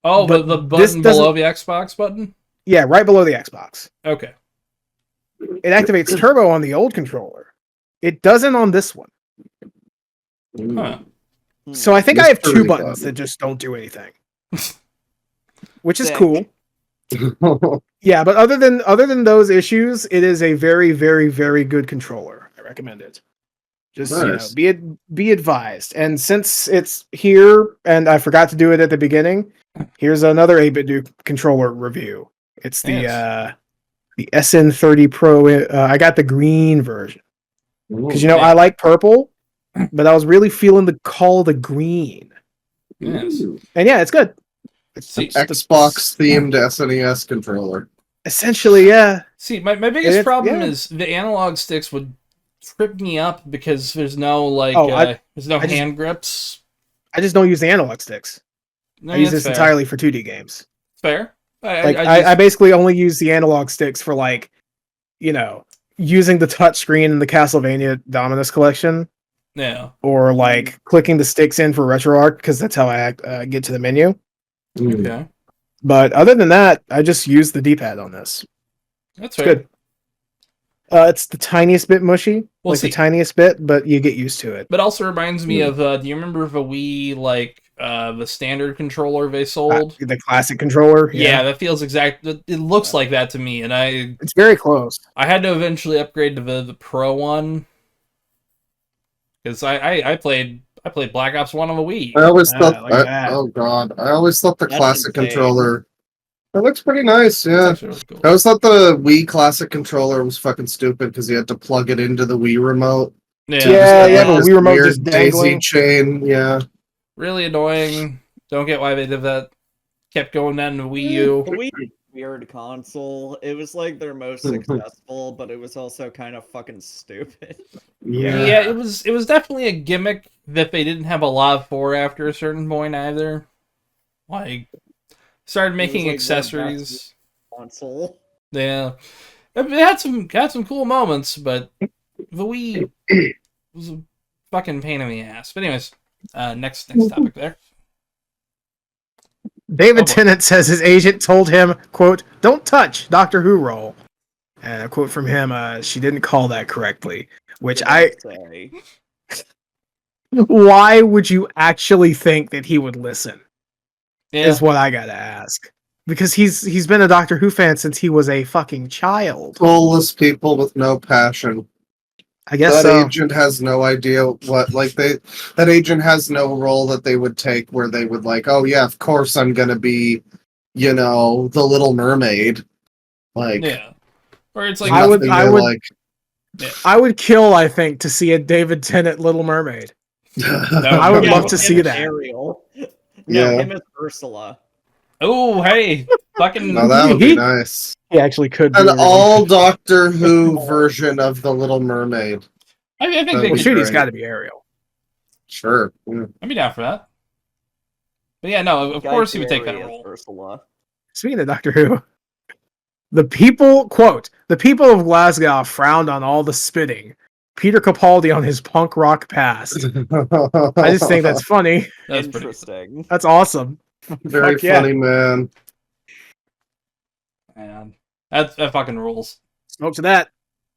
Oh, but the this button doesn't- below the Xbox button? Yeah, right below the Xbox. Okay. It activates turbo on the old controller. It doesn't on this one. Huh. So I think I have 2 Mystery buttons button. that just don't do anything. Which is Sick. cool. Yeah, but other than those issues, it is a very, very, very good controller. I recommend it. Just Nice. be advised. And since it's here, and I forgot to do it at the beginning, here's another 8-bit controller review. It's the the SN30 Pro. I got the green version because I like purple, but I was really feeling the call of the green. Yes. And yeah, it's good. It's See, Xbox themed SNES controller. essentially, yeah. See, my biggest It's- problem yeah. is the analog sticks would trip me up because there's no there's no I just- hand grips. I just don't use the analog sticks. No, I use that's this fair. entirely for 2D games. Fair. I basically only use the analog sticks for using the touch screen in the Castlevania Dominus collection, yeah. or clicking the sticks in for RetroArch because that's how I get to the menu. Okay. But other than that, I just use the D-pad on this. That's It's fair. good. It's the tiniest bit mushy, Well, the see- tiniest bit, but you get used to it. But also reminds me of do you remember the Wii the standard controller they sold? The classic controller. Yeah, that feels it looks like that to me, and It's very close. I had to eventually upgrade to the Pro one because I played Black Ops 1 on the Wii. I always Ah, thought. look at that. Oh god, I always thought the That's classic insane. controller. It looks pretty nice. It's Yeah. actually really cool. I always thought the Wii Classic controller was fucking stupid because you had to plug it into the Wii remote. Yeah, Yeah, Just the this Wii remote weird just dangling. daisy chain. Yeah. really annoying. Don't get why they did that. Kept going down to Wii U. The Wii is a weird console. It was like their most successful, but it was also kind of fucking stupid. Yeah, it was definitely a gimmick that they didn't have a lot for after a certain point either. Started making like their accessories. Console. Yeah, it had some cool moments, but the Wii was a fucking pain in the ass. But anyways, next topic there. David Oh, boy. Tennant says his agent told him, quote, "Don't touch Doctor Who role." And a quote from him, she didn't call that correctly. Which Say. why would you actually think that he would listen? Yeah, Is what I gotta ask. Because he's been a Doctor Who fan since he was a fucking child. Soulless people with no passion. I guess that so. agent has no idea what that agent has no role that they would take where they would like, oh yeah, of course I'm gonna be, the Little Mermaid. Like, Yeah. Or it's there's like nothing I there, would- like. I would kill, I think, to see a David Tennant Little Mermaid. I would Yeah, love with to him see as that. Ariel. No, Yeah. him as Ursula. oh, hey, fucking No, that would be nice. He actually could be. An really all good. Doctor Who version of the Little Mermaid. I think Well, they Well, could, shoot, he's Right. got to be Ariel. Sure. Mm. I'd be down for that. But yeah, no, of Guy course he would take that Fieri as role. Ursula. Speaking of Doctor Who, the people of Glasgow frowned on all the spitting. Peter Capaldi on his punk rock past. I just think that's funny. That's pretty good. Interesting. That's awesome. very Fuck yeah. funny, man. Man, that fucking rules. Smoke to that.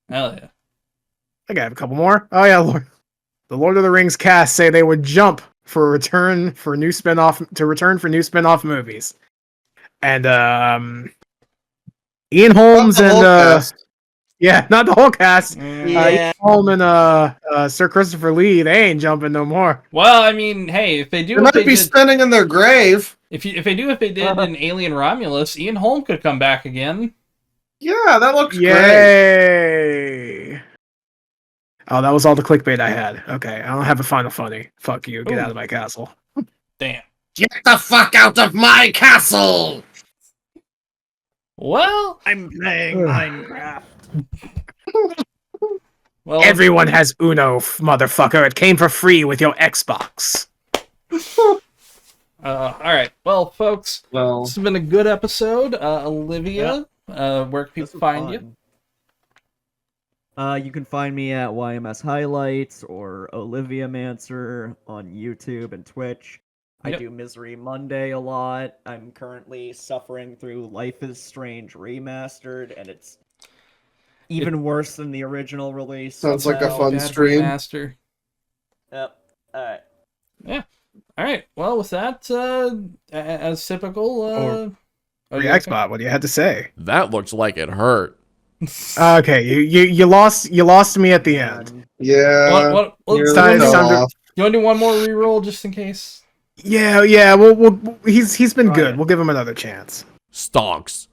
Hell yeah. I think I have a couple more. Oh yeah, the Lord of the Rings cast say they would jump for new spin-off movies. And Ian Holmes Not the whole and cast. yeah, not the whole cast. Mm. Ian Holm and Sir Christopher Lee, they ain't jumping no more. Well, I mean, hey, if they do They what might they be did, spinning in their grave. if they do what they did in Alien Romulus, Ian Holm could come back again. Yeah, that looks great. Yay! Oh, that was all the clickbait I had. Okay, I don't have a final funny. Fuck you. Get Ooh. out of my castle. Damn. Get the fuck out of my castle! Well, I'm playing Minecraft. well, Everyone has Uno, motherfucker. It came for free with your Xbox. all right. Well, folks, Well, this has been a good episode. Olivia, where can people find you? You can find me at YMS Highlights or Olivia Mancer on YouTube and Twitch. Yep. I do Misery Monday a lot. I'm currently suffering through Life is Strange Remastered, and it's even worse than the original release. Sounds like a somehow. fun Bad stream. Master. Yep. Alright. All right. Well, with that, as typical, Or- oh, Free you okay? Xbox, what do you have to say? That looks like it hurt. Okay, you lost me at the end. Yeah. What, Nearly time- fell time to- off. you want to do one more reroll just in case? Yeah. He's been Try good. it. We'll give him another chance. Stonks.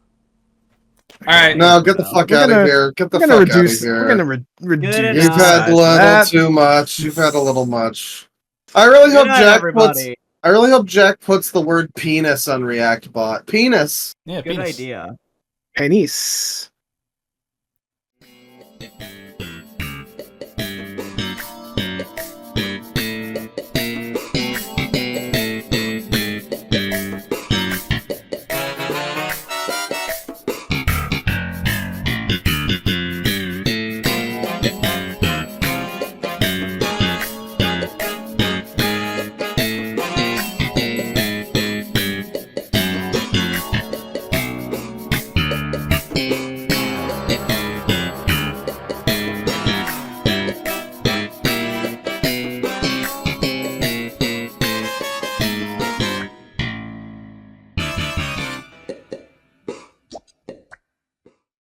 All right. No, get the fuck We're out gonna- of here. Get the We're fuck gonna out of reduce. here. We're gonna reduce. Good You've enough. the had size a of little that. too much. You've had a little much. I really Good hope night, Jack puts. everybody. I really hope Jack puts the word penis on React-Bot. Penis. Yeah, Good penis. idea. Penis.